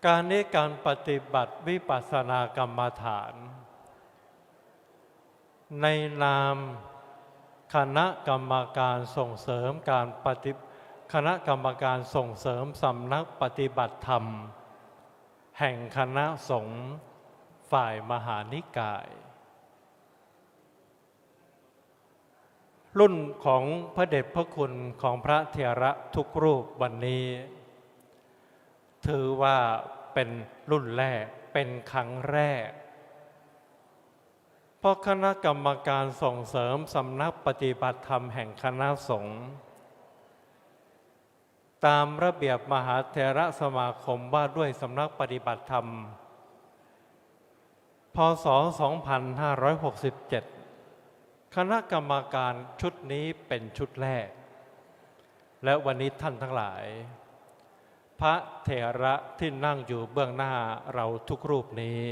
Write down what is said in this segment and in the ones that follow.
การนี้การปฏิบัติวิปัสสนากรรมฐาน ในนามคณะกรรมการส่งเสริมการคณะกรรมการส่งเสริมสำนักปฏิบัติธรรม แห่งคณะสงฆ์ฝ่ายมหานิกาย รุ่นของพระเดชพระคุณของพระเถระทุกรูปวันนี้ ถือว่าเป็นรุ่นแรกเป็นครั้งแรกเพราะคณะกรรมการส่งเสริมสำนักปฏิบัติธรรมแห่งคณะสงฆ์ตามระเบียบมหาเถรสมาคมว่าด้วยสำนักปฏิบัติธรรมพ.ศ. 2567 คณะกรรมการชุดนี้เป็นชุดแรกและวันนี้ท่านทั้งหลายพระเถระที่นั่งอยู่เบื้องหน้าเราทุกรูปนี้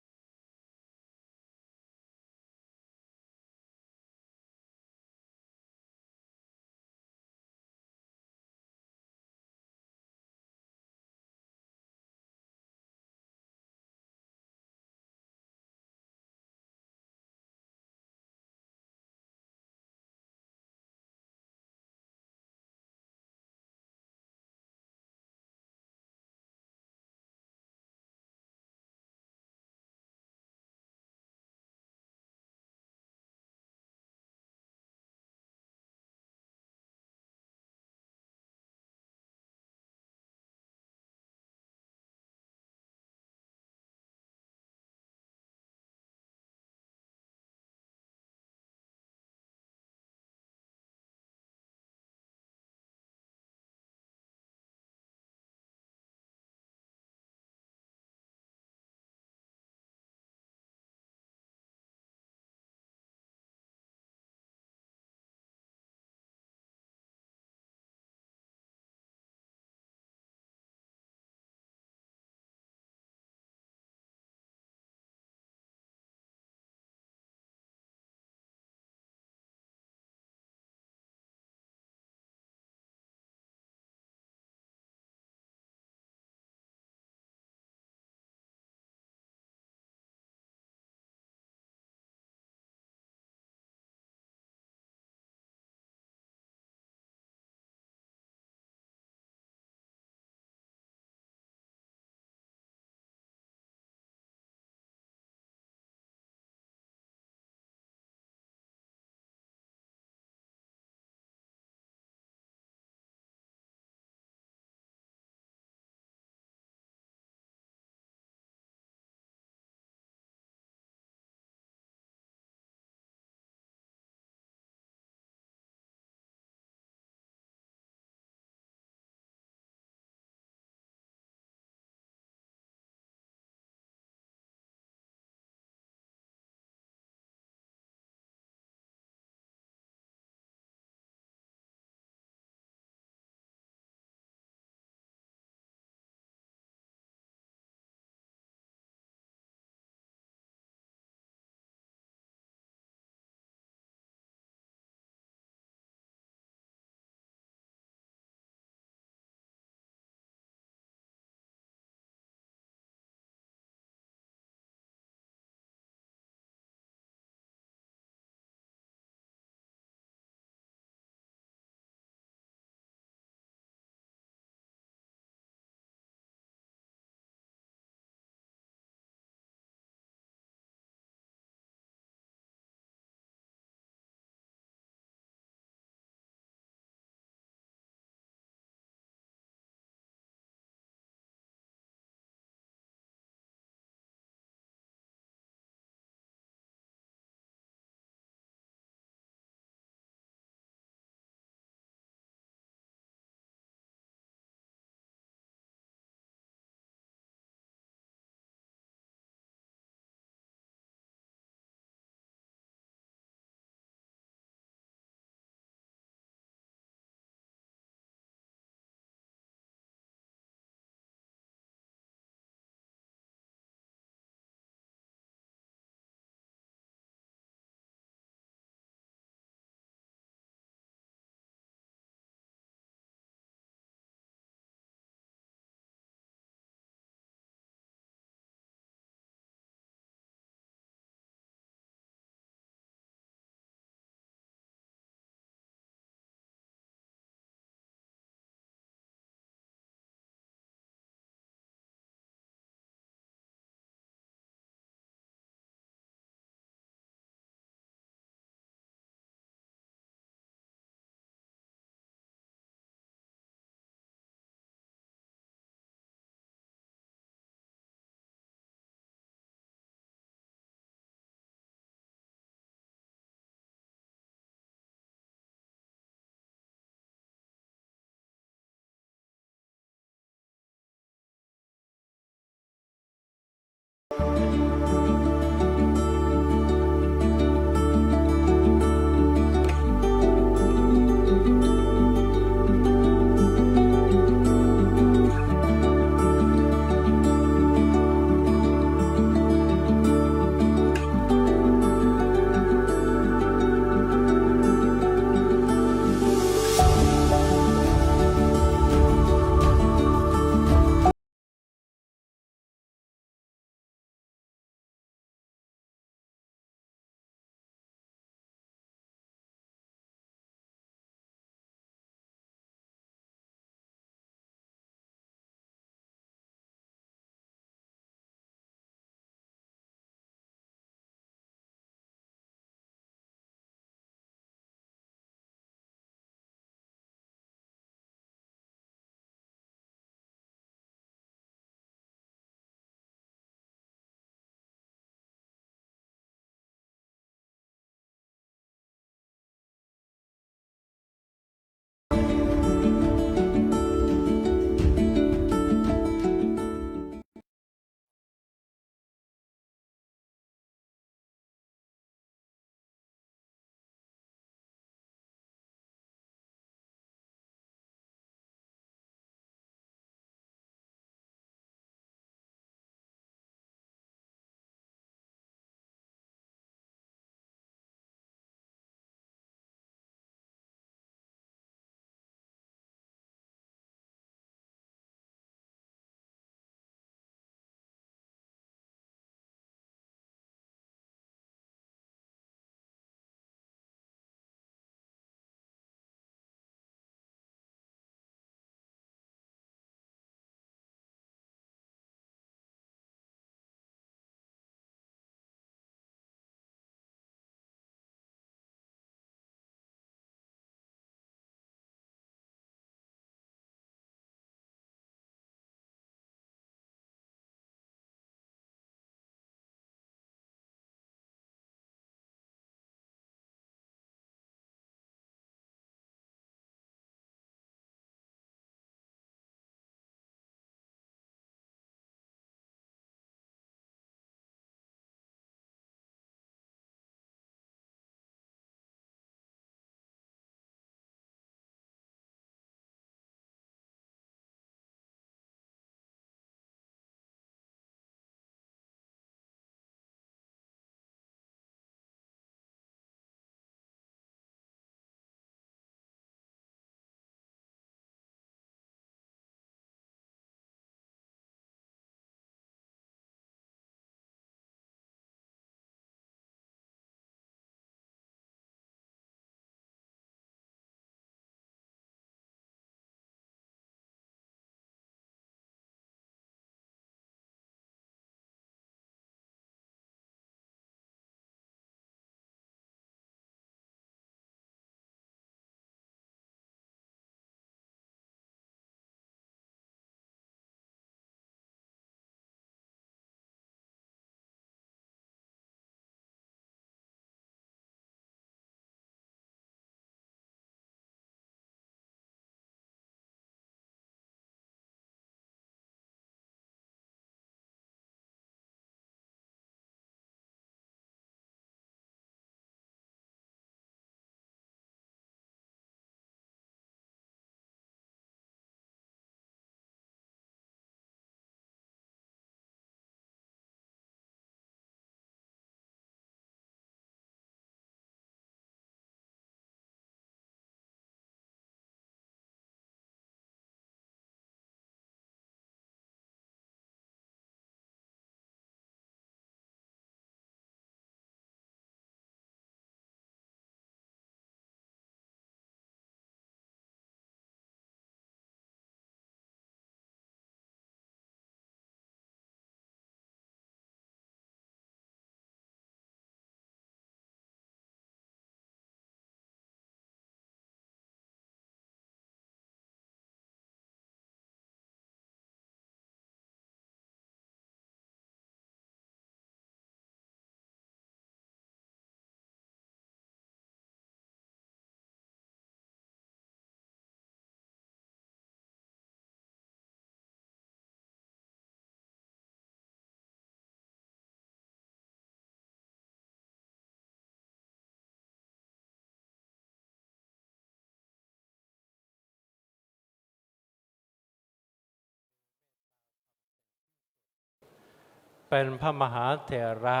เป็นพระมหาเถระ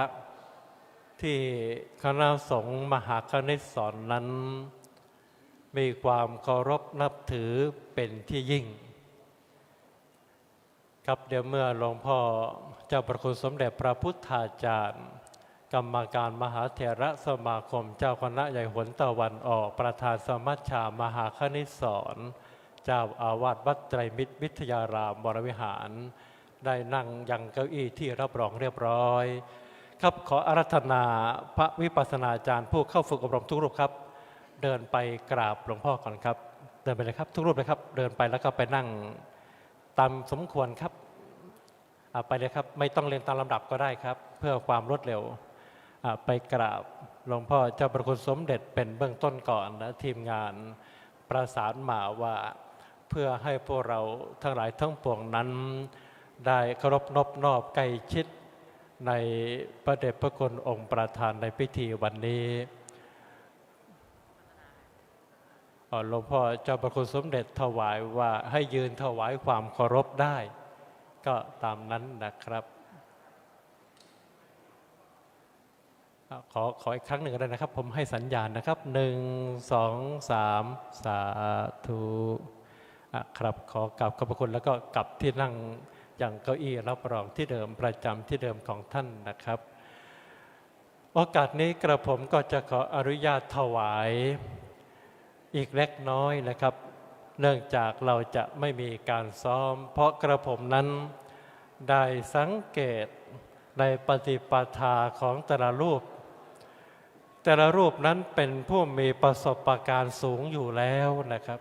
ที่คณะสงฆ์มหาคณิตสอนนั้นมีความเคารพนับถือเป็นที่ยิ่งครับเดี๋ยวเมื่อหลวงพ่อเจ้าประคุณสมเด็จพระพุทธาจารย์กรรมการมหาเถระสมาคมเจ้าคณะใหญ่หนตะวันออกประธานสมัชชามหาคณิตสอนเจ้าอาวาสวัดไตรมิตรวิทยารามวรวิหารได้นั่งยังเก้าอี้ที่รับรองเรียบร้อยครับขออาราธนาพระวิปัสสนาจารย์ผู้เข้าฝึกอบรมทุกรูปครับเดินไปกราบหลวงพ่อก่อนครับเดินไปเลยครับทุกรูปเลยครับเดินไปแล้วก็ไปนั่งตามสมควรครับไปเลยครับไม่ต้องเรียนตามลำดับก็ได้ครับเพื่อความรวดเร็วไปกราบหลวงพ่อเจ้าประคุณสมเด็จเป็นเบื้องต้นก่อนนะทีมงานประสานมาว่าเพื่อให้พวกเราทั้งหลายทั้งปวงนั้นได้เคารพนอบน้อมใกล้ชิดในพระเดชพระคุณองค์ประธานในพิธีวันนี้หลวงพ่อเจ้าประคุณสมเด็จถวายว่าให้ยืนถวายความเคารพได้ก็ตามนั้นนะครับขออีกครั้งหนึ่งก็ได้นะครับผมให้สัญญาณนะครับ1 2 3สาธุครับขอกราบขอบพระคุณแล้วก็กลับที่นั่งอย่างเก้าอี้รับรองที่เดิมประจำที่เดิมของท่านนะครับโอกาสนี้กระผมก็จะขออนุญาตถวายอีกเล็กน้อยนะครับเนื่องจากเราจะไม่มีการซ้อมเพราะกระผมนั้นได้สังเกตในปฏิปทาของแต่ละรูปนั้นเป็นผู้มีประสบการณ์สูงอยู่แล้วนะครับ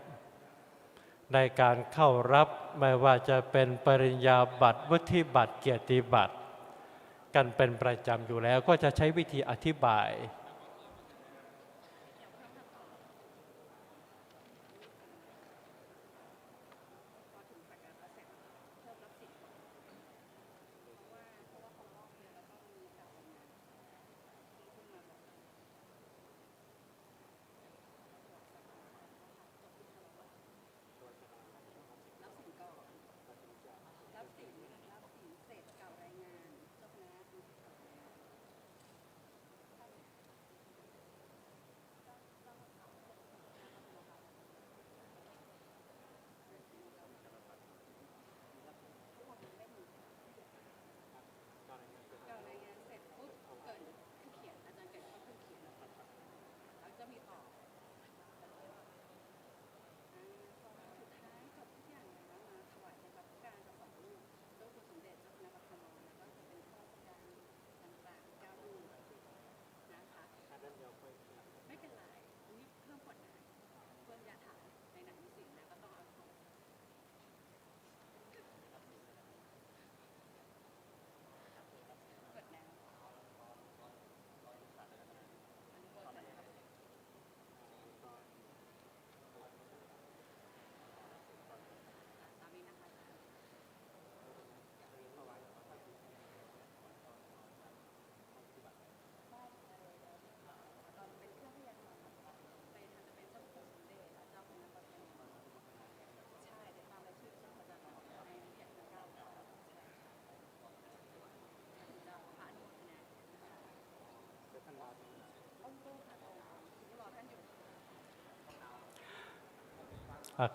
ในการเข้ารับไม่ว่าจะเป็นปริญญาบัตรวุฒิบัตรเกียรติบัตรกันเป็นประจำอยู่แล้วก็จะใช้วิธีอธิบาย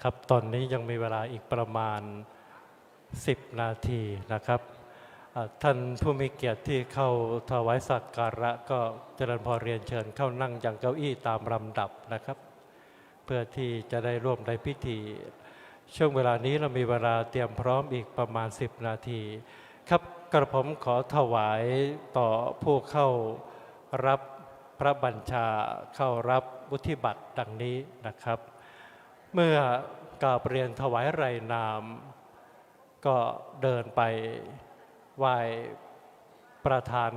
ครับตอนนี้ยังมีเวลาอีกประมาณ10 นาทีนะครับท่านผู้มีเกียรติที่เข้าถวายสักการะก็เจริญพรเรียนเชิญเข้านั่งอย่างเก้าอี้ตามลำดับนะครับเพื่อที่จะได้ร่วมในพิธีช่วงเวลานี้เรามีเวลาเตรียมพร้อมอีกประมาณ10 นาทีครับกระผมขอถวายต่อผู้เข้ารับพระบัญชาเข้ารับวุฒิบัตรดังนี้นะครับเมื่อกราบเรียนถวายไรนามก็เดินไปไหว้ประธาน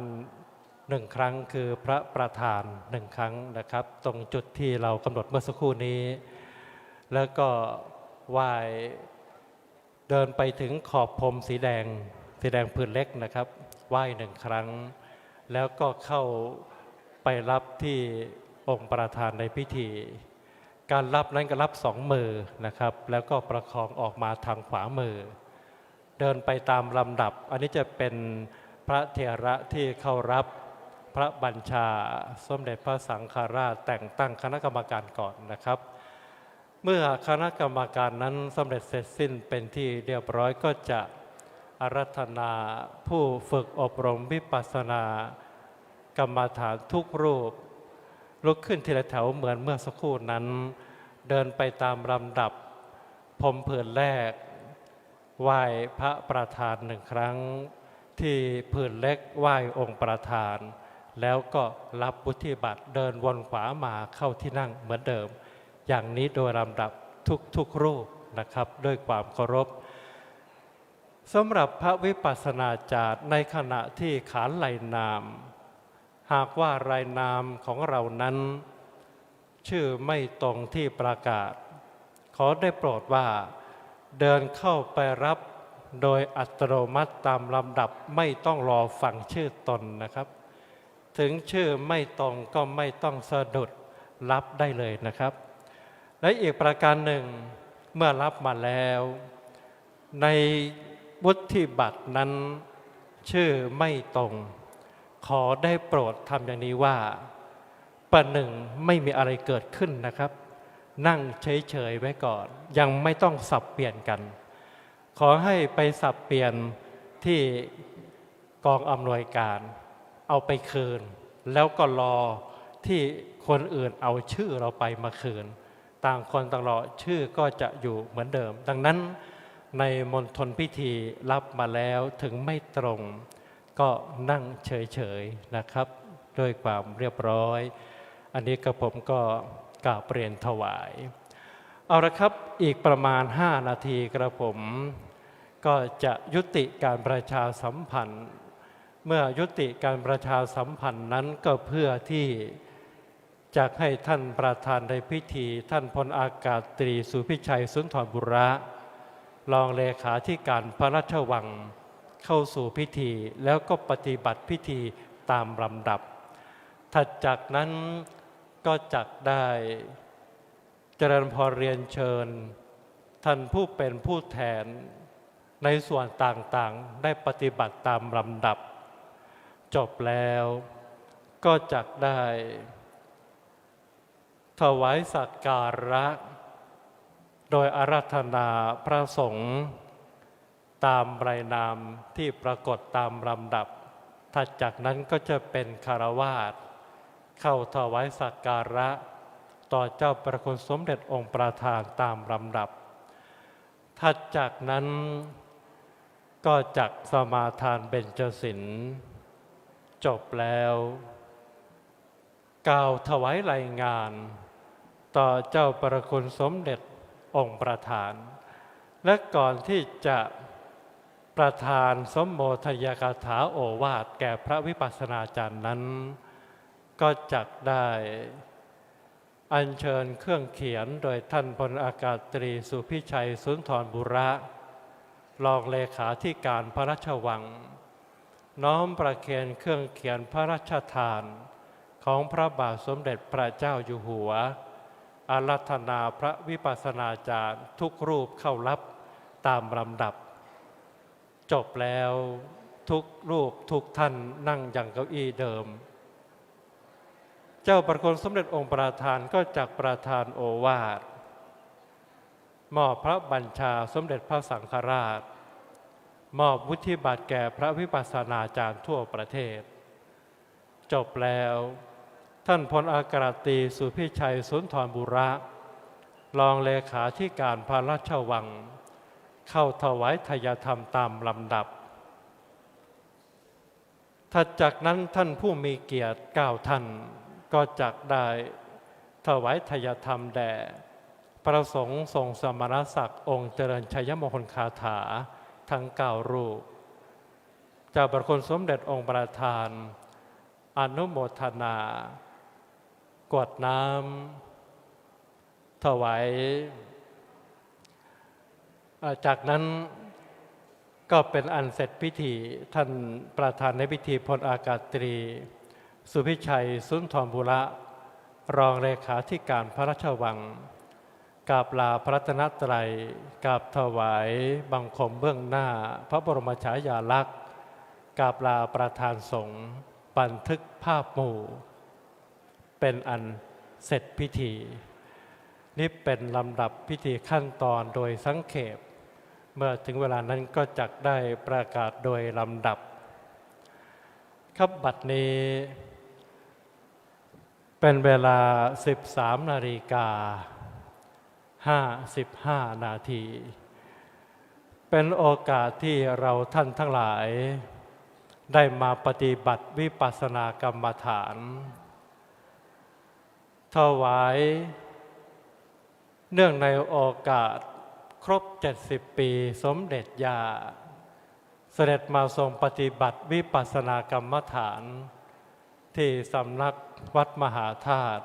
1 ครั้งคือพระประธาน1 ครั้งนะครับตรงจุดที่เรากำหนดเมื่อสักครู่นี้แล้วก็ไหว้เดินไปถึงขอบพรมสีแดงผืนเล็กนะครับไหว้1 ครั้งแล้วก็เข้าไปรับที่องค์ประธานในพิธีการรับนั้นก็รับ2 มือนะครับแล้วก็ประคองออกมาทางขวามือเดินไปตามลำดับอันนี้จะเป็น พระเถระที่เข้ารับพระบัญชาสมเด็จพระสังฆราชแต่งตั้งคณะกรรมการก่อนนะครับ เมื่อคณะกรรมการนั้นสำเร็จเสร็จสิ้นเป็นที่เรียบร้อยก็จะอาราธนาผู้ฝึกอบรมวิปัสสนากรรมฐานทุกรูปลุกขึ้นทีละแถวเหมือนเมื่อสักครู่นั้นเดินไปตามลำดับพรมผืนแรกไหว้พระประธานหนึ่งครั้งที่ผืนเล็กไหว้องค์ประธานแล้วก็รับวุฒิบัตรเดินวนขวามาเข้าที่นั่งเหมือนเดิมอย่างนี้โดยลำดับทุกรูปนะครับด้วยความเคารพสำหรับพระวิปัสสนาจารย์ในขณะที่ขานไหลนามหากว่ารายนามของเรานั้นชื่อไม่ตรงที่ประกาศขอได้โปรดว่าเดินเข้าไปรับโดยอัตโนมัติตามลำดับไม่ต้องรอฟังชื่อตนนะครับถึงชื่อไม่ตรงก็ไม่ต้องสะดุดรับได้เลยนะครับและอีกประการหนึ่งเมื่อรับมาแล้วในวุฒิบัตรนั้นชื่อไม่ตรงขอได้โปรดทำอย่างนี้ว่าประหนึ่งไม่มีอะไรเกิดขึ้นนะครับนั่งเฉยๆไว้ก่อนยังไม่ต้องสับเปลี่ยนกันขอให้ไปสับเปลี่ยนที่กองอำนวยการเอาไปคืนแล้วก็รอที่คนอื่นเอาชื่อเราไปมาคืนต่างคนต่างรอชื่อก็จะอยู่เหมือนเดิมดังนั้นในมณฑลพิธีรับมาแล้วถึงไม่ตรงก็นั่งเฉยๆนะครับด้วยความเรียบร้อยอันนี้กระผมก็กราบเรียนถวายเอาละครับอีกประมาณ5 นาทีกระผมก็จะยุติการประชาสัมพันธ์เมื่อยุติการประชาสัมพันธ์นั้นก็เพื่อที่จะให้ท่านประธานในพิธีท่านพลอากาศตรีสุพิชัยสุนทรบุระรองเลขาธิการพระราชวังเข้าสู่พิธีแล้วก็ปฏิบัติพิธีตามลำดับถัดจากนั้นก็จักได้เจริญพรเรียนเชิญท่านผู้เป็นผู้แทนในส่วนต่างๆได้ปฏิบัติตามลำดับจบแล้วก็จักได้ถวายสักการะโดยอาราธนาพระสงฆ์ตามรายนามที่ปรากฏตามลำดับถัดจากนั้นก็จะเป็นคฤหัสถ์เข้าถวายสักการะต่อเจ้าประคุณสมเด็จองค์ประธานตามลำดับถัดจากนั้นก็จักสมาทานเบญจศีลจบแล้วกล่าวถวายรายงานต่อเจ้าประคุณสมเด็จองค์ประธานและก่อนที่จะประธานสมโภชยคาถาโอวาทแก่พระวิปัสสนาจารย์นั้นก็จักได้อัญเชิญเครื่องเขียนโดยท่านพลอากาศตรีสุพิชัยสุนทรบุระรองเลขาธิการพระราชวังน้อมประเคนเครื่องเขียนพระราชทานของพระบาทสมเด็จพระเจ้าอยู่หัวอาราธนาพระวิปัสสนาจารย์ทุกรูปเข้ารับตามลำดับจบแล้วทุกรูปทุกท่านนั่งอย่างเก้าอี้เดิมเจ้าประคุณสมเด็จองค์ประธานก็จักประธานโอวาทมอบพระบัญชาสมเด็จพระสังฆราชมอบวุฒิบัตรแก่พระวิปัสสนาจารย์ทั่วประเทศจบแล้วท่านพลอากาศตรีสุพิชัยสุนทรบุระรองเลขาธิการพระราชวังเข้าถวายทายธรรมตามลำดับถัดจากนั้นท่านผู้มีเกียรติ9 ท่านก็จักได้ถวายทายธรรมแด่พระสงฆ์ทรงสมณศักดิ์องค์เจริญชัยมงคลคาถาทั้ง9 รูปเจ้าประคุณสมเด็จองค์ประธานอนุโมทนากรวดน้ำถวายจากนั้นก็เป็นอันเสร็จพิธีท่านประธานในพิธีพลอากาศตรีสุพิชัยสุนทรบุระรองเลขาธิการพระราชวังกราบลาพระรัตนตรัยกราบถวายบังคมเบื้องหน้าพระบรมฉายาลักษณ์ กราบลาประธานสงฆ์บันทึกภาพหมู่เป็นอันเสร็จพิธีนี่เป็นลำดับพิธีขั้นตอนโดยสังเขปเมื่อถึงเวลานั้นก็จักได้ประกาศโดยลำดับครับบัดนี้เป็นเวลา 13:55 นาทีเป็นโอกาสที่เราท่านทั้งหลายได้มาปฏิบัติวิปัสสนากรรมฐานถวายเนื่องในโอกาสครบ70 ปีสมเด็จย่าเสด็จมาทรงปฏิบัติวิปัสสนากรรมฐานที่สำนักวัดมหาธาตุ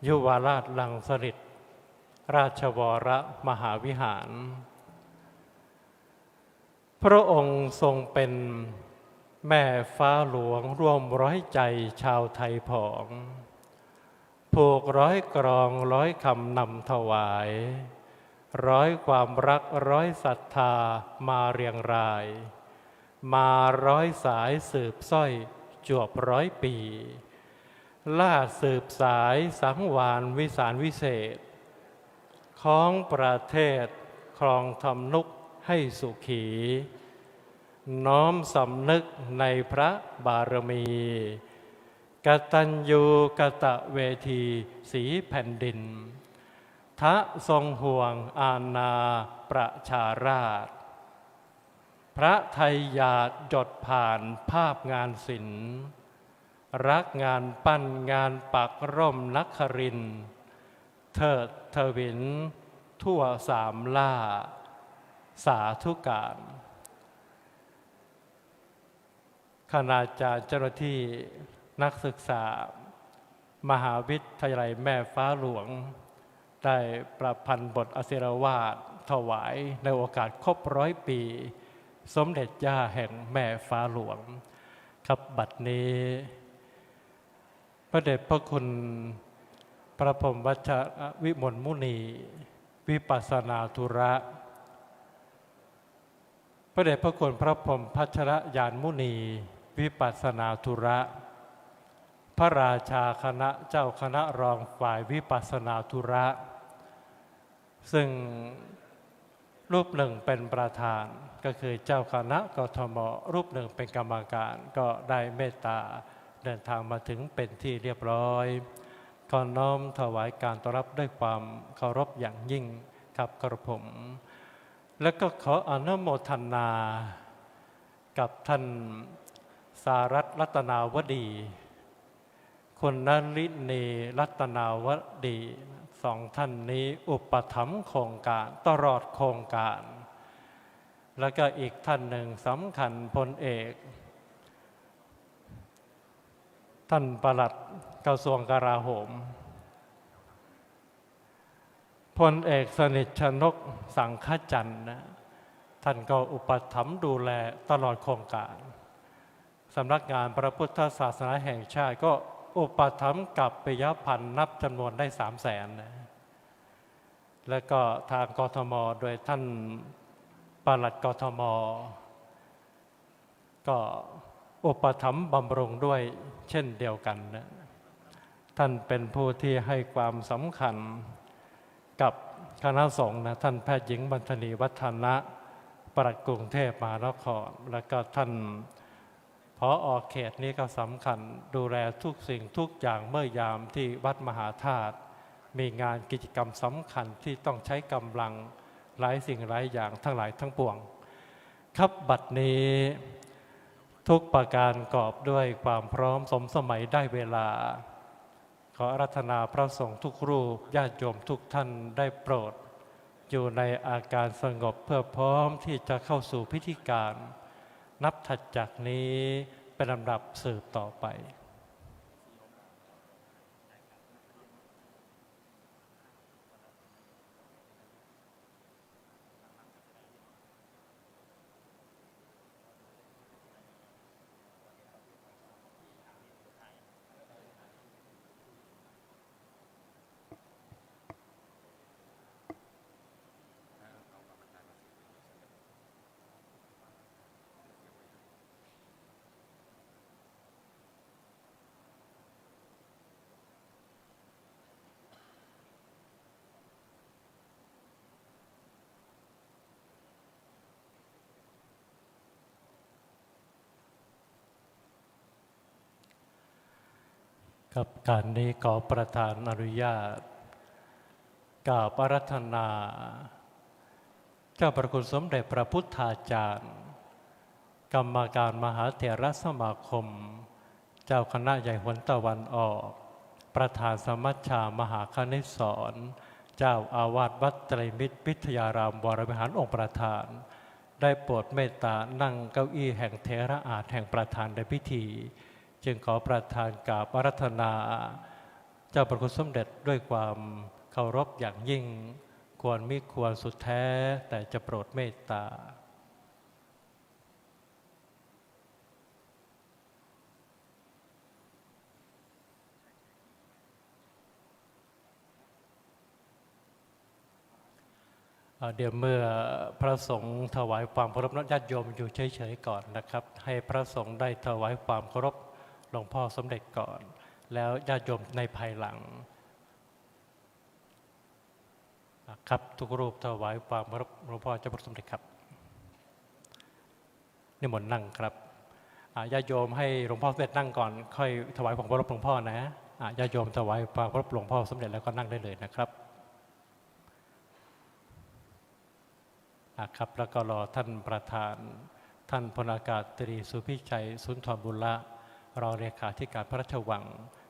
ยุวราชรังสฤษฎ์ราชวรมหาวิหารพระองค์ทรงเป็นแม่ฟ้าหลวงร่วมร้อยใจชาวไทยผองผูกร้อยกรองร้อยคำนำถวายร้อยความรักร้อยศรัทธามาเรียงรายมาร้อยสายสืบสร้อยจวบ100 ปีล่าสืบสายสังวานวิสารวิเศษของประเทศครองทำนุกให้สุขีน้อมสำนึกในพระบารมีกตัญญูกตเวทีสีแผ่นดินทะทรงห่วงอาณาประชาราษฎร์พระไทยหยาดจดผ่านภาพงานศิลป์รักงานปั้นงานปักร่มนักครินทร์เทิดทวินทั่วสามล่าสาธุการคณาจารย์เจ้าหน้าที่นักศึกษามหาวิทยาลัยแม่ฟ้าหลวงได้ประพันธ์บทอศิรวาทถวายในโอกาสครบ100 ปีสมเด็จย่าแห่งแม่ฟ้าหลวงครับบัดนี้พระเดชพระคุณพระพรหมวัชรวิมลมุนีวิปัสสนาธุระพระเดชพระคุณพระพรหมพัชรยานมุนีวิปัสสนาธุระพระราชาคณะเจ้าคณะรองฝ่ายวิปัสสนาธุระซึ่งรูปหนึ่งเป็นประธานก็คือเจ้าคณะกทมรูปหนึ่งเป็นกรรมการก็ได้เมตตาเดินทางมาถึงเป็นที่เรียบร้อยขอน้อมถวายการต้อนรับด้วยความเคารพอย่างยิ่งครับกระผมและก็ขออนุโมทนากับท่านสารัตน์รัตนาวดีคุณนลินีรัตนาวดี2 ท่านนี้อุปถัมภ์โครงการตลอดโครงการแล้วก็อีกท่านหนึ่งสำคัญพลเอกท่านปลัดกระทรวงกลาโหมพลเอกสนิทชนกสังฆจันทร์นะท่านก็อุปถัมภ์ดูแลตลอดโครงการสำนักงานพระพุทธศาสนาแห่งชาติก็อุปถัมภ์กับปิยพันธ์นับจำนวนได้300,000นะแล้วก็ทางกทมโดยท่านปลัดกทมก็อุปถัมภ์บำรุงด้วยเช่นเดียวกันนะท่านเป็นผู้ที่ให้ความสำคัญกับคณะสงฆ์นะท่านแพทย์หญิงบรรทนีวัฒนะปลัดกรุงเทพมหานครแล้วก็ท่านผอ.เขตนี้ก็สำคัญดูแลทุกสิ่งทุกอย่างเมื่อยามที่วัดมหาธาตุมีงานกิจกรรมสำคัญที่ต้องใช้กำลังหลายสิ่งหลายอย่างทั้งหลายทั้งปวงครับบัดนี้ทุกประการกอบด้วยความพร้อมสมสมัยได้เวลาขออาราธนาพระสงฆ์ทุกรูปญาติโยมทุกท่านได้โปรดอยู่ในอาการสงบเพื่อพร้อมที่จะเข้าสู่พิธีการนับถัดจากนี้เป็นลำดับสืบต่อไป ข กับการนี้ขอประธานอนุญาตกราบอาราธนาเจ้าประคุณสมเด็จพระพุทธาจารย์กรรมการมหาเถรสมาคมเจ้าคณะใหญ่หนตะวันออกประธานสมัชชามหาคณิตศรเจ้าอาวาสวัดไตรมิตรวิทยารามวรวิหารองค์ประธานได้โปรดเมตตานั่งเก้าอี้แห่งเถระอาจแห่งประธานในพิธีจึงขอประธานกราบอาราธนาเจ้าประคุณสมเด็จด้วยความเคารพอย่างยิ่งควรมิควรสุดแท้แต่จะโปรดเมตตาเดี๋ยวเมื่อพระสงฆ์ถวายความเคารพญาติโยมอยู่เฉยๆก่อนนะครับให้พระสงฆ์ได้ถวายความเคารพหลวงพ่อสมเด็จก่อนแล้วญาติโยมในภายหลังครับทุกรูปถวายความเคารพหลวงพ่อเจ้าพระสมเด็จครับนิมนต์นั่งครับญาติโยมให้หลวงพ่อสมเด็จนั่งก่อนค่อยถวายความเคารพหลวงพ่อนะญาติโยมถวายความเคารพหลวงพ่อสมเด็จแล้วก็นั่งได้เลยนะครับครับแล้วก็รอท่านประธานท่านพลอากาศตรีสุพิชัยสุนทรบุระรองเลขาธิการพระราชวัง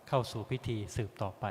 เข้าสู่พิธีสืบต่อไป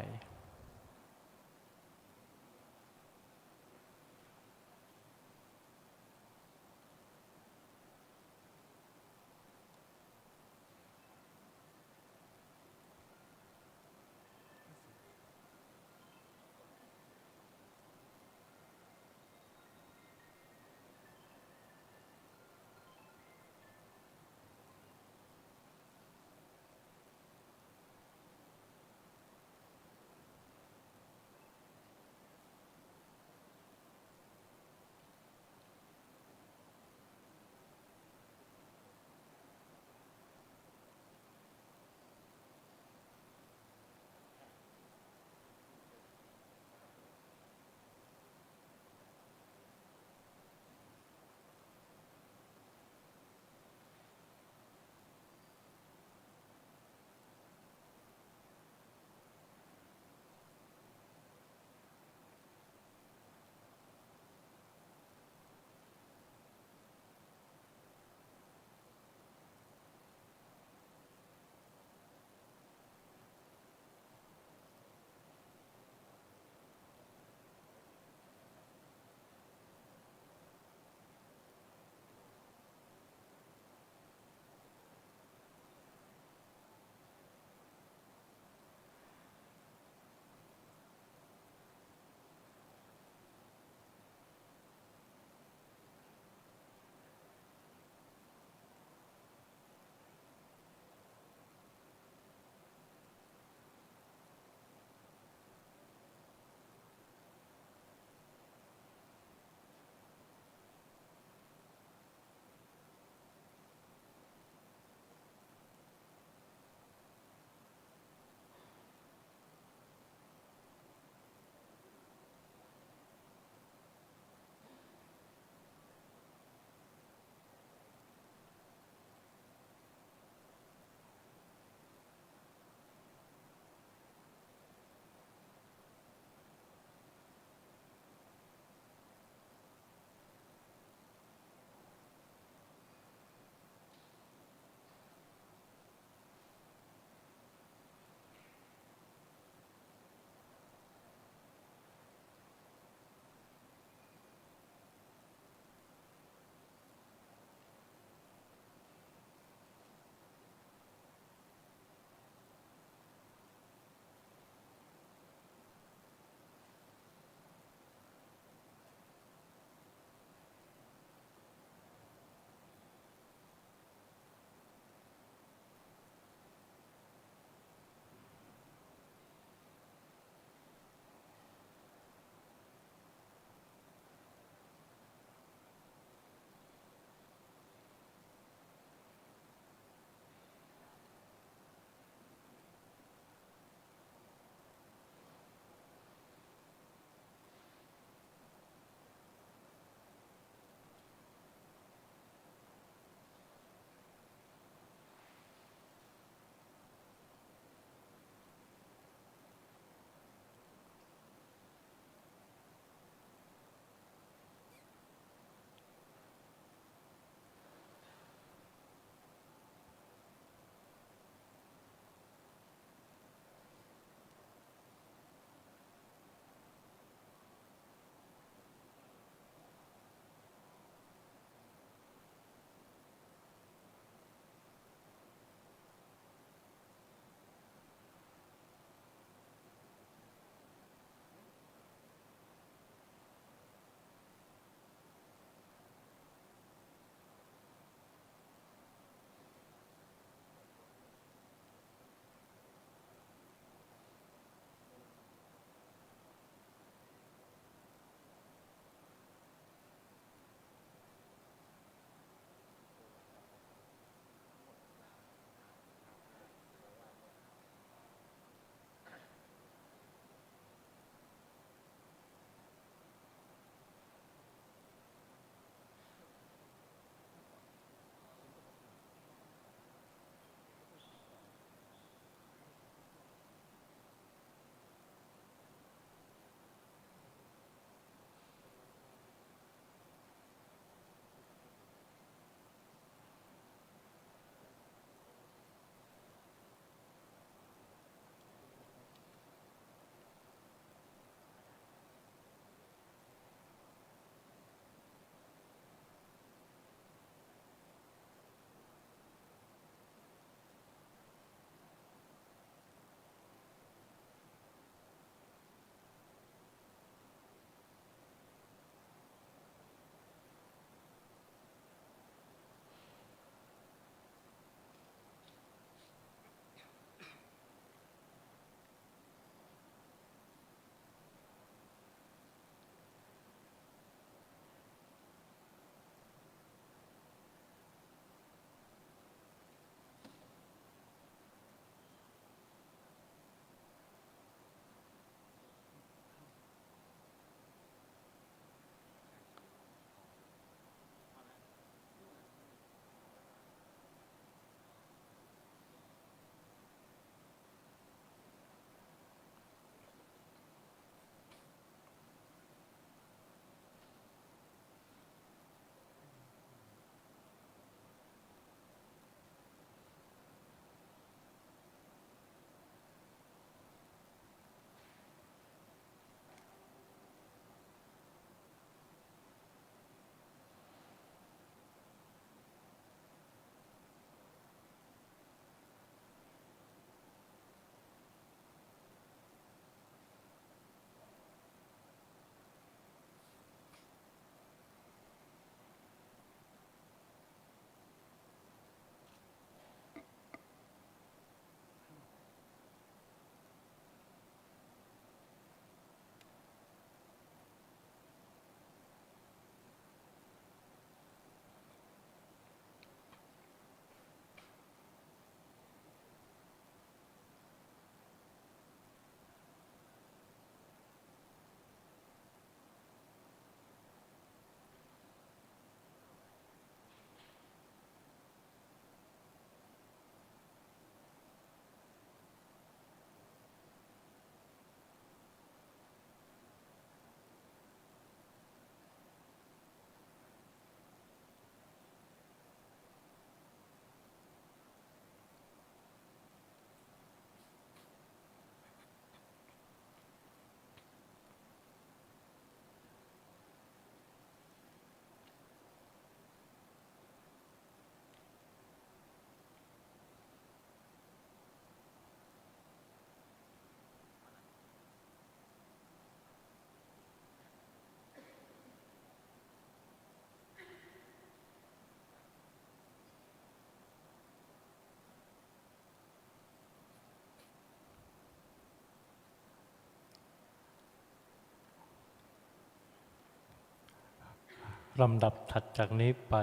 ลำดับถัดจากนี้ไป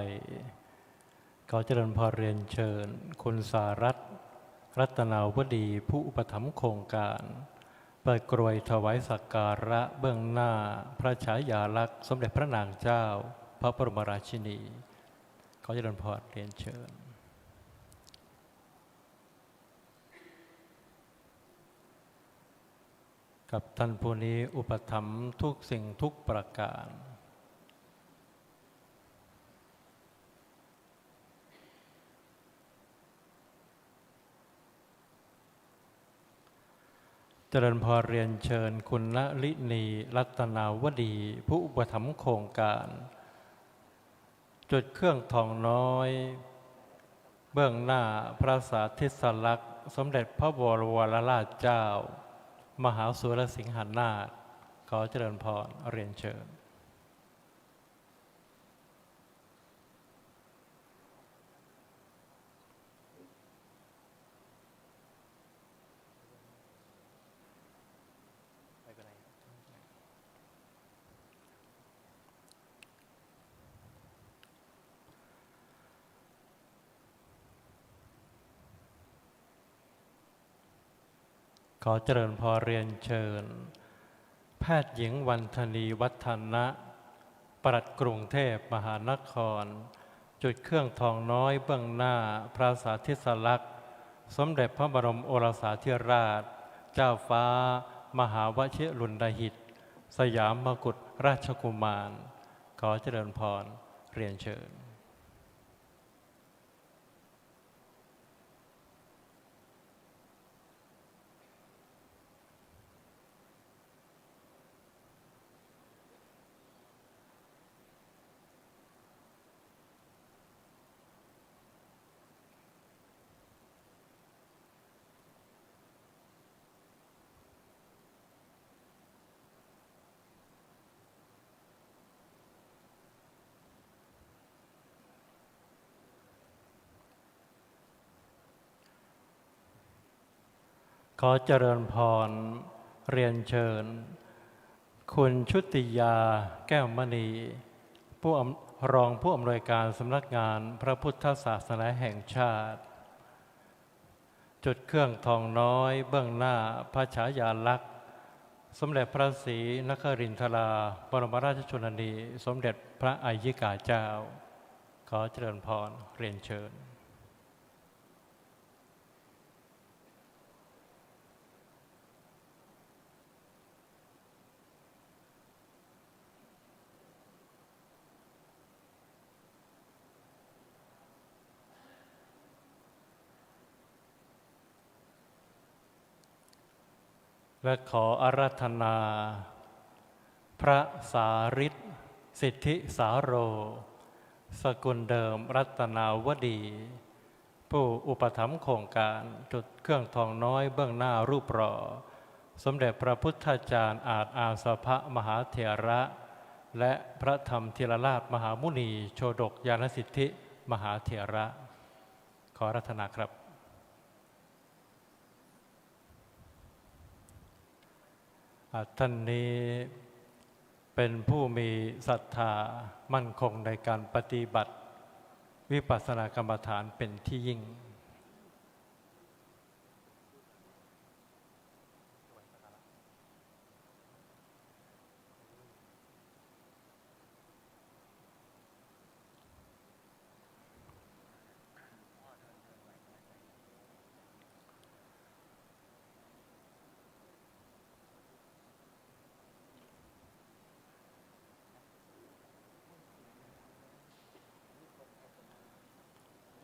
ขอเจริญพรเรียนเชิญคุณสารัตน์รัตนาวดีผู้อุปถัมภ์โครงการเปิดกรวยถวายสักการะเบื้องหน้าพระฉายาลักษณ์สมเด็จพระนางเจ้าพระบรมราชินีขอเจริญพรเรียนเชิญกับท่านผู้นี้อุปถัมภ์ทุกสิ่งทุกประการเจริญพรเรียนเชิญคุณณลินีรัตนาวดีผู้อุปถัมภ์โครงการจุดเครื่องทองน้อยเบื้องหน้าพระสาธิสลักษณ์สมเด็จพระบรมราชเจ้ามหาสุรสิงหนาถขอเจริญพรเรียนเชิญขอเจริญพรเรียนเชิญแพทย์หญิงวรรธนีวัฒนะปลัดกรุงเทพมหานครจุดเครื่องทองน้อยเบื้องหน้าพระสาธิสลักษณ์สมเด็จพระบรมโอรสาธิราชเจ้าฟ้ามหาวชิรุณหิตสยามมกุฎราชกุมารขอเจริญพรเรียนเชิญขอเจริญพรเรียนเชิญคุณชุติยาแก้วมณีรองผู้อำนวยการสำนักงานพระพุทธศาสนาแห่งชาติจุดเครื่องทองน้อยเบื้องหน้าพระฉายาลักษณ์สมเด็จพระศรีนครินทราบรมราชชนนีสมเด็จพระอัยยิกาเจ้าขอเจริญพรเรียนเชิญและขออาราธนาพระสาริตสิทธิสาโรสกุลเดิมรัตนาวดีผู้อุปถัมภ์โครงการจุดเครื่องทองน้อยเบื้องหน้ารูปหล่อสมเด็จพระพุทธจารย์อาจอาสภะมหาเถระและพระธรรมธีรราชมหามุนีโชดกญาณสิทธิมหาเถระขออาราธนาครับท่านนี้เป็นผู้มีศรัทธามั่นคงในการปฏิบัติวิปัสสนากรรมฐานเป็นที่ยิ่ง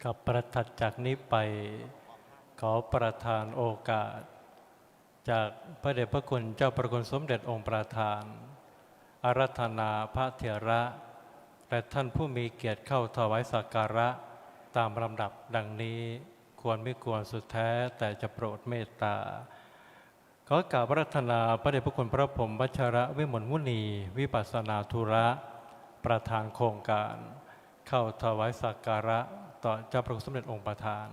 กับประทัดจากนี้ไปขอประทานโอกาสจากพระเดชพระคุณเจ้าประคุณสมเด็จองค์ประธานอาราธนาพระเถระและท่านผู้มีเกียรติเข้าถวายสักการะตามลำดับดังนี้ควรไม่ควรสุดแท้แต่จะโปรดเมตตาขอกราบอาราธนาพระเดชพระคุณพระพรหมวัชระวิมลมุนีวิปัสสนาธุระประธานโครงการเข้าถวายสักการะต่อเจ้าพระคุณสมเด็จองค์ประธาน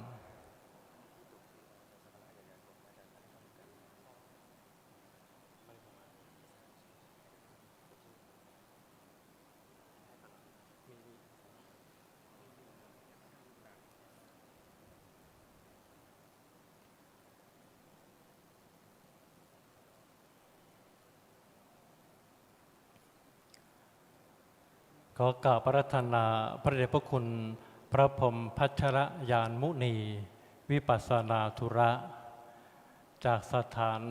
ขอกราบอาราธนาพระเดชพระคุณพระพรหมพัชรยานมุนี วิปัสสนาธุระ จากสถาน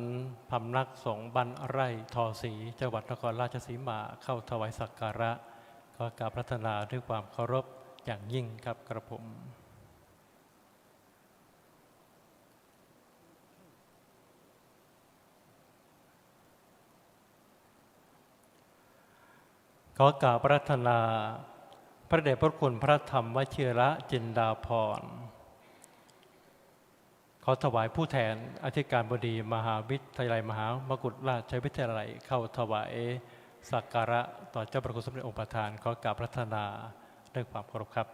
พำนักสงฆ์บ้านไร่ทอศรีจังหวัดนครราชสีมาเข้าถวายสักการะขอกราบอาราธนาด้วยความเคารพอย่างยิ่งครับกระผมขอกราบอาราธนาพระเดชพระคุณพระธรรมวชิระจินดาภรณ์ขอถวายผู้แทนอธิการบดีมหาวิทยาลัยมหามกุฏราชวิทยาลัยเข้าถวายสักการะต่อเจ้าพระคุณสมเด็จองค์ประธานขอกราบอาราธนาด้วยความเคารพครับ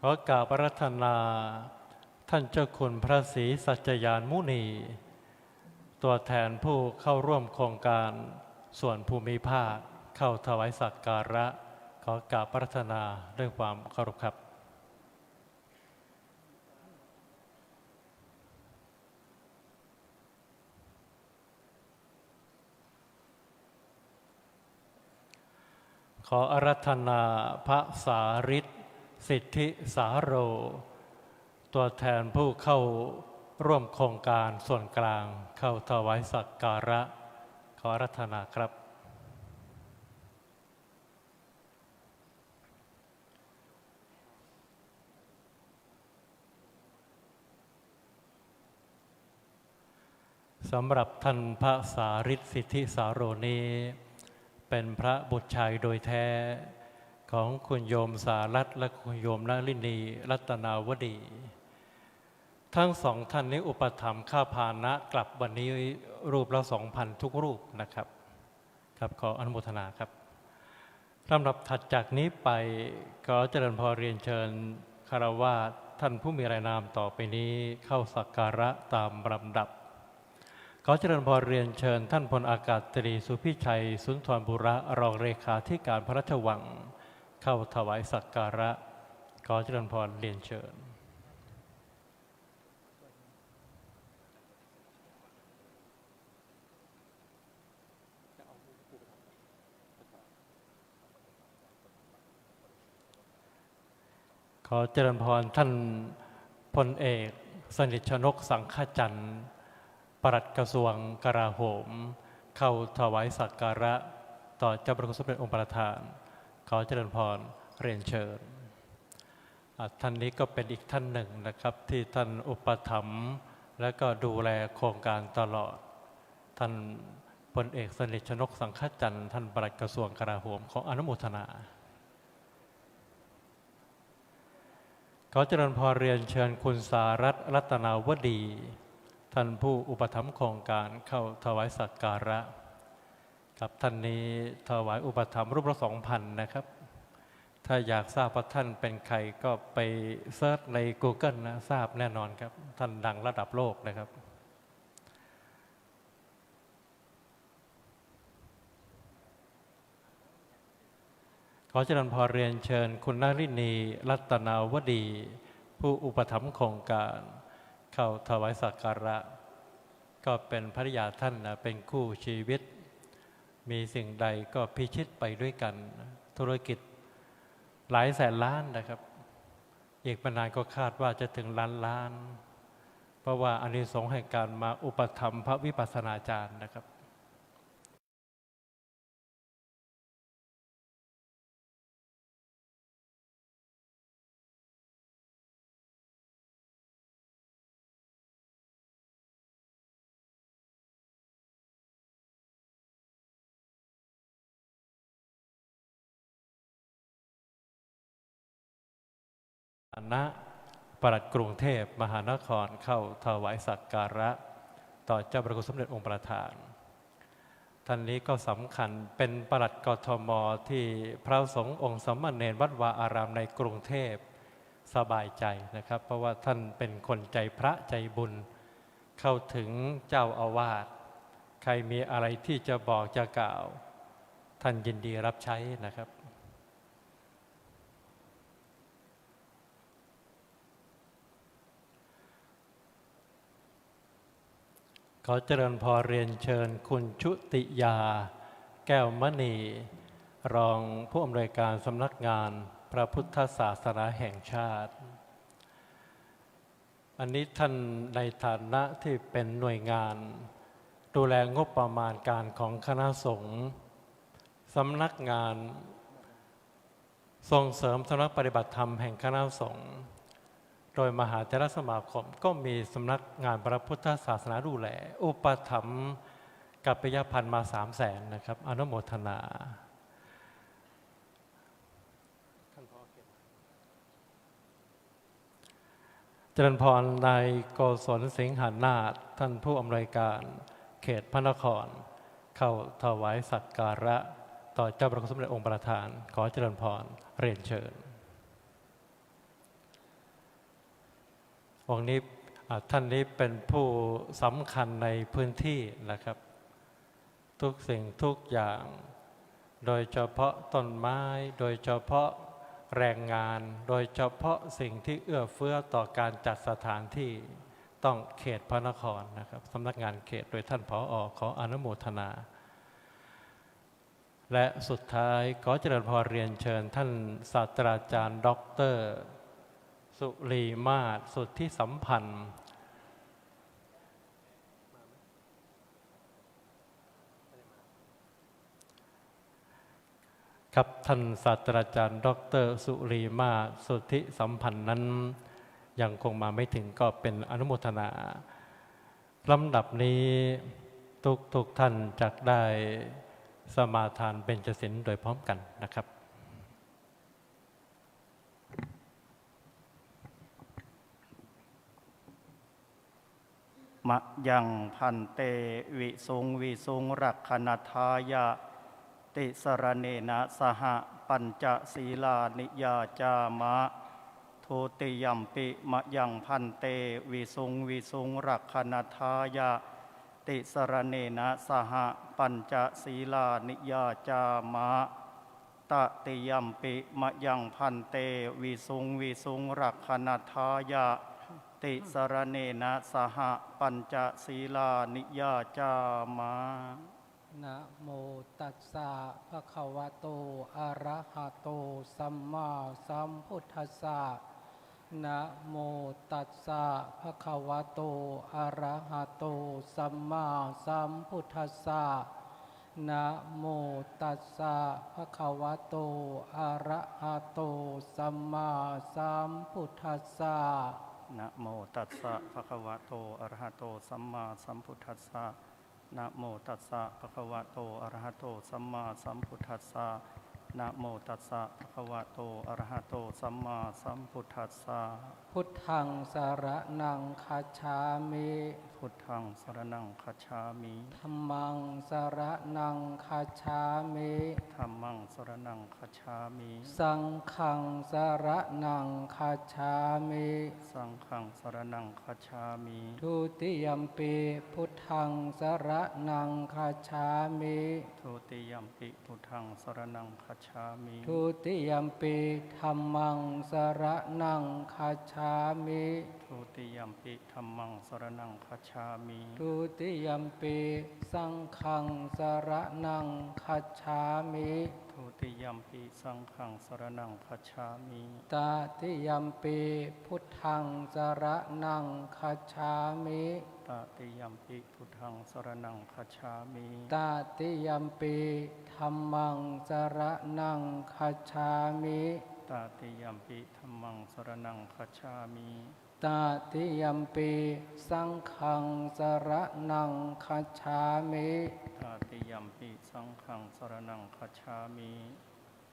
ขอกราบอาราธนาท่านเจ้าคุณพระศรีสัจยานมุนี ตัวแทนผู้เข้าร่วมโครงการส่วนภูมิภาคเข้าถวายสักการะขอกราบอาราธนาด้วยความเคารพครับขออาราธนาพระสาริตสิทธิสาโร ตัวแทนผู้เข้าร่วมโครงการส่วนกลางเข้าถวายสักการะขออาราธนาครับสำหรับท่านพระสาริตสิทธิสาโรนี้เป็นพระบุตรชายโดยแท้ของคุณโยมสารัตน์และคุณโยมนลินีรัตนาวดีทั้งสองท่านนี้อุปถัมภ์ข้าพานะกลับวันนี้รูปละ 2,000 ทุกรูปนะครับครับขออนุโมทนาครับลำดับถัดจากนี้ไปขอเจริญพรเรียนเชิญคารวะท่านผู้มีรายนามต่อไปนี้เข้าสักการะตามลำดับขอเจริญพรเรียนเชิญท่านพลอากาศตรีสุพิชัยสุนทรบุระรองเลขาธิการพระราชวังเข้าถวายสักการะขอเจริญพรเรียนเชิญขอเจริญพรท่านพลเอกสนิทชนกสังฆจันทร์ปลัดกระทรวงกลาโหมเข้าถวายสักการะต่อเจ้าพระคุณสมเด็จองค์ประธานขอเจริญพรเรียนเชิญท่านนี้ก็เป็นอีกท่านหนึ่งนะครับที่ท่านอุปถัมภ์และก็ดูแลโครงการตลอดท่านพลเอกสนิทชนกสังฆจันทร์ท่านปลัดกระทรวงกลาโหมขออนุโมทนาขอเจริญพรเรียนเชิญคุณสารัตน์รัตนาวดีท่านผู้อุปถัมภ์โครงการเข้าถวายสักการะกับท่านนี้ถวายอุปถัมภ์รูปละ 2,000 นะครับถ้าอยากทราบว่าท่านเป็นใครก็ไปเซิร์ชใน Google นะทราบแน่นอนครับท่านดังระดับโลกนะครับขอเจริญพรเรียนเชิญคุณนฤณีรัตนาวดีผู้อุปถัมภ์โครงการเข้าถวายสักการะก็เป็นภริยาท่านนะเป็นคู่ชีวิตมีสิ่งใดก็พิชิตไปด้วยกันธุรกิจหลายแสนล้านนะครับอีกไม่นานก็คาดว่าจะถึงล้านเพราะว่าอานิสงส์แห่งการมาอุปถัมภ์พระวิปัสสนาจารย์นะครับณปลัดกรุงเทพมหานครเข้าถวายสักการะต่อเจ้าพระคุณสมเด็จองค์ประธานท่านนี้ก็สำคัญเป็นปลัดกทมที่พระสงฆ์องค์สามเณรวัดวาอารามในกรุงเทพสบายใจนะครับเพราะว่าท่านเป็นคนใจพระใจบุญเข้าถึงเจ้าอาวาสใครมีอะไรที่จะบอกจะกล่าวท่านยินดีรับใช้นะครับ ขอเจริญพรเรียนเชิญคุณชุติยาแก้วมณีรองผู้อำนวยการสำนักงานพระพุทธศาสนาแห่งชาติอันนี้ท่านในฐานะที่เป็นหน่วยงานดูแลงบประมาณการของคณะสงฆ์สำนักงานส่งเสริมสำนักปฏิบัติธรรมแห่งคณะสงฆ์โดยมหาเถรสมาคมก็มีสำนักงานพระพุทธศาสนาดูแลอุปถัมภ์กัปยพันธ์มา300,000นะครับอนุโมทนาเจริญพรนายโกศลสิงหานาถท่านผู้อำนวยการเขตพระนครเข้าถวายสักการะต่อเจ้าพระคุณสมเด็จองค์ประธานขอเจริญพรเรียนเชิญองค์นี้ท่านนี้เป็นผู้สำคัญในพื้นที่นะครับทุกสิ่งทุกอย่างโดยเฉพาะต้นไม้โดยเฉพาะแรงงานโดยเฉพาะสิ่งที่เอื้อเฟื้อต่อการจัดสถานที่ต้องเขตพระนครนะครับสำนักงานเขตโดยท่านผอ.ขออนุโมทนาและสุดท้ายขอเจริญพรเรียนเชิญท่านศาสตราจารย์ด็อกเตอร์สุรีมาศสุทธิสัมพันธ์ครับท่านศาสตราจารย์ด็อกเตอร์สุรีมาศสุทธิสัมพันธ์นั้นยังคงมาไม่ถึงก็เป็นอนุโมทนาลำดับนี้ทุกท่านจักได้สมาทานเบญจศีลโดยพร้อมกันนะครับมะยังพันเตวิสุงรักขณทายะติสรเนนะสหปัญจศีลานิยาจามะทุติยัมปิมะยังพันเตวิสุงรักขณทายะติสรเนนะสหปัญจศีลานิยาจามะตติยัมปิมะยังพันเตวิสุงรักขณทายะติสรเนนะสหปัญจศีลานิยาจามะนะโมตัสสะภะคะวะโตอะระหะโตสัมมาสัมพุทธัสสะนะโมตัสสะภะคะวะโตอะระหะโตสัมมาสัมพุทธัสสะนะโมตัสสะภะคะวะโตอะระหะโตสัมมาสัมพุทธัสสะนะโมตัสสะภะคะวะโตอะระหะโตสัมมาสัมพุทธัสสะนะโมตัสสะภะคะวะโตอะระหะโตสัมมาสัมพุทธัสสะนะโมตัสสะภะคะวะโตอะระหะโตสัมมาสัมพุทธัสสะพุทธังสรณังคัจฉามิพุทธังสรณังคัจฉามิธัมมังสรณังคัจฉามิธัมมังสรณังคัจฉามิสังฆังสรณังคัจฉามิสังฆังสรณังคัจฉามิทุติยัมปิพุทธังสรณังคัจฉามิทุติยัมปิพุทธังสรณังคัจฉามิทุติยัมปิธัมมังสรณังคัจฉามิทุติยัมปิธัมมังสรณังคัจฉามิทุติยัมปิสังฆังสรณังคัจฉามิทุติยัมปิสังฆังสรณังคัจฉามิตติยัมปิพุทธังสรณังคัจฉามิตติยัมปิพุทธังสรณังคัจฉามิตติยัมปิธัมมังสรณังคัจฉามิตติยัมปิธัมมังสรณังคัจฉามิตติยัมปิสังฆังสรณังคัจฉามิตติยัมปิสังฆังสรณังคัจฉามิ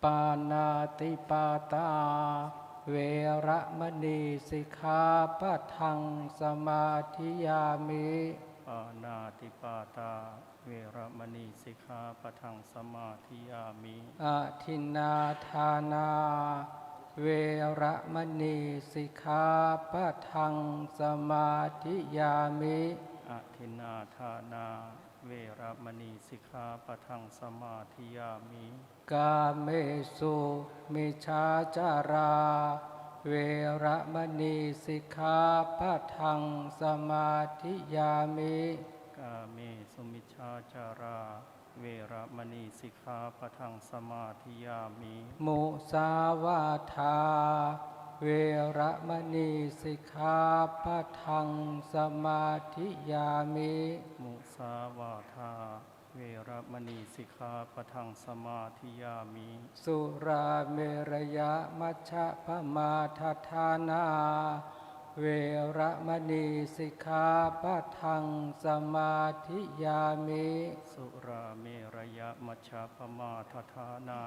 ปานาติปาตาเวระมณีสิกขาปะทังสมาธิยามิปานาติปาตาเวระมณีสิกขาปะทังสมาธิยามิอะทินนาทานาเวระมณีสิกขาปะทังสมาธิยามิอะทินนาทานาเวระมณีสิกขาปะทังสมาธิยามิกาเมสุมิชาจาราเวระมณีสิกขาปะทังสมาธิยามิก ามิสุมิชฌาจาราเวระมณีสิกขาปะทังสมาธิยามิ มุสาวาทาเวระมณีสิกขาปะทังสมาธิยามิ มุสาวาทาเวระมณีสิกขาปะทังสมาธิยามิ สุราเมรยะมัชฌะพมาทฐานาเวระมณีสิกขาปะทังสมาธิยามิ สุราเมรยะมัชฌะปมาทฐานา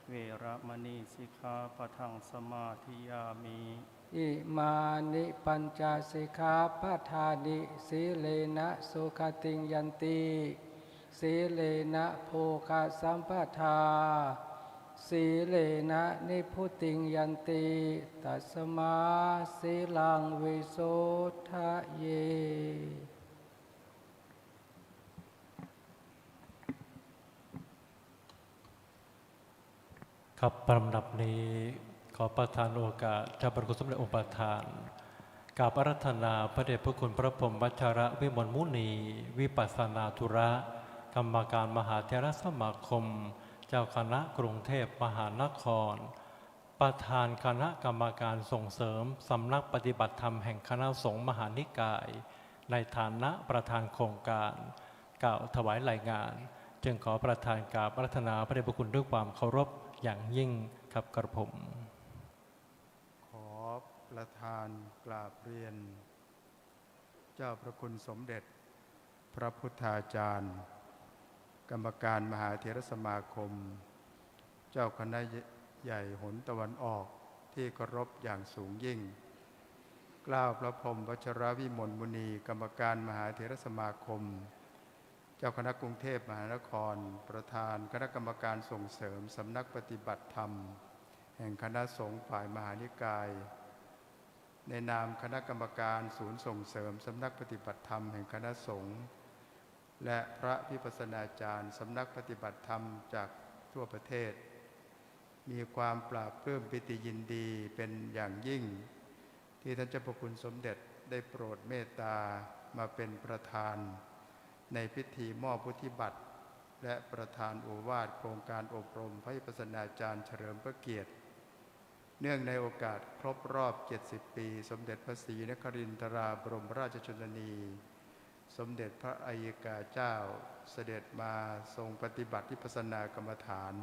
เวระมณีสิกขาปะทังสมาธิยามิ อิมานิปัญจสิกขาปทานิสีเลนะสุขติงยันติสีเลนะโภคสัมปทาสีเลนะนิพุติงยันติตัสมาสีลังวิโสทะเย ครับลำดับนี้ขอประทานโอกาสเจ้าประคุณสมเด็จองค์ประธานกราบอาราธนาพระเดชพระคุณพระพรหมวัชระวิมลมุนี วิปัสสนาธุระ กรรมการมหาเถรสมาคม เจ้าคณะกรุงเทพมหานคร ประธานคณะกรรมการส่งเสริมสำนักปฏิบัติธรรมแห่งคณะสงฆ์มหานิกาย ในฐานะประธานโครงการกล่าวถวายรายงาน จึงขอประธานกราบอาราธนาพระเดชพระคุณด้วยความเคารพอย่างยิ่งครับกระผม ขอประธานกราบเรียน เจ้าพระคุณสมเด็จ พระพุทธาจารย์ กรรมการมหาเถรสมาคม เจ้าคณะใหญ่หนตะวันออกที่เคารพอย่างสูงยิ่งกล้าวพระพรหมวชรวิมลมุนี กรรมการมหาเถรสมาคม เจ้าคณะกรุงเทพมหานคร ประธานคณะกรรมการส่งเสริมสำนักปฏิบัติธรรม แห่งคณะสงฆ์ฝ่ายมหานิกาย ในนามคณะกรรมการศูนย์ส่งเสริมสำนักปฏิบัติธรรมแห่งคณะสงฆ์และพระวิปัสสนาจารย์สำนักปฏิบัติธรรมจากทั่วประเทศ มีความปราบปลื้มปิติยินดีเป็นอย่างยิ่ง ที่ท่านเจ้าพระคุณสมเด็จได้โปรดเมตตามาเป็นประธานในพิธีมอบพุทธิบัตรและประธานโอวาทโครงการอบรมพระวิปัสสนาจารย์เฉลิมพระเกียรติ เนื่องในโอกาสครบรอบ 70 ปี สมเด็จพระศรีนครินทราบรมราชชนนี สมเด็จพระอัยกาเจ้าเสด็จมาทรงปฏิบัติวิปัสสนากรรมฐาน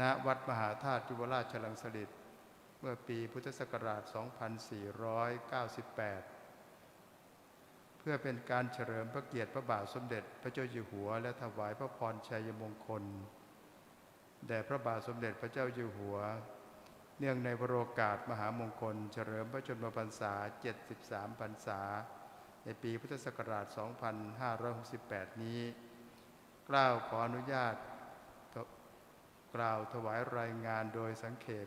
ณ วัดมหาธาตุยุวราชลังสฤษฎ์เมื่อปีพุทธศักราช 2498 เพื่อเป็นการเฉลิมพระเกียรติพระบาทสมเด็จพระเจ้าอยู่หัวและถวายพระพรชัยมงคลแด่พระบาทสมเด็จพระเจ้าอยู่หัวเนื่องในวโรกาสมหามงคลเฉลิมพระชนมพรรษา 73 พรรษาในปีพุทธศักราช 2568 นี้กล่าวขออนุญาตกล่าวถวายรายงานโดยสังเขป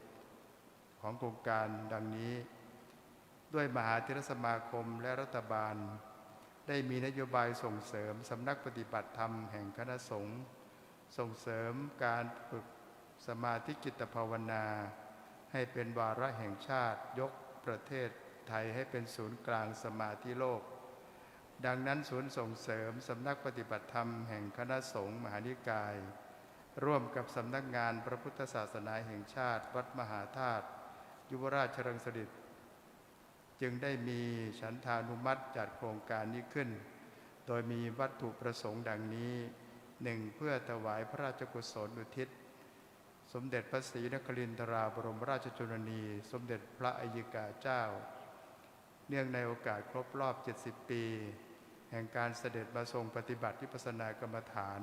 ของโครงการดังนี้ด้วยมหาเถรสมาคมและรัฐบาลได้มีนโยบายส่งเสริมสำนักปฏิบัติธรรมแห่งคณะสงฆ์ส่งเสริมการฝึกสมาธิจิตภาวนาให้เป็นวาระแห่งชาติยกประเทศไทยให้เป็นศูนย์กลางสมาธิโลกดังนั้นศูนย์ส่งเสริมสำนักปฏิบัติธรรมแห่งคณะสงฆ์มหานิกายร่วมกับสำนักงานพระพุทธศาสนาแห่งชาติวัดมหาธาตุยุวราชลังสฤษฎ์จึงได้มีฉันทานุมัติจัดโครงการนี้ขึ้นโดยมีวัตถุประสงค์ดังนี้ 1. เพื่อถวายพระราชกุศลอุทิศสมเด็จพระศรีนครินทราบรมราชชนนี สมเด็จพระอัยกาเจ้าเนื่องในโอกาสครบรอบ 70 ปีแห่งการเสด็จมาทรงปฏิบัติวิปัสสนากรรมฐาน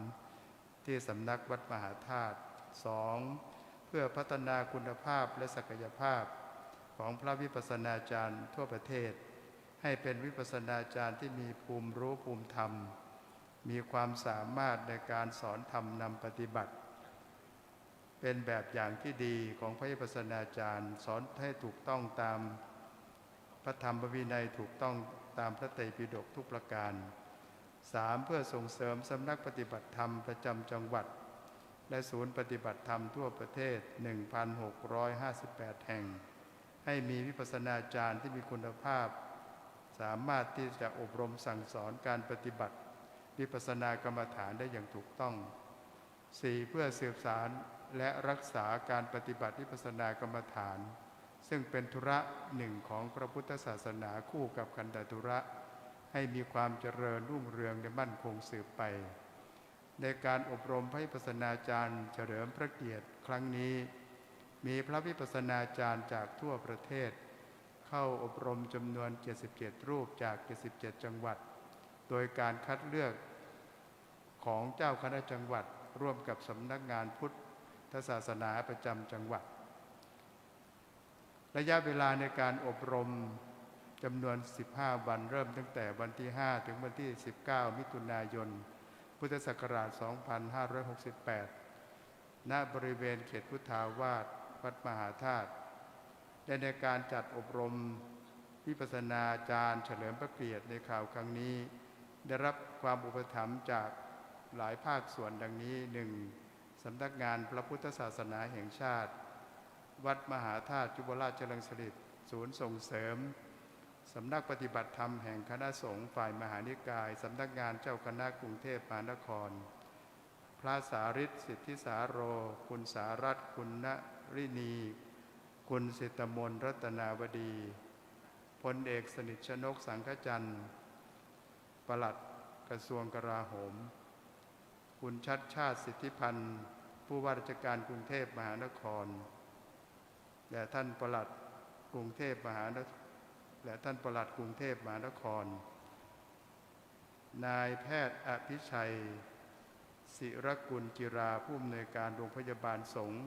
ที่สำนักวัดมหาธาตุ 2. เพื่อพัฒนาคุณภาพและศักยภาพของพระวิปัสสนาจารย์ทั่วประเทศให้เป็นวิปัสสนาจารย์ที่มีภูมิรู้ภูมิธรรมมีความสามารถในการสอนธรรมนำปฏิบัติเป็นแบบอย่างที่ดีของพระวิปัสสนาจารย์สอนให้ถูกต้องตามพระธรรมวินัยถูกต้องตามพระไตรปิฎกทุกประการ 3. เพื่อส่งเสริมสำนักปฏิบัติธรรมประจำจังหวัดและศูนย์ปฏิบัติธรรมทั่วประเทศ 1,658 แห่งให้มีวิปัสสนาจารย์ที่มีคุณภาพ สามารถที่จะอบรมสั่งสอนการปฏิบัติวิปัสสนากรรมฐานได้อย่างถูกต้อง 4. เพื่อสืบสานและรักษาการปฏิบัติวิปัสสนากรรมฐานซึ่งเป็นธุระหนึ่งของพระพุทธศาสนาคู่กับขันธธุระให้มีความเจริญรุ่งเรืองและมั่นคงสืบไปในการอบรมพระวิปัสสนาจารย์เฉลิมพระเกียรติครั้งนี้มีพระวิปัสสนาจารย์จากทั่วประเทศเข้าอบรมจำนวน77รูปจาก77จังหวัดโดยการคัดเลือกของเจ้าคณะจังหวัดร่วมกับสำนักงานพุทธศาสนาประจำจังหวัดระยะเวลาในการอบรมจำนวน15วันเริ่มตั้งแต่วันที่5ถึงวันที่19มิถุนายนพุทธศักราช2568ณบริเวณเขตพุทธาวาสวัดมหาธาตุและในการจัดอบรมวิปัสสนาจารย์เฉลิมพระเกียรติในข่าวครั้งนี้ได้รับความอุปถัมภ์จากหลายภาคส่วนดังนี้ 1. สำนักงานพระพุทธศาสนาแห่งชาติวัดมหาธาตุจุฬาชลังสฤษดิ์ศูนย์ส่งเสริมสำนักปฏิบัติธรรมแห่งคณะสงฆ์ฝ่ายมหานิกายสำนักงานเจ้าคณะกรุงเทพมหานครพระสาริตสิทธิสาโรคุณสารัตน์คุณณรินีคุณสิตมนรัตนาวดีพลเอกสนิทชนกสังฆจันทร์ปลัดกระทรวงกลาโหมคุณชัดชาติสิทธิพันธ์ผู้ว่าราชการกรุงเทพมหานครและท่านปลัดกรุงเทพมหานครนายแพทย์อภิชัยศิรกุลจิราผู้อำนวยการโรงพยาบาลสงฆ์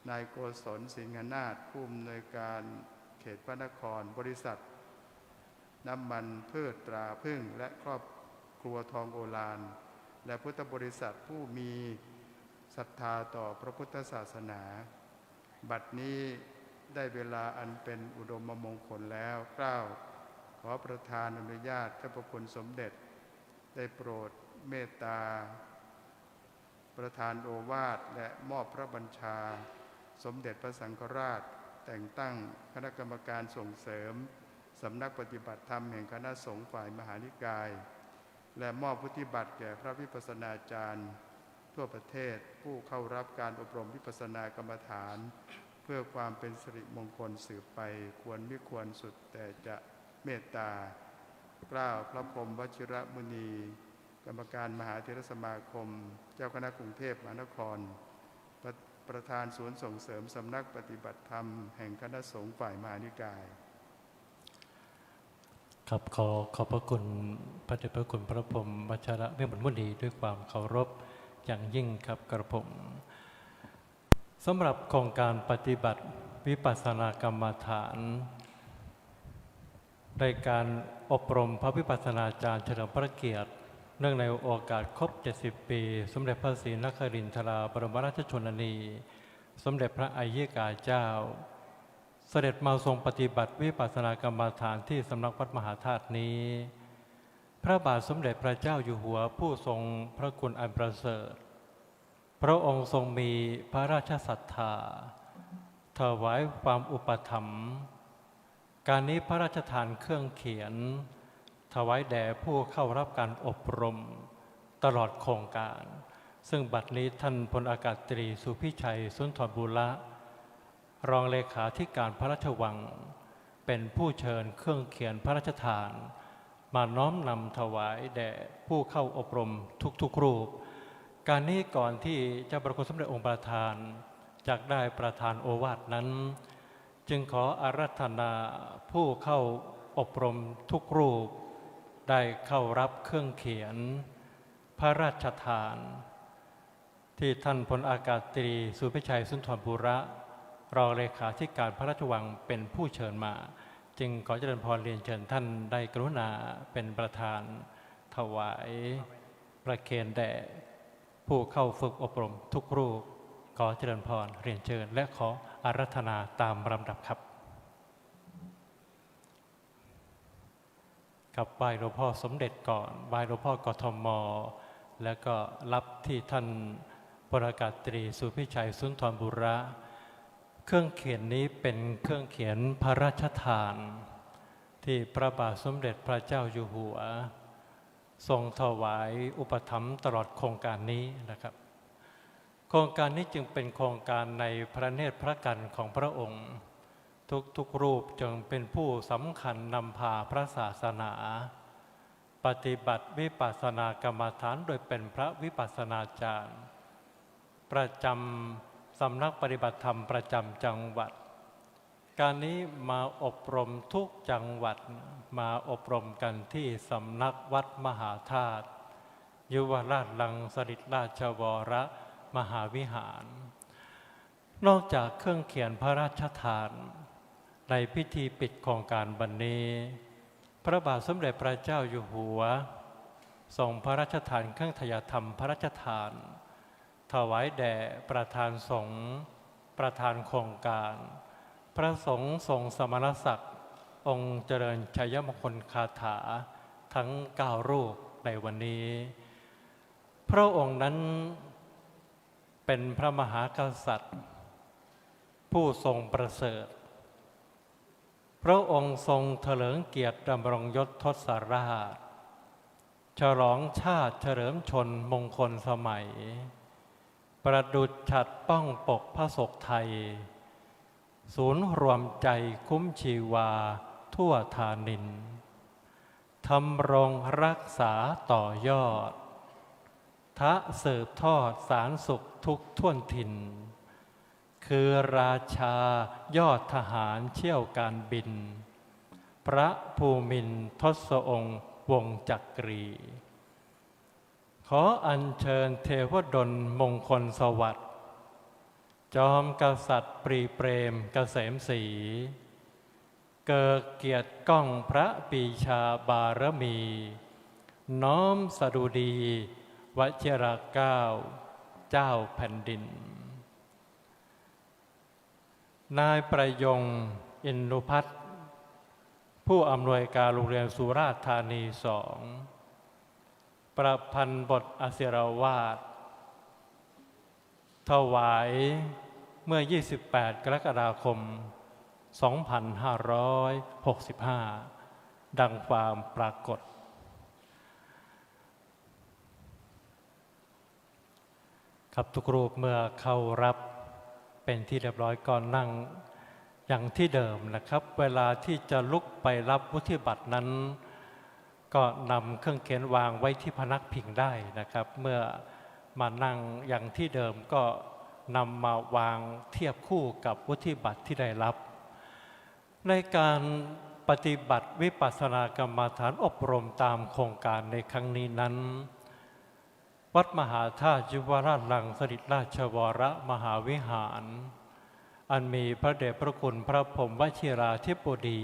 นายโกศลสิงหนาถผู้อำนวยการเขตพระนครบริษัทน้ำมันพืชตราพึ่งและครอบครัวทองโอฬารและพุทธบริษัทผู้มีศรัทธาต่อพระพุทธศาสนาบัดนี้ได้เวลาอันเป็นอุดมมงคลแล้วเกล้าขอประธานอนุญาตเจ้าพระคุณสมเด็จได้โปรดเมตตาประธานโอวาทและมอบพระบัญชาสมเด็จพระสังฆราชแต่งตั้งคณะกรรมการส่งเสริมสำนักปฏิบัติธรรมแห่งคณะสงฆ์ฝ่ายมหานิกายและมอบวุฒิบัตรแก่พระวิปัสสนาจารย์ทั่วประเทศผู้เข้ารับการอบรมวิปัสสนากรรมฐานเพื่อความเป็นสิริมงคลสืบไปควรมิควรสุดแต่จะเมตตากล้าวพระพรหมวชิรมุนีกรรมการมหาเถรสมาคมเจ้าคณะกรุงเทพมหานครประธานศูนย์ส่งเสริมสำนักปฏิบัติธรรมแห่งคณะสงฆ์ฝ่ายมหานิกายครับขอบพระคุณพระเดชพระคุณพระพรหมวชิรเวชมุนีด้วยความเคารพอย่างยิ่งครับกระผมสำหรับโครงการปฏิบัติวิปัสสนากรรมฐานในการอบรมพระวิปัสสนาจารย์เฉลิมพระเกียรติเนื่องในโอกาสครบ70ปีสมเด็จพระศรีนครินทราบรมราชชนนีสมเด็จพระอัยยิกาเจ้าเสด็จมาทรงปฏิบัติวิปัสสนากรรมฐานที่สำนักวัดมหาธาตุนี้พระบาทสมเด็จพระเจ้าอยู่หัวผู้ทรงพระคุณอันประเสริฐพระองค์ทรงมีพระราชศรัทธาถวายความอุปถัมภ์การนี้พระราชทานเครื่องเขียนถวายแด่ผู้เข้ารับการอบรมตลอดโครงการซึ่งบัดนี้ท่านพลอากาศตรีสุพิชัยสุนทรบุระรองเลขาธิการพระราชวังเป็นผู้เชิญเครื่องเขียนพระราชทานมาน้อมนำถวายแด่ผู้เข้าอบรมทุกๆรูปการนี้ก่อนที่เจ้าประคุณสมเด็จองค์ประธานจากได้ประธานโอวาทนั้นจึงขออาราธนาผู้เข้าอบรมทุกรูปได้เข้ารับเครื่องเขียนพระราชทานที่ท่านพลอากาศตรีสุพิชัยสุนทรบุระรองเลขาธิการพระราชวังเป็นผู้เชิญมาจึงขอเจริญพรเรียนเชิญท่านได้กรุณาเป็นประธานถวายประเคนแด่ผู้เข้าฝึกอบรมทุกรูปขอเจริญพรเรียนเชิญและขออาราธนาตามลำดับครับกับไหว้หลวงพ่อสมเด็จก่อนไหว้หลวงพ่อกทมแล้วก็รับที่ท่านพลอากาศตรีสุพิชัยสุนทรบุระเครื่องเขียนนี้เป็นเครื่องเขียนพระราชทาน ที่พระบาทสมเด็จพระเจ้าอยู่หัวทรงถวายอุปถัมภ์ตลอดโครงการนี้นะครับโครงการนี้จึงเป็นโครงการในพระเนตรพระกันของพระองค์ทุกรูปจึงเป็นผู้สำคัญนำพาพระศาสนาปฏิบัติวิปัสสนากรรมฐานโดยเป็นพระวิปัสสนาจารย์ประจำสำนักปฏิบัติธรรมประจำจังหวัดการนี้มาอบรมทุกจังหวัดมาอบรมกันที่สำนักวัดมหาธาตุยุวราชลังสฤษราชวรมหาวิหารนอกจากเครื่องเขียนพระราชทานในพิธีปิดโครงการวันนี้พระบาทสมเด็จพระเจ้าอยู่หัวทรงพระราชทานเครื่องทยธรรมพระราชทานถวายแด่ประธานสงฆ์ประธานโครงการพระสงฆ์ทรงสมณศักดิ์องค์เจริญชัยมงคลคาถาทั้ง9รูปในวันนี้พระองค์นั้นเป็นพระมหากษัตริย์ผู้ทรงประเสริฐพระองค์ทรงเถลิงเกียรติดำรงยศทศราชฉลองชาติเฉลิมชนมงคลสมัยประดุจฉัตรป้องปกพระศกไทยศูนย์รวมใจคุ้มชีวาทั่วธานินทำรงรักษาต่อยอดทะสืบทอดสารสุขทุกท่วนถิ่นคือราชายอดทหารเชี่ยวการบินพระภูมินทร์ทศองค์วงศ์จักรีขออัญเชิญเทวดลมงคลสวัสดิ์จอมกษัตริย์ปรีเปรมเกษมศรีเกิดเกียรติก้องพระปีชาบารมี น้อมสดุดีวชิรเกล้าเจ้าแผ่นดินนายประยงอินทุพัฒน์ผู้อำนวยการโรงเรียนสุราษฎร์ธานี2ประพันธ์บทอศิรวาทถวายเมื่อ 28 กรกฎาคม 2565 ดังความปรากฏครับทุกรูปเมื่อเข้ารับเป็นที่เรียบร้อยก่อนนั่งอย่างที่เดิมนะครับเวลาที่จะลุกไปรับวุฒิบัตรนั้นก็นำเครื่องเขียนวางไว้ที่พนักพิงได้นะครับเมื่อมานั่งอย่างที่เดิมก็นำมาวางเทียบคู่กับวุฒิบัตรที่ได้รับในการปฏิบัติวิปัสสนากรรมฐานอบรมตามโครงการในครั้งนี้นั้นวัดมหาธาตุยุวราชลังสฤษราชวรมหาวิหารอันมีพระเดชพระคุณพระพรหมวชิราธิบดี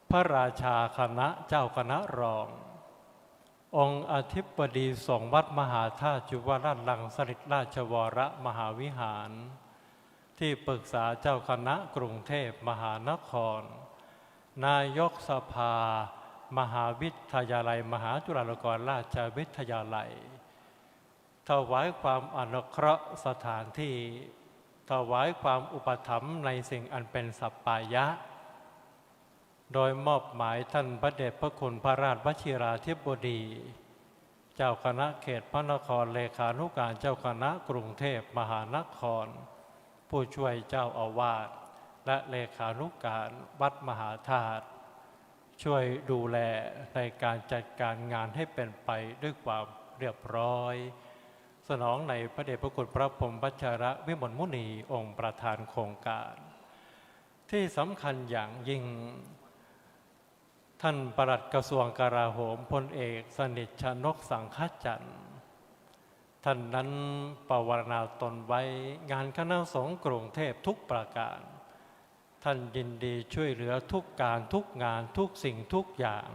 พระราชาคณะเจ้าคณะรององค์อธิบดีสงฆ์วัดมหาธาตุยุวราชลังสฤษราชวรมหาวิหารที่ปรึกษาเจ้าคณะกรุงเทพมหานครนายกสภามหาวิทยาลัยมหาจุฬาลงกรณราชวิทยาลัยถวายความอนุเคราะห์สถานที่ถวายความอุปถัมภ์ในสิ่งอันเป็นสัปปายะโดยมอบหมายท่านพระเดชพระคุณพระราชวชิราธิบดีเจ้าคณะเขตพระนครเลขานุการเจ้าคณะกรุงเทพมหานครผู้ช่วยเจ้าอาวาสและเลขานุการวัดมหาธาตุช่วยดูแลในการจัดการงานให้เป็นไปด้วยความเรียบร้อยสนองในพระเดชพระคุณพระพรหมวชิรวิมลมุนีองค์ประธานโครงการที่สำคัญอย่างยิ่งท่านปลัดกระทรวงกลาโหมพลเอกสนิทชนกสังฆจันทร์ท่านนั้นปวารณาตนไว้งานคณะสงฆ์กรุงเทพทุกประการท่านยินดีช่วยเหลือทุกการทุกงานทุกสิ่งทุกอย่าง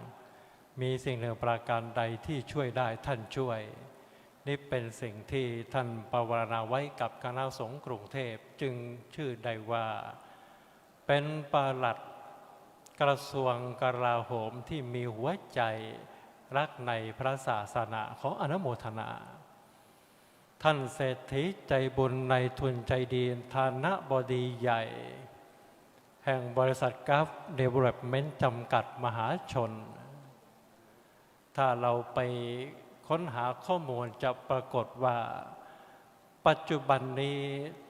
มีสิ่งหนึ่งประการใดที่ช่วยได้ท่านช่วยนี่เป็นสิ่งที่ท่านปวารณาไว้กับคณะสงฆ์กรุงเทพจึงชื่อได้ว่าเป็นปลัดกระทรวงกลาโหมที่มีหัวใจรักในพระศาสนาขออนุโมทนาท่านเศรษฐีใจบุญในทุนใจดีฐานะบดีใหญ่ แห่งบริษัทกราฟเดเวล็อปเมนต์จำกัดมหาชน ถ้าเราไปค้นหาข้อมูลจะปรากฏว่าปัจจุบันนี้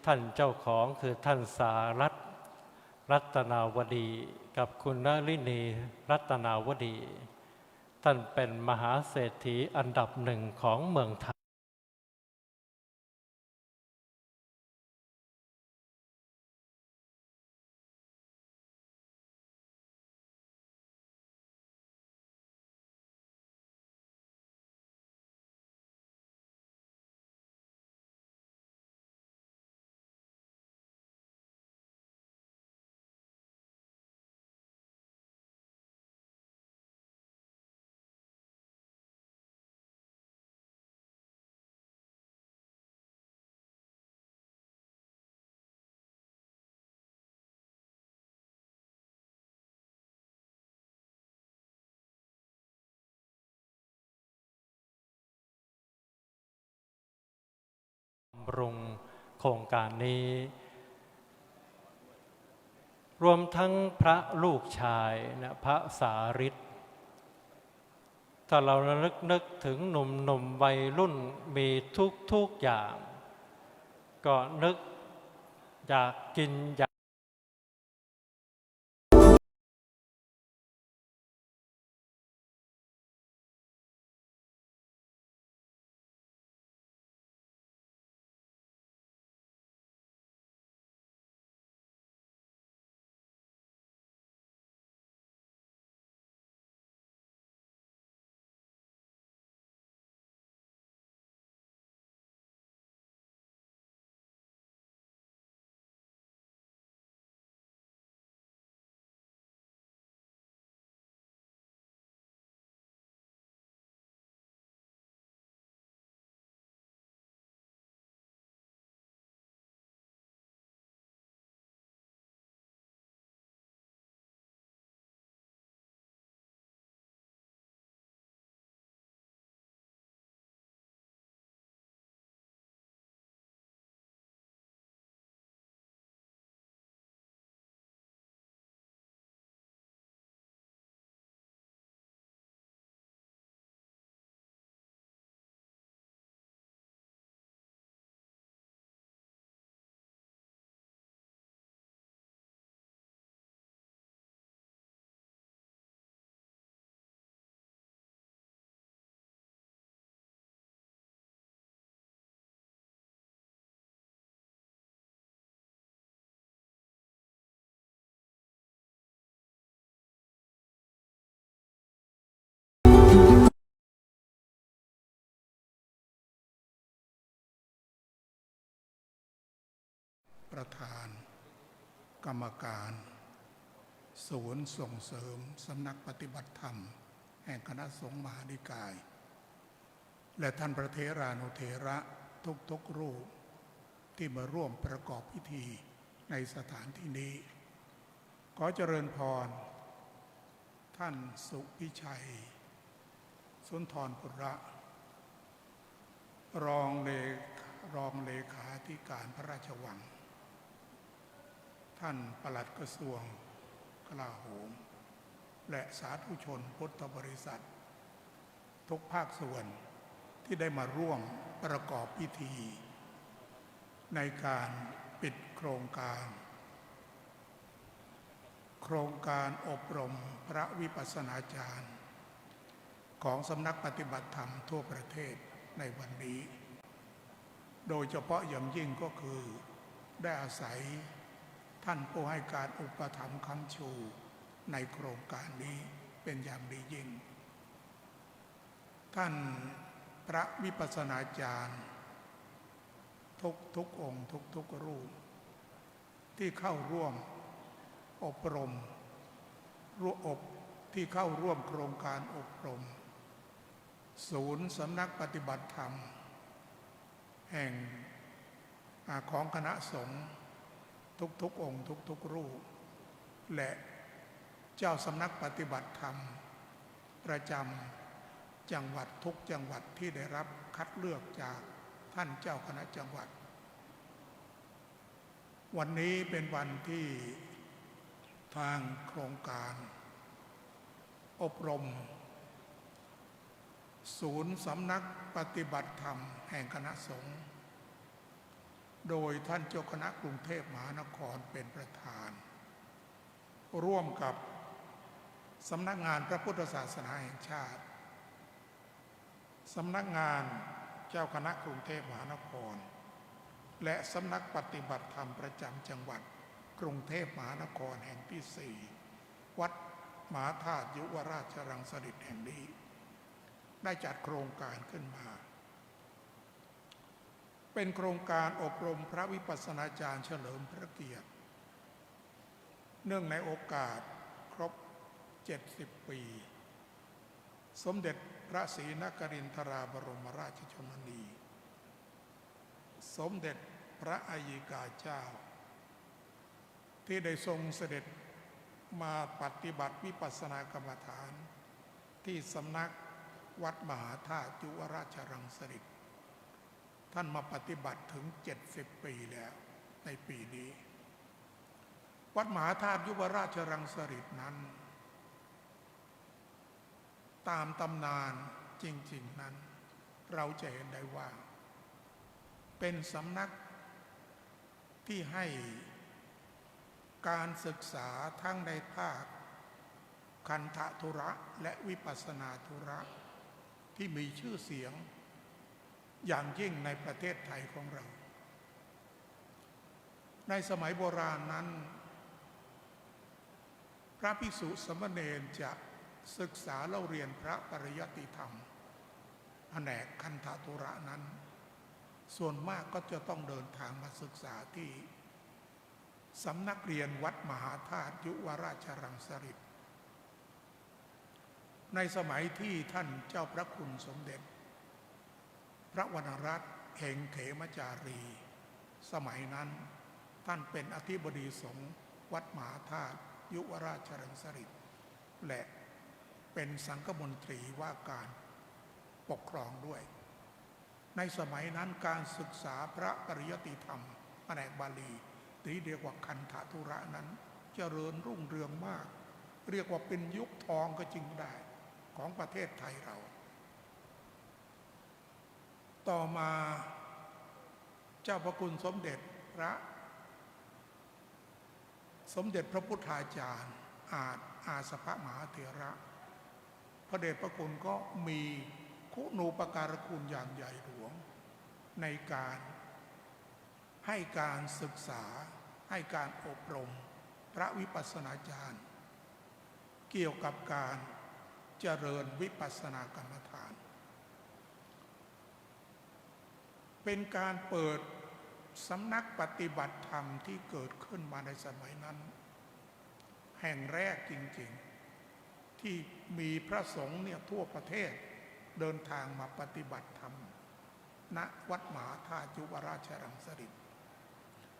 ท่านเจ้าของคือท่านสารัตน์รัตนาวดีกับคุณนลินีรัตนาวดี ท่านเป็นมหาเศรษฐีอันดับหนึ่งของเมืองไทยบำรุงโครงการนี้ รวมทั้งพระลูกชายนะพระสาริตถ้าเราระลึกนึกถึงหนุ่มวัยรุ่นมีทุกอย่าง ก็นึกอยากกินอยากประธานกรรมการศูนย์ส่งเสริมสำนักปฏิบัติธรรมแห่งคณะสงฆ์มหานิกายและท่านพระเถรานุเถระทุกรูปที่มาร่วมประกอบพิธีในสถานที่นี้ขอเจริญพรท่านสุพิชัยสุนทรปุระรองเลขาธิการพระราชวังท่านปลัดกระทรวงกลาโหมและสาธุชนพุทธบริษัททุกภาคส่วนที่ได้มาร่วมประกอบพิธีในการปิดโครงการอบรมพระวิปัสสนาจารย์ของสำนักปฏิบัติธรรมทั่วประเทศในวันนี้โดยเฉพาะอย่างยิ่งก็คือได้อาศัยท่านผู้ให้การอุปถัมภ์ค้ำชูในโครงการนี้เป็นอย่างดียิ่งท่านพระวิปัสสนาจารย์ทุกองค์ทุกรูปที่เข้าร่วมอบรมที่เข้าร่วมโครงการอบรมศูนย์สำนักปฏิบัติธรรมแห่งของคณะสงฆ์ทุกองค์ทุกรูปและเจ้าสำนักปฏิบัติธรรมประจำจังหวัดทุกจังหวัดที่ได้รับคัดเลือกจากท่านเจ้าคณะจังหวัดวันนี้เป็นวันที่ ทางโครงการอบรมศูนย์สำนักปฏิบัติธรรมแห่งคณะสงฆ์โดยท่านเจ้าคณะกรุงเทพมหานครเป็นประธานร่วมกับสำนักงานพระพุทธศาสนาแห่งชาติสำนักงานเจ้าคณะกรุงเทพมหานครและสำนักปฏิบัติธรรมประจำจังหวัดกรุงเทพมหานครแห่งที่ 4วัดมหาธาตุยุวราชรังสฤษฎิแห่งนี้ได้จัดโครงการขึ้นมาเป็นโครงการอบรมพระวิปัสสนาจารย์เฉลิมพระเกียรติเนื่องในโอกาสครบ70 ปีสมเด็จพระศรีนครินทราบรมราชชนนีสมเด็จพระอัยกาเจ้าที่ได้ทรงเสด็จมาปฏิบัติวิปัสสนากรรมฐานที่สำนักวัดมหาธาตุยุวราชรังสฤษฎิท่านมาปฏิบัติถึง70 ปีแล้วในปีนี้วัดมหาธาตุยุวราชรังสฤษฎินั้นตามตำนานจริงๆนั้นเราจะเห็นได้ว่าเป็นสำนักที่ให้การศึกษาทั้งในภาคคันธทุระและวิปัสสนาธุระที่มีชื่อเสียงอย่างยิ่งในประเทศไทยของเราในสมัยโบราณนั้นพระภิกษุสามเณรจะศึกษาเล่าเรียนพระปริยัติธรรมแผนกคันธทุระนั้นส่วนมากก็จะต้องเดินทางมาศึกษาที่สำนักเรียนวัดมหาธาตุยุวราชรังสฤษฎิในสมัยที่ท่านเจ้าพระคุณสมเด็จพระวรรณรัตน์แห่งเขมจารีสมัยนั้นท่านเป็นอธิบดีสงฆ์วัดมหาธาตุยุวราชรังสฤษฎิและเป็นสังฆมนตรีว่าการปกครองด้วยในสมัยนั้นการศึกษาพระปริยัติธรรมแผนกบาลีที่เรียกว่าคันธทุระนั้นเจริญรุ่งเรืองมากเรียกว่าเป็นยุคทองก็จริงได้ของประเทศไทยเราต่อมาเจ้าพระคุณสมเด็จพระพุทธาจารย์อาสภมหาเถระพระเดชพระคุณก็มีคุณูปการคุณอย่างใหญ่หลวงในการให้การศึกษาให้การอบรมพระวิปัสสนาจารย์เกี่ยวกับการเจริญวิปัสสนากรรมฐานเป็นการเปิดสำนักปฏิบัติธรรมที่เกิดขึ้นมาในสมัยนั้นแห่งแรกจริงๆที่มีพระสงฆ์เนี่ยทั่วประเทศเดินทางมาปฏิบัติธรรมณวัดมหาธาตุยุวราชรังสฤษฎิ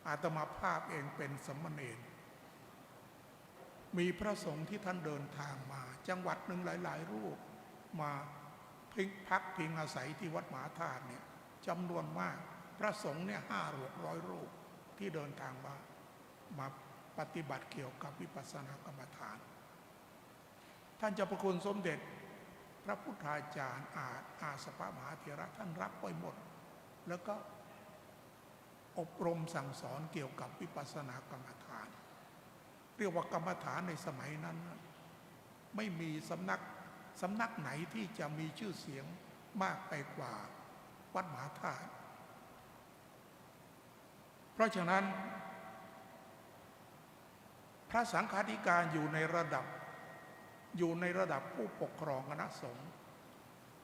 อาตมาภาพเองเป็นสามเณรมีพระสงฆ์ที่ท่านเดินทางมาจังหวัดหนึ่งหลายๆรูปมาพักพิงอาศัยที่วัดมหาธาตุเนี่ยจำนวนมากพระสงฆ์เนี่ย500-600 รูปที่เดินทางมาปฏิบัติเกี่ยวกับวิปัสสนากรรมฐานท่านเจ้าพระคุณสมเด็จพระพุทธาจารย์อาสภมหาเถระท่านรับไว้หมดแล้วก็อบรมสั่งสอนเกี่ยวกับวิปัสสนากรรมฐานเรียกว่ากรรมฐานในสมัยนั้นไม่มีสำนักไหนที่จะมีชื่อเสียงมากไปกว่าวัดมหาธาตุเพราะฉะนั้นพระสังฆาธิการอยู่ในระดับผู้ปกครองคณะสงฆ์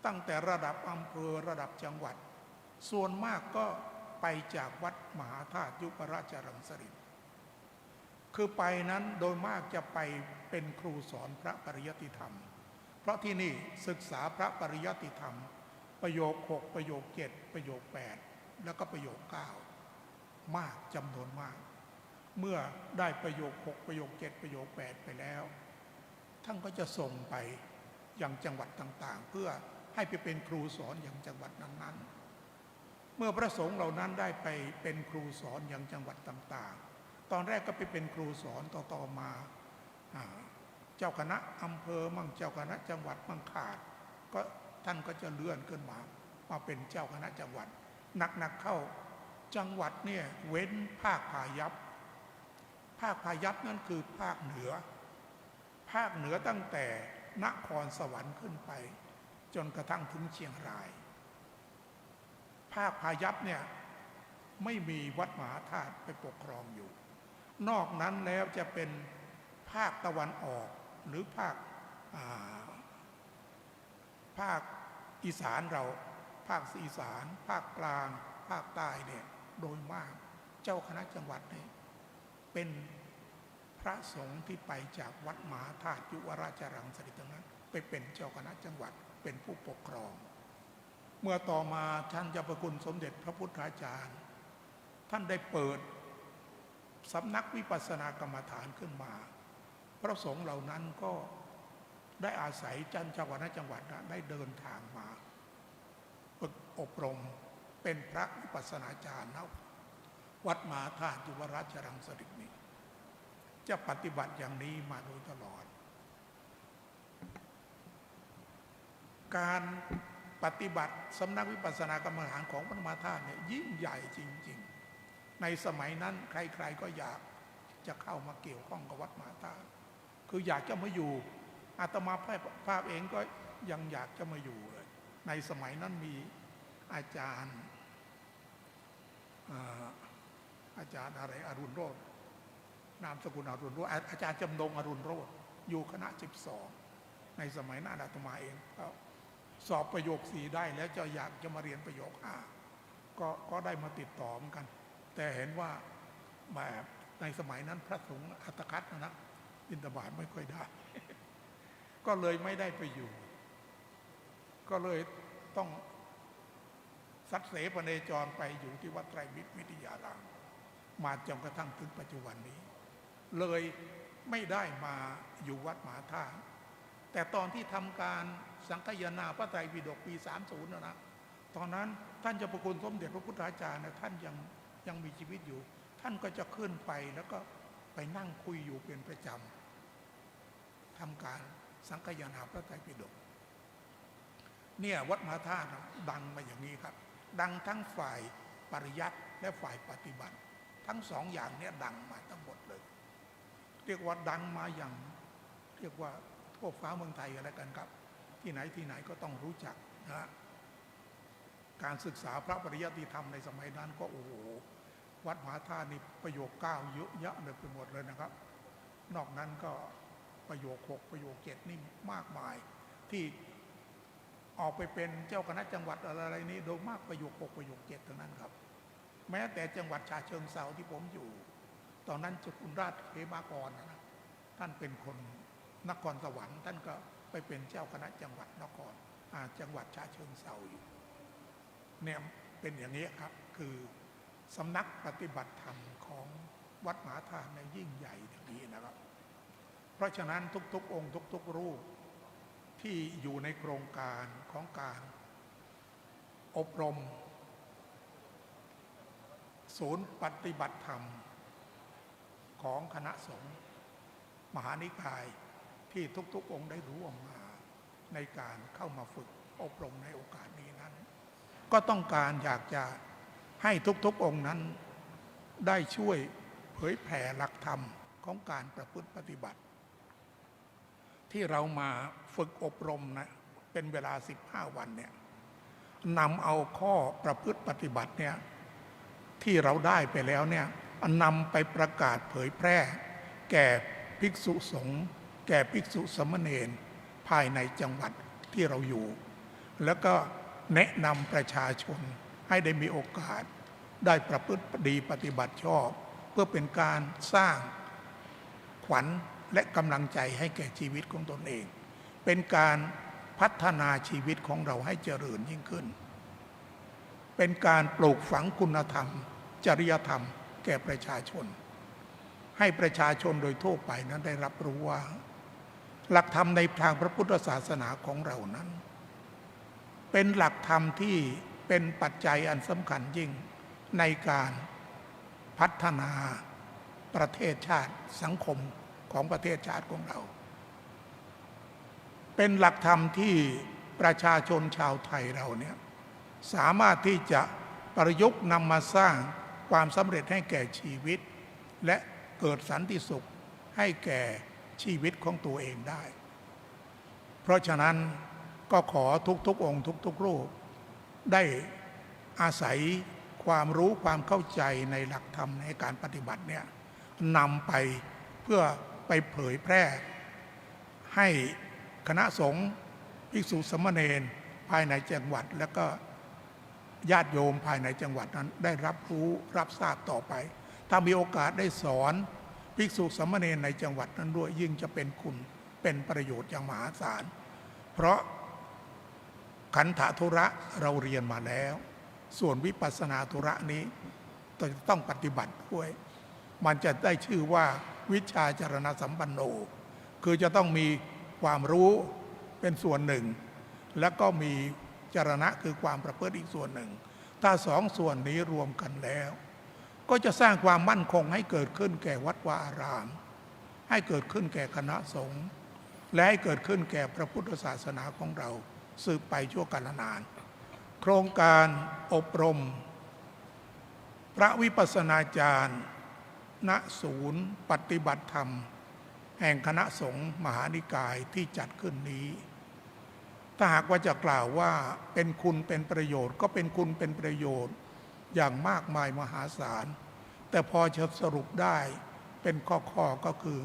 ตั้งแต่ระดับอำเภอระดับจังหวัดส่วนมากก็ไปจากวัดมหาธาตุยุวราชรังสฤษฎิคือไปนั้นโดยมากจะไปเป็นครูสอนพระปริยัติธรรมเพราะที่นี่ศึกษาพระปริยัติธรรมประโยค6ประโยค7ประโยค8แล้วก็ประโยค9มากจำนวนมากเมื่อได้ประโยค6ประโยค7ประโยค8ไปแล้วท่านก็จะส่งไปยังจังหวัดต่างๆเพื่อให้ไปเป็นครูสอนอย่างจังหวัดนั้นๆเมื่อพระสงฆ์เหล่านั้นได้ไปเป็นครูสอนอย่างจังหวัดต่างๆตอนแรกก็ไปเป็นครูสอนต่อมา เจ้าคณะอำเภอมั่งเจ้าคณะจังหวัดมั่งขาดก็ท่านก็จะเลื่อนขึ้นมาเป็นเจ้าคณะจังหวัดหนักเข้าจังหวัดเนี่ยเว้นภาคพายัพนั่นคือภาคเหนือตั้งแต่นครสวรรค์ขึ้นไปจนกระทั่งถึงเชียงรายภาคพายัพเนี่ยไม่มีวัดมหาธาตุไปปกครองอยู่นอกนั้นแล้วจะเป็นภาคตะวันออกหรือภาคอีสานเราภาคอีสานภาคกลางภาคใต้เนี่ยโดยมากเจ้าคณะจังหวัดเนี่ยเป็นพระสงฆ์ที่ไปจากวัดมหาธาตุยุวราชรังสฤษฎ์นั้นไปเป็นเจ้าคณะจังหวัดเป็นผู้ปกครองเมื่อต่อมาท่านเจ้าพระคุณสมเด็จพระพุทธาจารย์ท่านได้เปิดสำนักวิปัสสนากรรมฐานขึ้นมาพระสงฆ์เหล่านั้นก็ได้อาศัยเจ้าคณะจังหวัดได้เดินทางมาฝึกอบรมเป็นพระวิปัสสนาจารย์นะวัดมหาธาตุยุวราชรังสฤษฎ์นี้จะปฏิบัติอย่างนี้มาโดยตลอดการปฏิบัติสำนักวิปัสสนากรรมฐานของวัดมหาธาตุเนี่ยยิ่งใหญ่จริงๆในสมัยนั้นใครๆก็อยากจะเข้ามาเกี่ยวข้องกับวัดมหาธาตุคืออยากจะมาอยู่อาตมาภาพเองก็ยังอยากจะมาอยู่เลยในสมัยนั้นมีอาจารย์อะไรอรุณโรจน์นามสกุลอรุณโรจน์อาจารย์จำนงอรุณโรจน์อยู่คณะ12ในสมัยนั้นอาตมาเองก็สอบประโยค4ได้แล้วจะอยากจะมาเรียนประโยค5ก็ได้มาติดต่อเหมือนกันแต่เห็นว่าแบบในสมัยนั้นพระสงฆ์อัตคัดนะบิณฑบาตไม่ค่อยได้ ก็เลยไม่ได้ไปอยู่ก็เลยต้องสัตเสพเนจรไปอยู่ที่วัดไตรมิตรวิทยารามมาจนกระทั่งถึงปัจจุบันนี้เลยไม่ได้มาอยู่วัดมหาธาตุแต่ตอนที่ทำการสังคายนาพระไตรปิฎกปี30นะตอนนั้นท่านเจ้าพระคุณสมเด็จพระพุทธาจารย์ท่านยังมีชีวิตอยู่ท่านก็จะขึ้นไปแล้วก็ไปนั่งคุยอยู่เป็นประจำทำการสังคายนาพระไตรปิฎกเนี่ยวัดมหาธาตุดังมาอย่างนี้ครับดังทั้งฝ่ายปริยัติและฝ่ายปฏิบัติทั้งสองอย่างเนี่ยดังมาทั้งหมดเลยเรียกว่าดังมาอย่างเรียกว่าทั่วฟ้าเมืองไทยอะไรกันครับที่ไหนก็ต้องรู้จักนะการศึกษาพระปริยัติธรรมในสมัยนั้นก็โอ้โหวัดมหาธาตุนี่ประโยค9เยอะแยะเลยไปหมดเลยนะครับนอกนั้นก็ประโยค6ประโยค7นี่มากมายที่ออกไปเป็นเจ้าคณะจังหวัดอะไรนี้โดยมากประโยค6ประโยค7ทั้งนั้นครับแม้แต่จังหวัดฉะเชิงเทราที่ผมอยู่ตอนนั้นเจ้าคุณราชเขมากรนะท่านเป็นคนนครสวรรค์ท่านก็ไปเป็นเจ้าคณะจังหวัดนครจังหวัดฉะเชิงเทราอยู่เนี่ยเป็นอย่างนี้ครับคือสำนักปฏิบัติธรรมของวัดมหาธาตุในยิ่งใหญ่อย่างนี้นะครับเพราะฉะนั้นทุกๆองค์ทุกๆรูปที่อยู่ในโครงการของการอบรมศูนย์ปฏิบัติธรรมของคณะสงฆ์มหานิกายที่ทุกๆองค์ได้ร่วมมาในการเข้ามาฝึกอบรมในโอกาสนี้นั้นก็ต้องการอยากจะให้ทุกๆองค์นั้นได้ช่วยเผยแผ่หลักธรรมของการประพฤติปฏิบัติที่เรามาฝึกอบรมนะเป็นเวลา15วันเนี่ยนำเอาข้อประพฤติปฏิบัติเนี่ยที่เราได้ไปแล้วเนี่ยนำไปประกาศเผยแพร่แก่ภิกษุสงฆ์แก่ภิกษุสามเณรภายในจังหวัดที่เราอยู่แล้วก็แนะนำประชาชนให้ได้มีโอกาสได้ประพฤติดีปฏิบัติชอบเพื่อเป็นการสร้างขวัญและกำลังใจให้แก่ชีวิตของตนเองเป็นการพัฒนาชีวิตของเราให้เจริญยิ่งขึ้นเป็นการปลูกฝังคุณธรรมจริยธรรมแก่ประชาชนให้ประชาชนโดยทั่วไปนั้นได้รับรู้ว่าหลักธรรมในทางพระพุทธศาสนาของเรานั้นเป็นหลักธรรมที่เป็นปัจจัยอันสำคัญยิ่งในการพัฒนาประเทศชาติสังคม ของประเทศชาติของเรา เป็นหลักธรรมที่ประชาชนชาวไทยเราเนี่ยสามารถที่จะประยุกต์นำมาสร้างความสำเร็จให้แก่ชีวิตและเกิดสันติสุขให้แก่ชีวิตของตัวเองได้ เพราะฉะนั้นก็ขอทุกองค์ทุกรูปได้อาศัยความรู้ความเข้าใจในหลักธรรมในการปฏิบัติเนี่ยนำไปเพื่อไปเผยแพร่ให้คณะสงฆ์ภิกษุสามเณรภายในจังหวัดและก็ญาติโยมภายในจังหวัดนั้นได้รับรู้รับทราบต่อไปถ้ามีโอกาสได้สอนภิกษุสามเณรในจังหวัดนั้นด้วยยิ่งจะเป็นคุณเป็นประโยชน์อย่างมหาศาลเพราะขันธธุระเราเรียนมาแล้วส่วนวิปัสสนาธุระนี้ต้องปฏิบัติด้วยมันจะได้ชื่อว่าวิชาจารณสัมปันโนคือจะต้องมีความรู้เป็นส่วนหนึ่งแล้วก็มีจรณะคือความประพฤติอีกส่วนหนึ่งถ้าสองส่วนนี้รวมกันแล้วก็จะสร้างความมั่นคงให้เกิดขึ้นแก่วัดวาอารามให้เกิดขึ้นแก่คณะสงฆ์และให้เกิดขึ้นแก่พระพุทธศาสนาของเราสืบไปชั่วกาลนานโครงการอบรมพระวิปัสสนาจารย์ณศูนย์ปฏิบัติธรรมแห่งคณะสงฆ์มหานิกายที่จัดขึ้นนี้ถ้าหากว่าจะกล่าวว่าเป็นคุณเป็นประโยชน์ก็เป็นคุณเป็นประโยชน์อย่างมากมายมหาศาลแต่พอจะสรุปได้เป็นข้อก็คือ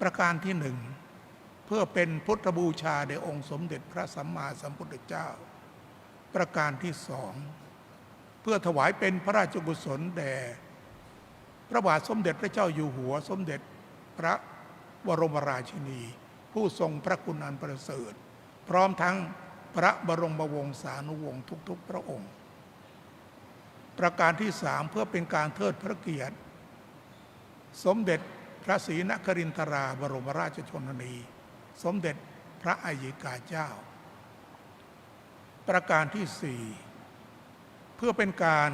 ประการที่หนึ่งเพื่อเป็นพุทธบูชาแด่องค์สมเด็จพระสัมมาสัมพุทธเจ้าประการที่สองเพื่อถวายเป็นพระราชกุศลแด่พระบาทสมเด็จพระเจ้าอยู่หัวสมเด็จพระบรมราชินีผู้ทรงพระคุณอันประเสริฐพร้อมทั้งพระบรมวงศานุวงศ์ทุกๆพระองค์ประการที่สามเพื่อเป็นการเทิดพระเกียรติสมเด็จพระศรีนครินทราบรมราชชนนีสมเด็จพระอัยยิกาเจ้าประการที่สี่เพื่อเป็นการ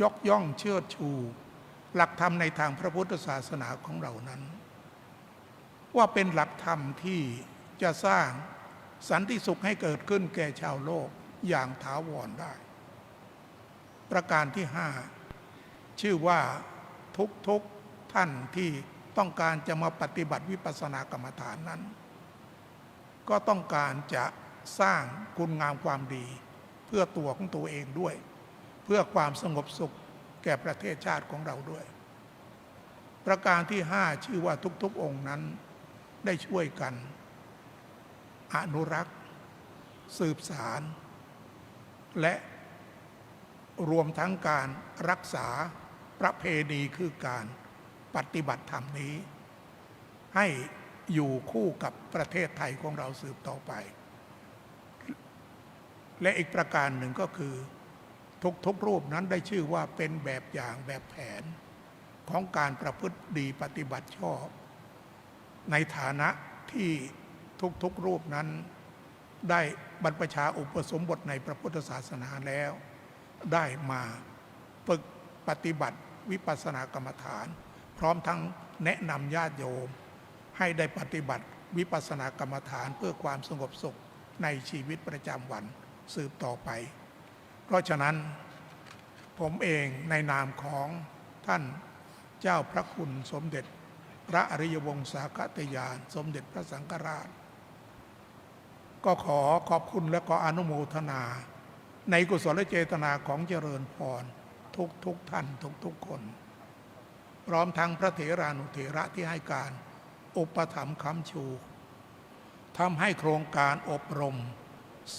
ยกย่องเชิดชูหลักธรรมในทางพระพุทธศาสนาของเรานั้นว่าเป็นหลักธรรมที่จะสร้างสันติสุขให้เกิดขึ้นแก่ชาวโลกอย่างถาวรได้ประการที่ห้าชื่อว่าทุกท่านที่ต้องการจะมาปฏิบัติวิปัสสนากรรมฐานนั้นก็ต้องการจะสร้างคุณงามความดีเพื่อตัวของตัวเองด้วยเพื่อความสงบสุขแก่ประเทศชาติของเราด้วยประการที่ห้าชื่อว่าทุกองค์นั้นได้ช่วยกันอนุรักษ์สืบสารและรวมทั้งการรักษาประเพณีคือการปฏิบัติธรรมนี้ให้อยู่คู่กับประเทศไทยของเราสืบต่อไปและอีกประการหนึ่งก็คือทุกรูปนั้นได้ชื่อว่าเป็นแบบอย่างแบบแผนของการประพฤติดีปฏิบัติชอบในฐานะที่ทุกรูปนั้นได้บรรพชาอุปสมบทในพระพุทธศาสนาแล้วได้มาฝึกปฏิบัติวิปัสสนากรรมฐานพร้อมทั้งแนะนำญาติโยมให้ได้ปฏิบัติวิปัสสนากรรมฐานเพื่อความสงบสุขในชีวิตประจำวันสืบต่อไปเพราะฉะนั้นผมเองในนามของท่านเจ้าพระคุณสมเด็จพระอริยวงศาคตยานสมเด็จพระสังฆราชก็ขอขอบคุณและขออนุโมทนาในกุศลเจตนาของเจริญพรทุกท่านทุกคนพร้อมทั้งพระเถรานุเถระที่ให้การอุปถัมภ์ค้ำชูทำให้โครงการอบรม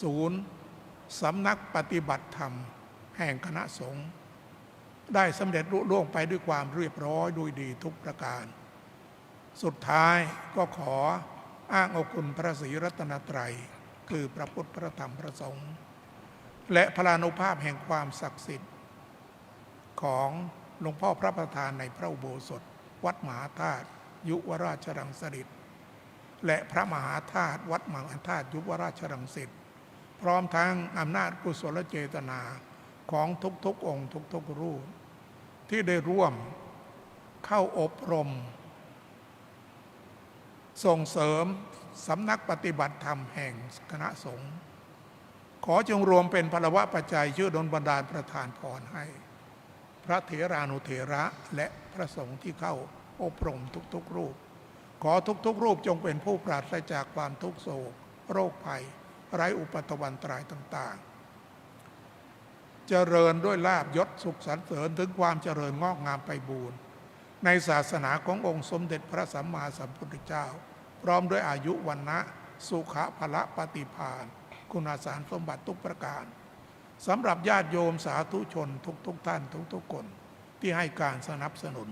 ศูนย์สำนักปฏิบัติธรรมแห่งคณะสงฆ์ได้สำเร็จรุ่ล่วงไปด้วยความเรียบร้อยด้วยดีทุกประการสุดท้ายก็ขออ้างเอาคุณพระศรีรัตนตรัยคือพระพุทธพระธรรมพระสงฆ์และพลานุภาพแห่งความศักดิ์สิทธิ์ของหลวงพ่อพระประธานในพระอุโบสถวัดมหาธาตุยุวราชรังสฤษฎ์และพระมหาธาตุวัดมหาธาตุยุวราชรังสิตพร้อมทั้งอำนาจกุศลเจตนาของทุกองค์ทุกรูปที่ได้ร่วมเข้าอบรม ส่งเสริมสำนักปฏิบัติธรรมแห่งคณะสงฆ์ขอจงรวมเป็นพลวะปัจจัยช่วยดลบันดาลประทานพรให้พระเถรานุเถระและพระสงฆ์ที่เข้าอบรมทุกๆรูปขอทุกๆรูปจงเป็นผู้ปราศจากความทุกโศกโรคภัยไร้อุปัตตวันตรายต่างๆเจริญด้วยลาภยศสุขสรรเสริญถึงความเจริญงอกงามไปบูรณ์ในศาสนาขององค์สมเด็จพระสัมมาสัมพุทธเจ้าพร้อมด้วยอายุวันนะสุขะพละปฏิภาณคุณสารสมบัติทุกประการสำหรับญาติโยมสาธุชนทุกท่านทุกคนที่ให้การสนับสนุน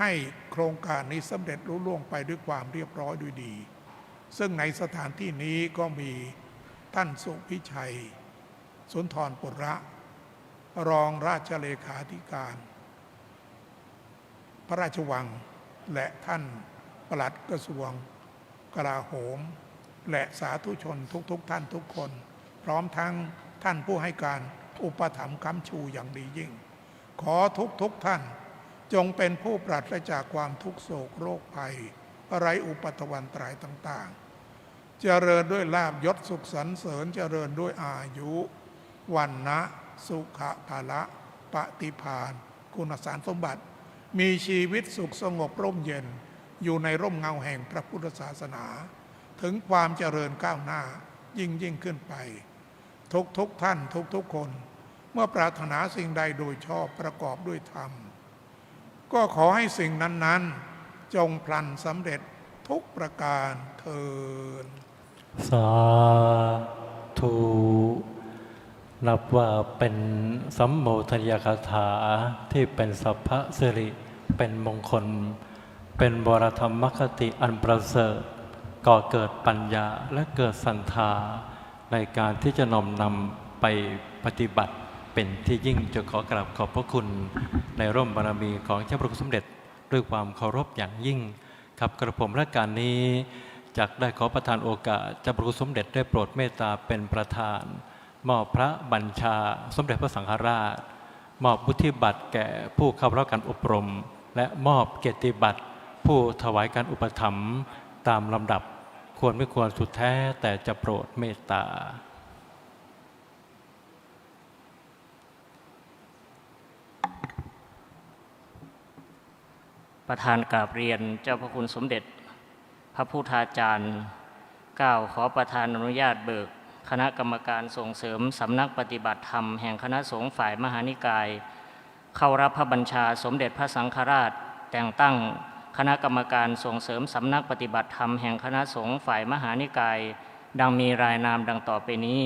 ให้โครงการนี้สำเร็จรุ่ล่วงไปด้วยความเรียบร้อยด้วยดีซึ่งในสถานที่นี้ก็มีท่านสุพิชัยสุนทรปุระ รองราชเลขาธิการพระราชวังและท่านปลัดกระทรวงกลาโหมและสาธุชนทุกท่านทุกคนพร้อมทั้งท่านผู้ให้การอุปถัมภ์ค้ำชูอย่างดียิ่งขอทุกท่านจงเป็นผู้ปราศจากความทุกโศกโรคภัยไร้อุปัตตวันตรายต่างๆเจริญด้วยลาภยศสุขสรรเสริญเจริญด้วยอายุวันนะสุขะภละปฏิภาณคุณสารสมบัติมีชีวิตสุขสงบร่มเย็นอยู่ในร่มเงาแห่งพระพุทธศาสนาถึงความเจริญก้าวหน้ายิ่งขึ้นไปทุกท่านทุกคนเมื่อปรารถนาสิ่งใดโดยชอบประกอบด้วยธรรมก็ขอให้สิ่งนั้นๆจงพลันสำเร็จทุกประการเทอญสาธุนับว่าเป็นสัมโมทนยคาถาที่เป็นสัพพสิริเป็นมงคลเป็นวรธรรมคติอันประเสริฐก่อเกิดปัญญาและเกิดศรัทธาในการที่จะน้อมนำไปปฏิบัติเป็นที่ยิ่งจะขอกราบขอบพระคุณในร่มบารมีของเจ้าพระคุณสมเด็จด้วยความเคารพอย่างยิ่งครับกระผมและการนี้จักได้ขอประทานโอกาสเจ้าพระคุณสมเด็จได้โปรดเมตตาเป็นประธานมอบพระบัญชาสมเด็จพระสังฆราชมอบวุฒิบัตรแก่ผู้เข้ารับการอบรมและมอบเกียรติบัตรผู้ถวายการอุปถัมภ์ตามลำดับควรไม่ควรสุดแท้แต่จะโปรดเมตตาประธานกราบเรียนเจ้าพระคุณสมเด็จพระพุทธาจารย์กล่าวขอประธานอนุญาตเบิกคณะกรรมการส่งเสริมสำนักปฏิบัติธรรมแห่งคณะสงฆ์ฝ่ายมหานิกายเข้ารับพระบัญชาสมเด็จพระสังฆราชแต่งตั้งคณะกรรมการส่งเสริมสำนักปฏิบัติธรรมแห่งคณะสงฆ์ฝ่ายมหานิกายดังมีรายนามดังต่อไปนี้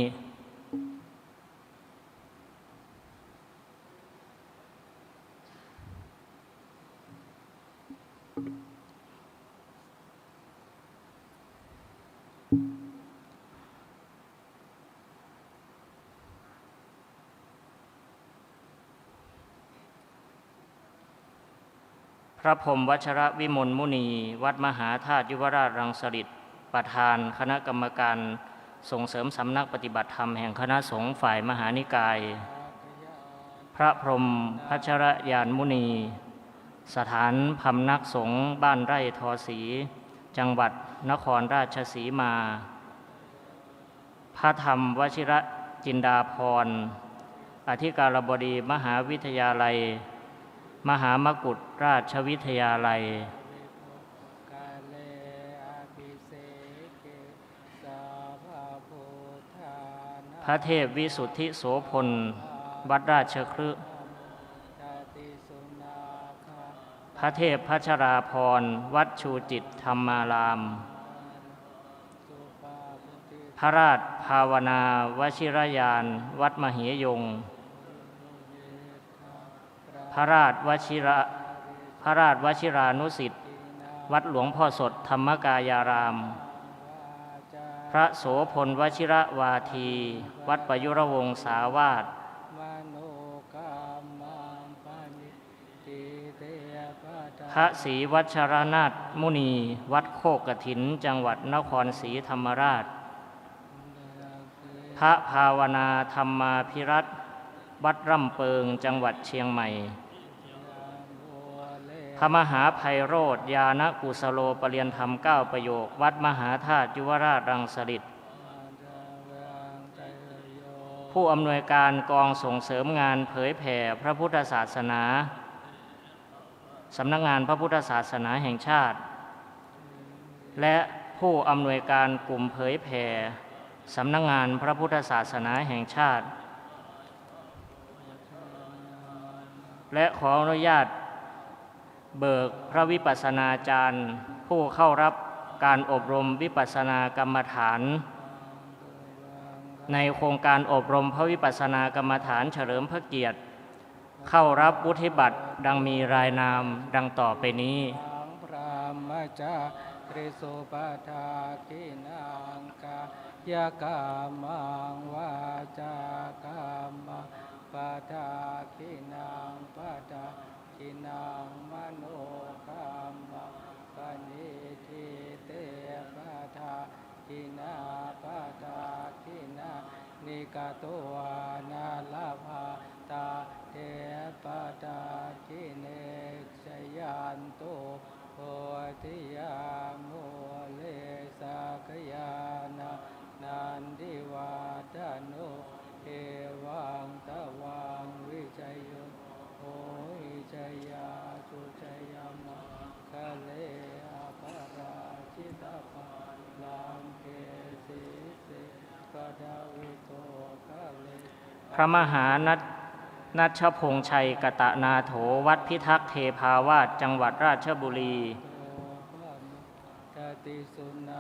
พระพรหมวัชรวิมลมุนีวัดมหาธาตุยุวราชรังสฤษฎ์ประธานคณะกรรมการส่งเสริมสำนักปฏิบัติธรรมแห่งคณะสงฆ์ฝ่ายมหานิกายพระพรหมพัชรยานมุนีสถานพำนักสงฆ์บ้านไร่ทอศรีจังหวัดนครราชสีมาพระธรรมวชิรจินดาภรณ์อธิการบดีมหาวิทยาลัยมหามกุฏราชวิทยาลัยพระเทพวิสุทธิโสพลวัดราชคฤห์พระเทพพัชราภรณ์วัดชูจิตธรรมารามพระราชภาวนาวชิรยานวัดมเหยงพระราชวชิรานุสิทธิ์วัดหลวงพ่อสดธรรมกายารามพระโสพลวชิรวาทีวัดประยุรวงศาวาสพระศรีวัชรนาถมุนีวัดโคกกฐินจังหวัดนครศรีธรรมราชพระภาวนาธรรมาภิรัตน์วัดร่ำเปิงจังหวัดเชียงใหม่พ ระมหาไพโรธญาณกุสโลปเรียนธรรม9ประโยควัดมหาธาตุยุวราชรังสฤษฎิผู้อำนวยการกองส่งเสริมงานเผยแผ่พระพุทธศาสนาสำนักงานพระพุทธศาสนาแห่งชาติและผู้อำนวยการกลุ่มเผยแผ่สำนักงานพระพุทธศาสนาแห่งชาติและขออนุญาตเบิกพระวิปัสสนาจารย์ผู้เข้ารับการอบรมวิปัสสนากรรมฐานในโครงการอบรมพระวิปัสสนากรรมฐานเฉลิมพระเกียรติเข้ารับวุฒิบัตรดังมีรายนามดังต่อไปนี้พระมจาริสุปทาคินังกายกรรมังวาจากรรมังปทาคินังปทาคินังมโนกรรมังปณิทิเตปทาคินาปทาคินานิกาโตวานาลาภาตาเทปทาคิเนชยันโตโพธิยาโมเลสากยานานันทิวาดานุเอวังตะวังวิจัยโยโหวิจัยยาสุจัยยามะคะเลอปราชิตาภาลังเกสิสิกดาวิโตคะเลพระมหานัชพงษ์ชัยกตนาโถวัดพิทักษ์เทพาวาสจังหวัดราชบุรี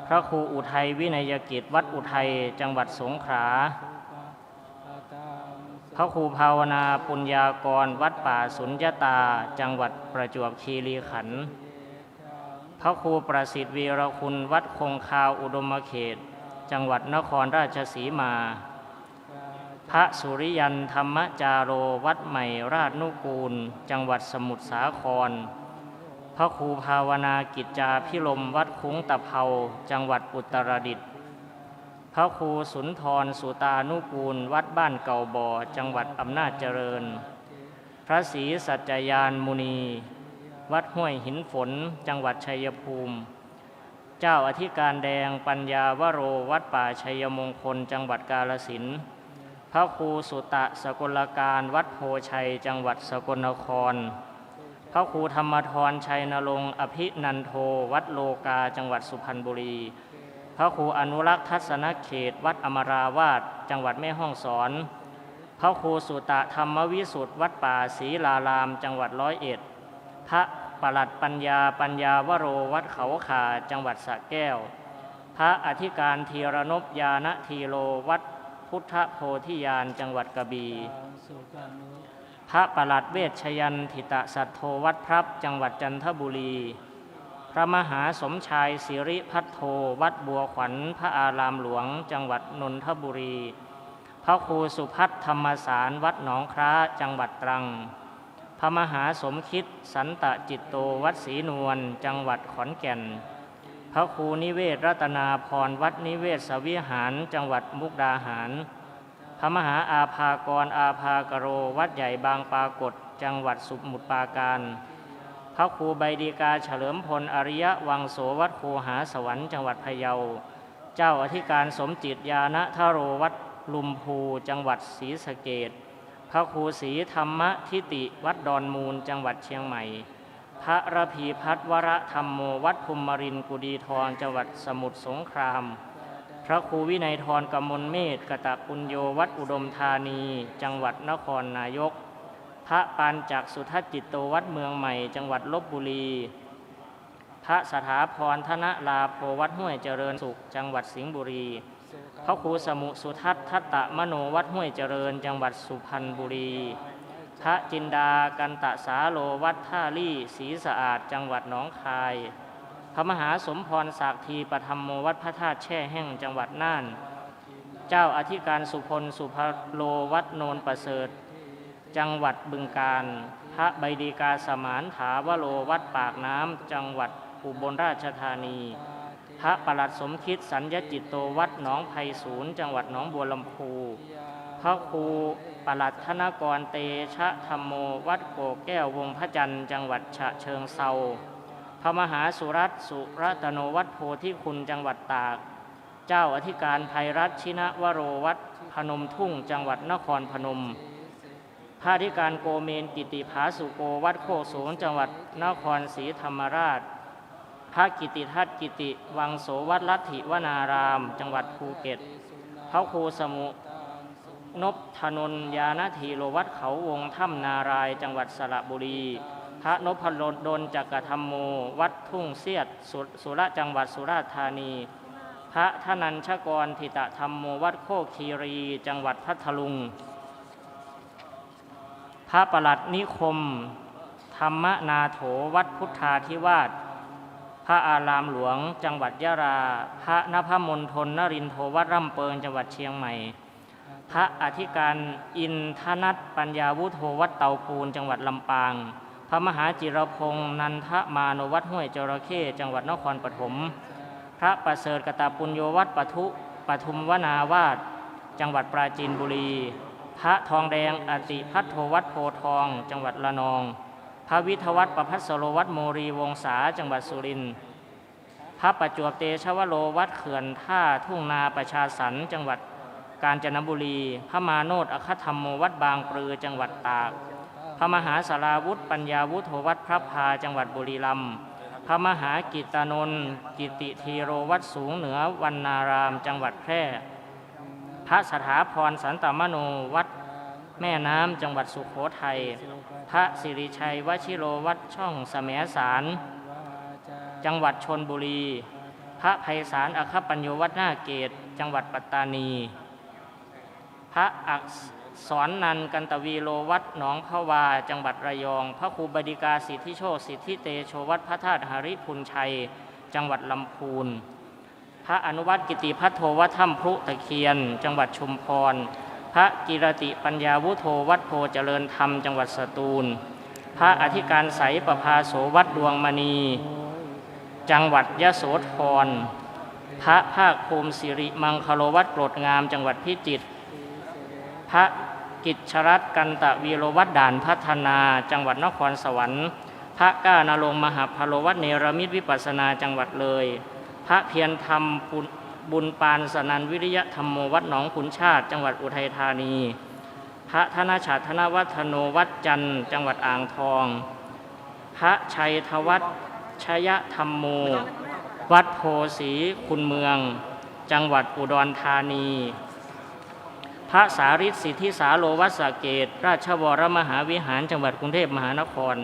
พระครูอุทัยวินัยกิจวัดอุทัยจังหวัดสงขลาพระครูภาวนาปุญญากรวัดป่าสุญญตาจังหวัดประจวบคีรีขันธ์พระครูประสิทธิ์วีรคุณวัดคงคาวอุดมเขตจังหวัดนครราชสีมาพระสุริยันธรรมจาโรวัดใหม่ราชนุกูลจังหวัดสมุทรสาครพระครูภาวนากิจจาพิรมวัดคุ้งตะเภาจังหวัดอุตรดิตถ์พระครูสุนทรสุตานุกูลวัดบ้านเก่าบ่อจังหวัดอำนาจเจริญพระศรีสัจจยานมุนีวัดห้วยหินฝนจังหวัดชัยภูมิเจ้าอธิการแดงปัญญาวโรวัดป่าชัยมงคลจังหวัดกาฬสินธุ์พระครูสุตะสกลการวัดโพชัยจังหวัดสกลนครพระครูธรรมธรชัยนรงค์อภินันโทวัดโลกาจังหวัดสุพรรณบุรีพระครูอนุรักษ์ทัศนเขตวัดอมราวาสจังหวัดแม่ฮ่องสอนพระครูสุตะธรรมวิสุทธิ์วัดป่าศรีลารามจังหวัด101พระปลัดปัญญาวโรวัดเขาขาจังหวัดสระแก้วพระอธิการธีรนพยานทีโรวัดพุทธโพธิญาณจังหวัดกระบี่พระปลัดเวชยันถิตสัทโธวัดพรับจังหวัดจันทบุรีพระมหาสมชายสิริพัทโธวัดบัวขวัญพระอารามหลวงจังหวัดนนทบุรีพระครูสุพัฒน์ธรรมสารวัดหนองคล้าจังหวัดตรังพระมหาสมคิดสันตจิตโตวัดศรีนวลจังหวัดขอนแก่นพระครูนิเวศรัตนาพรวัดนิเวศวิหารจังหวัดมุกดาหารพระมหาอาภากรอาภากโรวัดใหญ่บางปรากฏจังหวัดสมุทรปราการพระครูใบดีกาเฉลิมพลอริยวังโสวัดโคหาสวรรค์จังหวัดพะเยาเจ้าอธิการสมจิตญาณทโรวัดลุมพูจังหวัดศรีสะเกษพระครูศรีธรรมทิติวัดดอนมูลจังหวัดเชียงใหม่พระระพีพัฒวรธรรมโมวัดภูมิรินทร์กุดีทองจังหวัดสมุทรสงครามพระครูวินัยธรกมลเมธกตปุญโญวัดอุดมธานีจังหวัดนครนายกพระปานจักสุทัศจิตโตวัดเมืองใหม่จังหวัดลพบุรีพระสถาพรธนลาโภวัดห้วยเจริญสุขจังหวัดสิงห์บุรีพระครูสมุสุทัศน์ทัตตมโนวัดห้วยเจริญจังหวัดสุพรรณบุรีพระจินดากันตสาโลวัดท่าลี่ศรีสะอาดจังหวัดหนองคายพระมหาสมพรศักทีปธรรมโมวัดพระธาตุแช่แห้งจังหวัดน่านเจ้าอธิการสุพลสุภโลวัดโนนประเสริฐจังหวัดบึงกาฬพระใบดีกาสมานถาวโรวัดปากน้ำจังหวัดอุบลราชธานีพระปลัดสมคิดสัญญจิตโตวัดหนองไผ่ศูนย์จังหวัดหนองบัวลำพูพระครู ปลัดธนกรเตชะธรรมโมวัดโกกแก้ววงพระจันทร์จังหวัดฉะเชิงเทราพระมหาสุรัตน์สุรัตโนวัดโพธิคุณจังหวัดตากเจ้าอธิการภัยรัตน์ชินวโรวัดพนมทุ่งจังหวัดนครพนมพระอธิการโกเมนกิติภาสุโกวัดโคกสูงจังหวัดนครศรีธรรมราชพระกิติทัตกิติวังโสวัดลัทธิวนารามจังหวัดภูเก็ตพระครูสมุนพธนนยานทีโรวัดเขาวงถ้ำนารายจังหวัดสระบุรีพระนพดลจักรธรรมโมวัดทุ่งเสียดสุระจังหวัดสุราษฎร์ธานีพระธนัญชกรธิตธรรมโมวัดโคกคีรีจังหวัดพัทลุงพระปลัดนิคมธรรมนาโถวัดพุทธาธิวาสพระอารามหลวงจังหวัดยะลาพระนภมณฑลนรินทร์โทวัดร่ำเปิงจังหวัดเชียงใหม่พระอธิการอินทนัทปัญญาวุโธวัดเตาปูนจังหวัดลำปางพระมหาจิรพงษ์นันทมาโนวัดห้วยจระเข้จังหวัดนครปฐมพระประเสริฐกตปุญโยวัดปทุมวนาวาสจังหวัดปราจีนบุรีพระทองแดงอติพัทโทวัดโพทองจังหวัดระนองพระวิทวัฒน์ประภัสสโรวัดโมรีวงศาจังหวัดสุรินทร์พระประจวบเตชวโรวัดเขื่อนท่าทุ่งนาประชาสรรค์จังหวัดกาญจนบุรีพระมาโนดอคธรรมโมวัดบางปลือจังหวัดตากพระมหาสาราวุฒิปัญญาวุฒโธวัดพระพาจังหวัดบุรีรัมย์พระมหากิตานนท์กิติธีโรวัดสูงเหนือวรรณารามจังหวัดแพร่พระสถาพรสันตมโนวัดแม่น้ำจังหวัดสุโขทัยพระสิริชัยวชิโรวัดช่องแสมสารจังหวัดชลบุรีพระไพศาลอคปัญโยวัดนาเกตจังหวัดปัตตานีพระอักษรนันท์กันตวีโลวัดหนองพะวาจังหวัดระยองพระครูบดิกาสิทธิโชคสิทธิเตโชวัดพระธาตุหริพุนชัยจังหวัดลำพูนพระอนุวัตกิติพัทโทวัดถ้ำพรุตะเคียนจังหวัดชุมพรพระกิรติปัญญาวุโธวัดโพเจริญธรรมจังหวัดสตูลพระอธิการไสยประภาโสวัดดวงมณีจังหวัดยโสธรพระภาคภูมิสิริมังคโลวัดโกรธงามจังหวัดพิจิตรพระกิจชรัตน์กันตวีโรวัดด่านพัฒนาจังหวัดนครสวรรค์พระก้านรงค์มหาพโลวัดเนรมิตวิปัสสนาจังหวัดเลยพระเพียรธรรมบุญปานสนันวิริยธรรมโมวัดหนองขุนชาติจังหวัดอุทัยธานีพระธนชาติธนวัฒโนวัดจันทร์จังหวัดอ่างทองพระชัยทวัฒน์ชยธรรมโมวัดโพสีคุณเมืองจังหวัดอุดรธานีพระสารีสิทธิสาโลวัดสระเกตราชวรมหาวิหารจังหวัดกรุงเทพมหานคร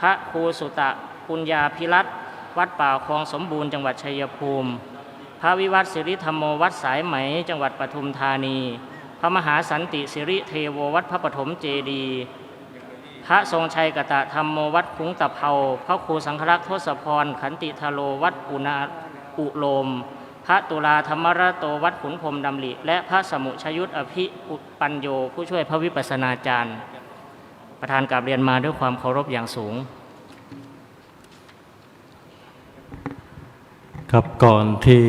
พระครูสุตะปุญญาภิรัตน์วัดป่าคลองสมบูรณ์จังหวัดชัยภูมิพระวิวัฒน์สิริธรรมโมวัดสายไหมจังหวัดปทุมธานีพระมหาสันติสิริเทโววัดพระปฐมเจดีย์พระทรงชัยกตธรรมโมวัดคุ้งตะเภาพระครูสังฆรักษ์ทศพรขันติทโลวัดอุโลมพระตุลาธรรมรโตวัดขุนพรหมดำริและพระสมุชยุทธอภิปัญโยผู้ช่วยพระวิปัสสนาจารย์ประธานกราบเรียนมาด้วยความเคารพอย่างสูงครับก่อนที่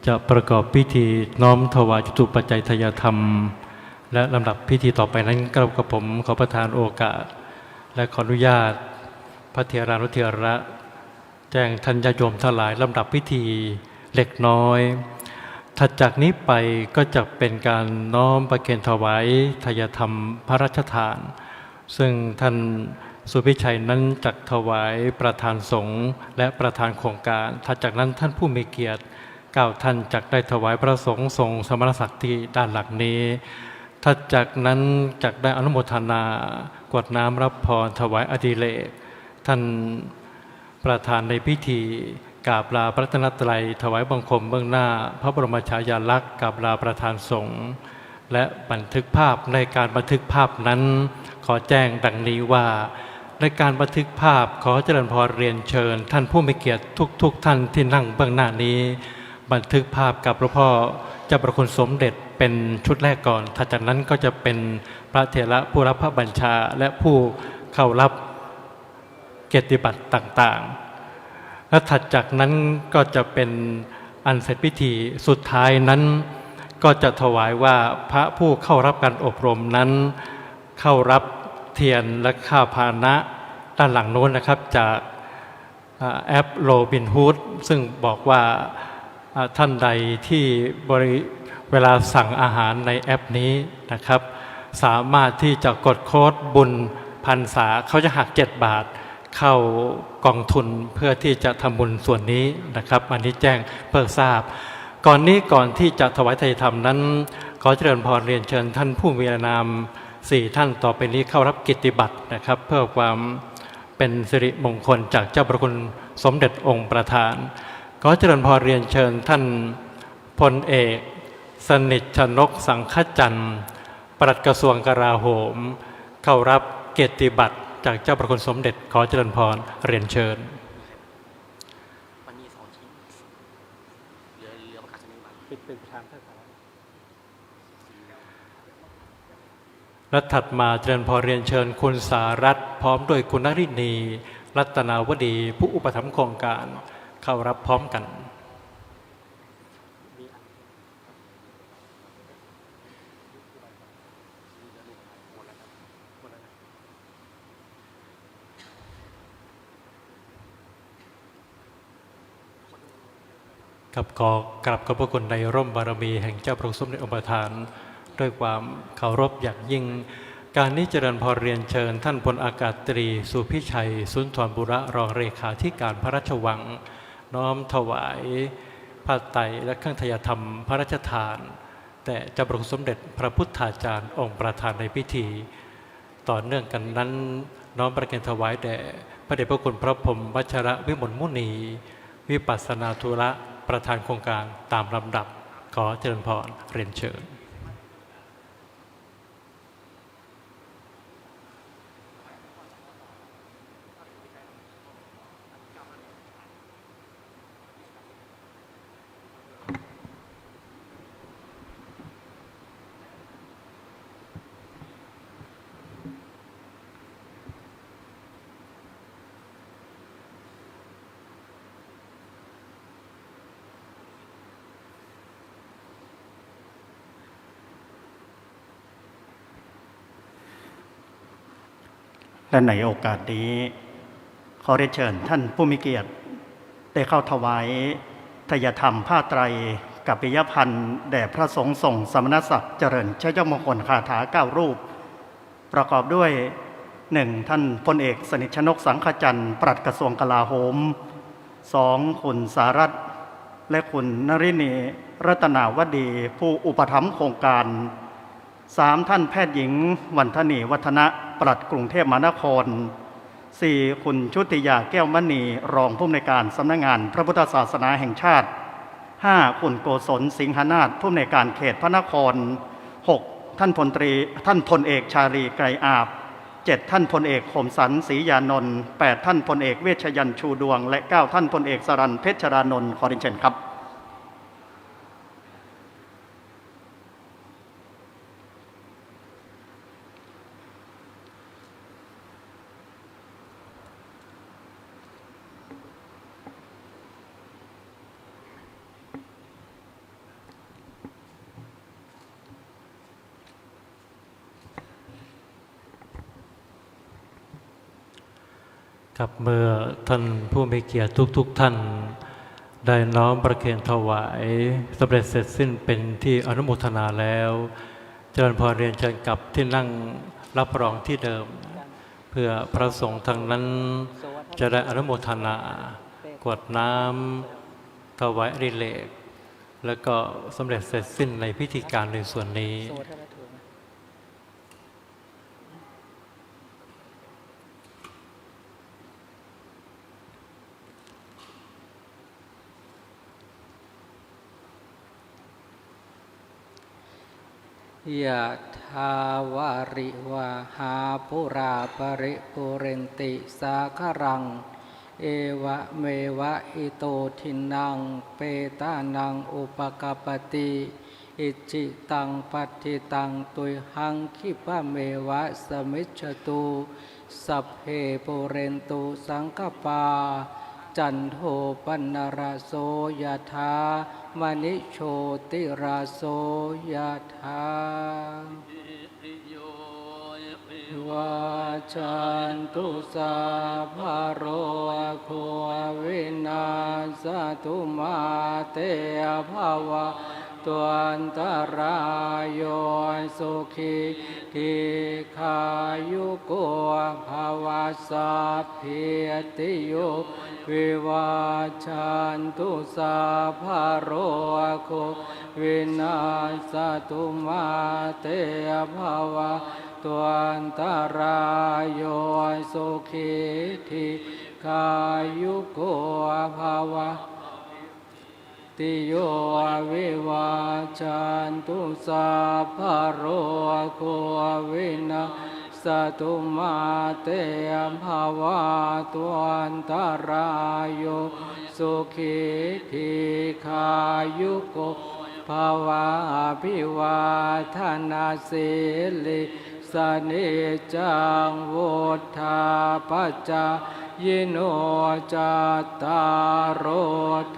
จะประกอบพิธีน้อมถวายจตุปัจจัยทายธรรมและลำดับพิธีต่อไปนั้นกับผมขอประทานโอกาสและขออนุญาตพระเถรานุเถระแจ้งท่านญาติโยมทั้งหลายลำดับพิธีเล็กน้อยถัดจากนี้ไปก็จะเป็นการน้อมประเคนถวายทายธรรมพระราชทานซึ่งท่านสุพิชัยนั้นจัดถวายประธานสงฆ์และประธานโครงการถัดจากนั้นท่านผู้มีเกียรติ9ท่านจักได้ถวายพระสงฆ์ทรงสมณศักดิ์ที่ด้านหลังนี้ถัดจากนั้นจักได้อนุโมทนากรวดน้ำรับพรถวายอดิเรกท่านประธานในพิธีกราบลาพระรัตนตรัยถวายบังคมเบื้องหน้าพระบรมฉายาลักษณ์กราบลาประธานสงฆ์และบันทึกภาพในการบันทึกภาพนั้นขอแจ้งดังนี้ว่าในการบันทึกภาพขอเจริญพรเรียนเชิญท่านผู้มีเกียรติทุกท่านที่นั่งเบื้องหน้านี้บันทึกภาพกับหลวงพ่อเจ้าประคุณสมเด็จเป็นชุดแรกก่อนถัดจากนั้นก็จะเป็นพระเถระผู้รับพระบัญชาและผู้เข้ารับเกียรติบัตรต่างๆและถัดจากนั้นก็จะเป็นอันเสร็จพิธีสุดท้ายนั้น ก็จะถวายว่าพระผู้เข้ารับการอบรมนั้นเข้ารับเทียนและข้าวพาหนะด้านหลังโน้นนะครับจากแอปโรบินฮูดซึ่งบอกว่าท่านใดที่เวลาสั่งอาหารในแอปนี้นะครับสามารถที่จะกดโค้ดบุญพรรษาเขาจะหัก7 บาทเข้ากองทุนเพื่อที่จะทำบุญส่วนนี้นะครับอันนี้แจ้งเพื่อทราบก่อนที่จะถวายไตรธรรมนั้นขอเจริญพรเรียนเชิญท่านผู้มีนาม4 ท่านต่อไปนี้เข้ารับกิตติบัตรนะครับเพื่อความเป็นสิริมงคลจากเจ้าประคุณสมเด็จองค์ประธานขอเจริญพรเรียนเชิญท่านพลเอกสนิทชนกสังฆจันทร์ปลัดกระทรวงกลาโหมเข้ารับเกียรติบัตรจากเจ้าประคุณสมเด็จขอเจริญพรเรียนเชิญมันมี2 ชิ้นเรือประกาศนียบัตรเป็นประธานและถัดมาเจริญพรเรียนเชิญคุณสารัตน์พร้อมด้วยคุณนรินีรัตนาวดีผู้อุปถัมภ์โครงการเข้ารับพร้อมกันกับขอกราบขอบพระคุณในร่มบารมีแห่งเจ้าพระสมเด็จองค์ประธานด้วยความเคารพอย่างยิ่งการนี้เจริญพรเรียนเชิญท่านพลอากาศตรีสุพิชัยสุนทรบุระรองเลขาธิการพระราชวังน้อมถวายผ้าไตรและเครื่องทยธรรมพระราชทานแต่เจ้าพระสมเด็จพระพุทธาจารย์องค์ประธานในพิธีต่อเนื่องกันนั้นน้อมประเคนถวายแด่พระเดชพระคุณพระพรหมวชระวิมลมุนีวิปัสสนาธุระประธานโครงการตามลำดับขอเจริญพรเรียนเชิญและในโอกาสนี้ขอเรียนเชิญท่านผู้มีเกียรติได้เข้าถวายทายธรรมผ้าไตรกัปปิยพันธ์แด่พระสงฆ์ทรงสมณศักดิ์เจริญชัยมงคลคาถา9 รูปประกอบด้วย 1. ท่านพลเอกสนิทชนกสังฆจันทร์ปลัดกระทรวงกลาโหม 2. คุณสารัตน์และคุณนรินีรัตนาวดีผู้อุปถัมภ์โครงการ 3. ท่านแพทย์หญิงวันธนีวัฒนะปลัดกรุงเทพมหานคร 4. คุณชุติยาแก้วมณีรองผู้อำนวยการสำนักงานพระพุทธศาสนาแห่งชาติ 5. คุณโกศลสิงหนาถผู้อำนวยการเขตพระนคร 6. ท่านพลเอกชาลีไกรอาบ 7. ท่านพลเอกคมสันต์ศรียานนท์ 8. ท่านพลเอกเวชยันต์ชูดวงและ 9. ท่านพลเอกสรัญเพชรานนท์ขอเรียนเชิญครับกับเมื่อท่านผู้มีเกียรติทุกท่านได้น้อมประเคนถวายสำเร็จเสร็จสิ้นเป็นที่อนุโมทนาแล้วเจริญพรเรียนเชิญกลับที่นั่งรับรองที่เดิมเพื่อพระสงฆ์ทางนั้นจะได้อนุโมทนากรวดน้ำถวายอริเลกแล้วก็สำเร็จเสร็จสิ้นในพิธีการในส่วนนี้ยะทาวาริวาหาปุราปริปุเรนติสาคารังเอวะเมวะอิโตทินังเปตานังอุปกปติอิจิตังปัติตังตุยหังคิปะเมวะสมิจฉตุสัพเพปุเรนตุสังกปา จันโทปนราโสยถามณิโชติราโสยถา วาจันตุสาภโรโควินาสตุมาเตภวะตวันตรายโยสุขีทีขายุโกภวะสัพพิติโยวิวาจันตุสาภโรโควินาสตุมาเตภวะตวันตรายโยสุขีทีขายุโกภวะติโยวิวาจันตุสาภโรโควินาสตุมาเตภวะตวันตรายโยสุขีทีขายุโกภวะอภิวาทนาสิลิสนิจังวุฒาปัจจายโนจัตตารโอ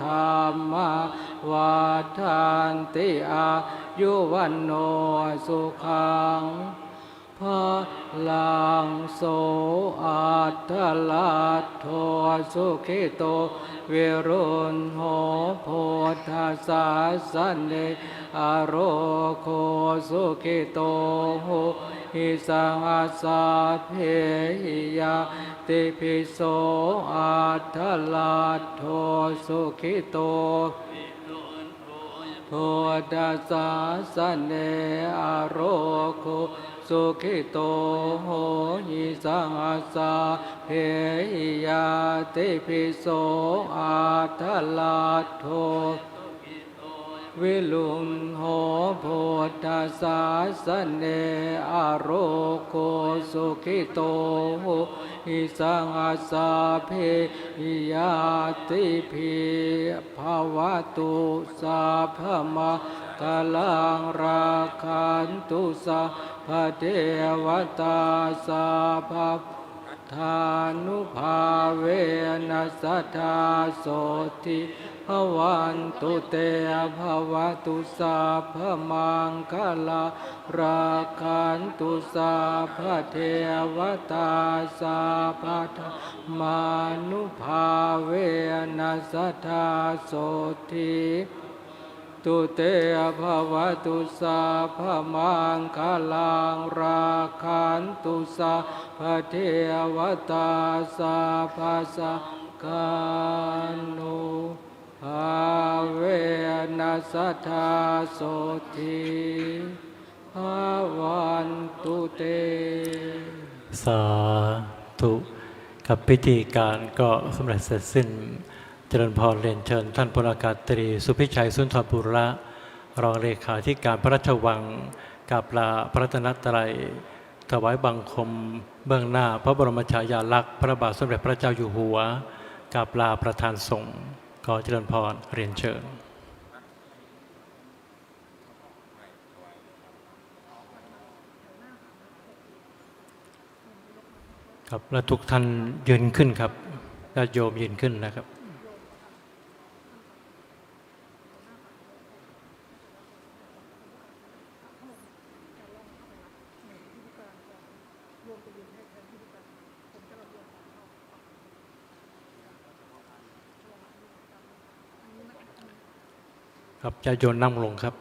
ธรรมวัฏันติอายุวันโนสุขังพลังโสอัตถลัตโทสุขิโตวิรุณโหโพธาสาสเนอโรโคสุขิโตโหหิสังอาสาเพหิยาติภิโสอัตถลัตโทสุขิโตโพธาสาสเนอโรโคสุขิโตโหหิสังอาสาเพหิยาติภิโสอัตถลัตโทวิลุงโหโพธาสาสเนอโรโคสุขิโตโหหิสังอาสาเพหิยาติภิภวตุสาภมะกาลังราคันตุสาพะเทวตาสาภทานุภาเวนัสสทธาโสติภวันตุเตภวตุสาภมังคลาราคันตุสาภเทวตาสาภธรรมานุภาเวนัสสทธาโสติตุเตภวตุสาภมังคลังราคันตุสาภเทวตาสาภสังฆานุภาเวนัสสทธาโสติภวันตุเตสาธุกับพิธีการก็สำเร็จเสร็จสิ้นเจริญพรเรียนเชิญท่านพลอากาศตรีสุพิชัยสุนทรบุระรองเลขาธิการพระราชวังกราบลาพระรัตนตรัยถวายบังคมเบื้องหน้าพระบรมฉายาลักษณ์พระบาทสมเด็จพระเจ้าอยู่หัวกราบลาประธานสงฆ์ขอเจริญพรเรียนเชิญครับและทุกท่านยืนขึ้นครับญาติโยมยืนขึ้นนะครับครับญาติโยมนั่งลงครับ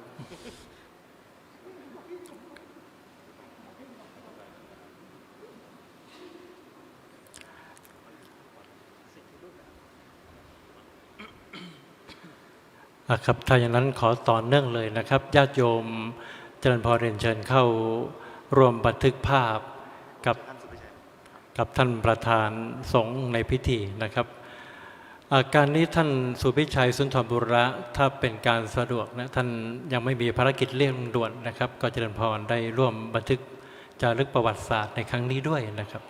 ครับถ้าอย่างนั้นขอต่อเนื่องเลยนะครับญาติโยมเจริญพรเรียนเชิญเข้าร่วมบันทึกภาพกับท่านประธานสงฆ์ในพิธีนะครับการนี้ท่านสุพิชัยสุนทรบุระถ้าเป็นการสะดวกนะท่านยังไม่มีภารกิจเร่งด่วนนะครับก็เจริญพรได้ร่วมบันทึกจารึกประวัติศาสตร์ในครั้งนี้ด้วยนะครับ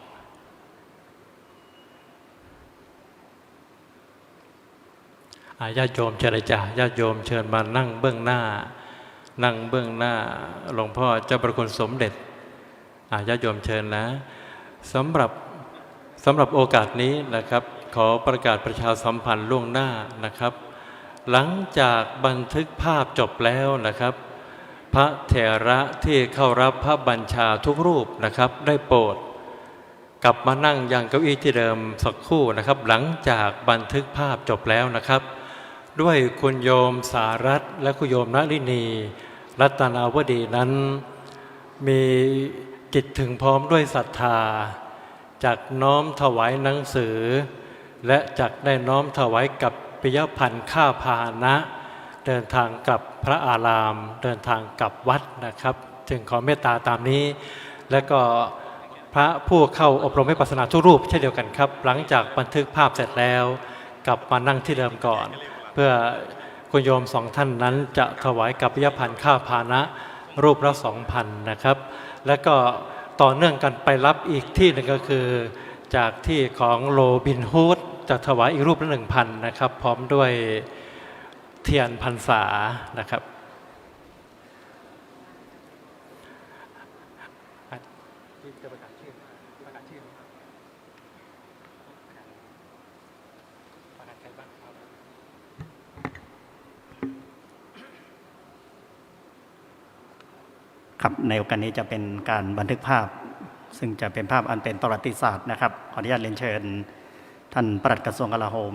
ญาติโยมเชิญเลยจ้ะญาติโยมเชิญมานั่งเบื้องหน้าหลวงพ่อเจ้าประคุณสมเด็จญาติโยมเชิญนะสำหรับโอกาสนี้นะครับ ขอประกาศประชาสัมพันธ์ล่วงหน้านะครับ หลังจากบันทึกภาพจบแล้วนะครับ พระเถระที่เข้ารับพระบัญชาทุกรูปนะครับ ได้โปรดกลับมานั่งยังเก้าอี้ที่เดิมสักครู่นะครับ หลังจากบันทึกภาพจบแล้วนะครับ ด้วยคุณโยมสารัตน์และคุณโยมนลินีรัตนาวดีนั้น มีจิตถึงพร้อมด้วยศรัทธาจากน้อมถวายหนังสือ และจากได้น้อมถวายกับปิยพันธ์ข้าพาหนะ เดินทางกลับพระอารามเดินทางกลับวัดนะครับจึงขอเมตตาตามนี้ และก็พระผู้เข้าอบรมวิปัสสนาทุกรูปเช่นเดียวกันครับ หลังจากบันทึกภาพเสร็จแล้วกลับมานั่งที่เดิมก่อน เพื่อคุณโยมสองท่านนั้นจะถวายกับปิยพันธ์ข้าพาหนะรูปละ 2,000 นะครับ และก็ต่อเนื่องกันไปรับอีกที่หนึ่งก็คือจากที่ของโรบินฮูดจะถวายอีกรูปละ 1,000 นะครับพร้อมด้วยเทียนพรรษานะครับครับในโอกาสนี้จะเป็นการบันทึกภาพ ซึ่งจะเป็นภาพอันเป็นประวัติศาสตร์นะครับขออนุญาตเรียนเชิญท่านปลัดกระทรวงกลาโหม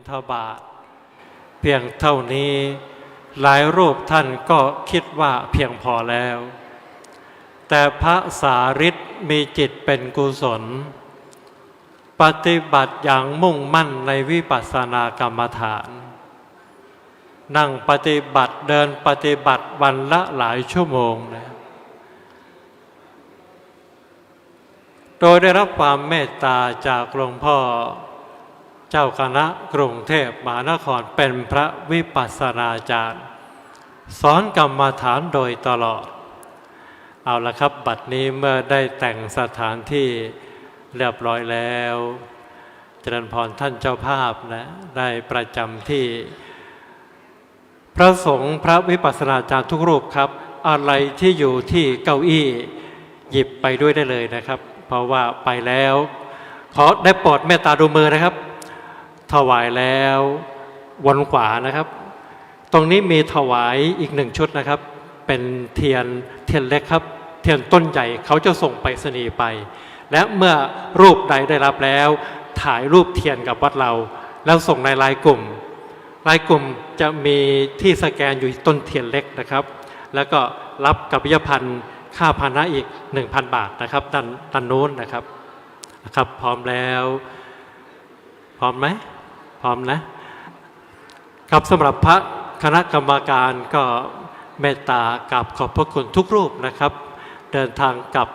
ทบาทเพียงเท่านี้หลายรูปท่านก็คิดว่าเพียงพอแล้ว แต่พระสารีมีจิตเป็นกุศลปฏิบัติอย่างมุ่งมั่นในวิปัสสนากรรมฐาน นั่งปฏิบัติเดินปฏิบัติวันละหลายชั่วโมงนะโดยได้รับความเมตตาจากหลวงพ่อเจ้าคณะกรุงเทพมหานครเป็นพระวิปัสสนาจารย์สอนกรรมฐานโดยตลอดเอาละครับบัดนี้เมื่อได้แต่งสถานที่เรียบร้อยแล้วเจริญพรท่านเจ้าภาพนะได้ประจำที่พระสงฆ์พระวิปัสสนาจารย์ทุกรูปครับอะไรที่อยู่ที่เก้าอี้หยิบไปด้วยได้เลยนะครับเพราะว่าไปแล้วขอได้โปรดเมตตาดูมือนะครับถวายแล้ววนขวานะครับตรงนี้มีถวายอีก1ชุดนะครับเป็นเทียนเล็กครับเทียนต้นใหญ่เขาจะส่งไปรษณีย์ไปและเมื่อรูปใดได้รับแล้วถ่ายรูปเทียนกับวัดเราแล้วส่งในไลน์กลุ่มจะมีที่สแกนอยู่ต้นเทียนเล็กนะครับแล้วก็รับกับพิยพันธ์ค่าพาหนะอีก 1,000 บาทนะครับด้านโน้นนะครับพร้อมแล้วพร้อมไหมพร้อมนะครับสำหรับพระคณะกรรมการก็เมตตากราบขอบพระคุณทุกรูปนะครับเดินทางกลับ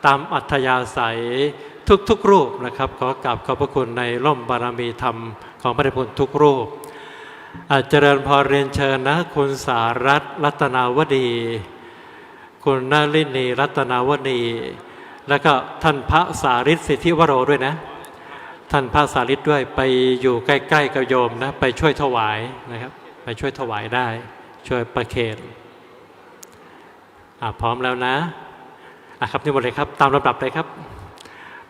ตามอัธยาศัยทุกรูปนะครับขอกราบขอบพระคุณในร่มบารมีธรรมของพระเดชพระคุณทุกรูปเจริญพรเรียนเชิญนะคุณสารัตน์รัตนาวดีคุณนลินีรัตนาวดีแล้วก็ท่านพระสารีสิทธิวโรด้วยนะท่านพระสารีด้วยไปอยู่ใกล้ๆกับโยมนะไปช่วยถวายนะครับไปช่วยถวายได้ช่วยประเคนพร้อมแล้วนะครับนี่หมดเลยครับตามลำดับเลยครับ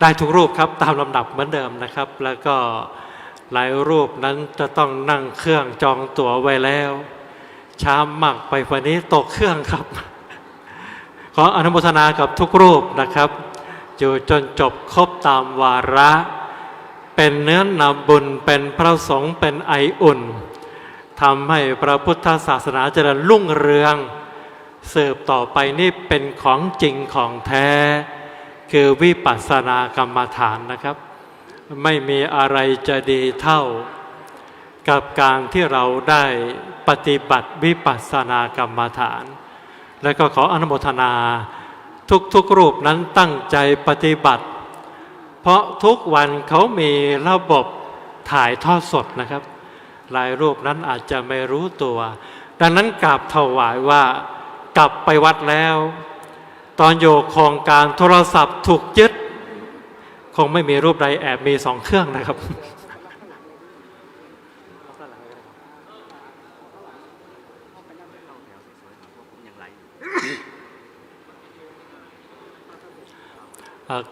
ได้ทุกรูปครับตามลำดับเหมือนเดิมนะครับแล้วก็หลายรูปนั้นจะต้องนั่งเครื่องจองตั๋วไว้แล้วช้ามากไปวันนี้ตกเครื่องครับขออนุโมทนากับทุกรูปนะครับอยู่จนจบครบตามวาระเป็นเนื้อนำบุญเป็นพระสงฆ์เป็นไออุ่นทำให้พระพุทธศาสนาเจริญรุ่งเรืองสืบต่อไปนี่เป็นของจริงของแท้คือวิปัสสนากรรมฐานนะครับไม่มีอะไรจะดีเท่ากับการที่เราได้ปฏิบัติวิปัสสนากรรมฐานและก็ขออนุโมทนาทุกรูปนั้นตั้งใจปฏิบัติเพราะทุกวันเขามีระบบถ่ายทอดสดนะครับหลายรูปนั้นอาจจะไม่รู้ตัวดังนั้นกราบถวายว่ากลับไปวัดแล้วตอนอยู่โครงการโทรศัพท์ถูกยึดคงไม่มีรูปใดแอบมี2 เครื่องนะครับ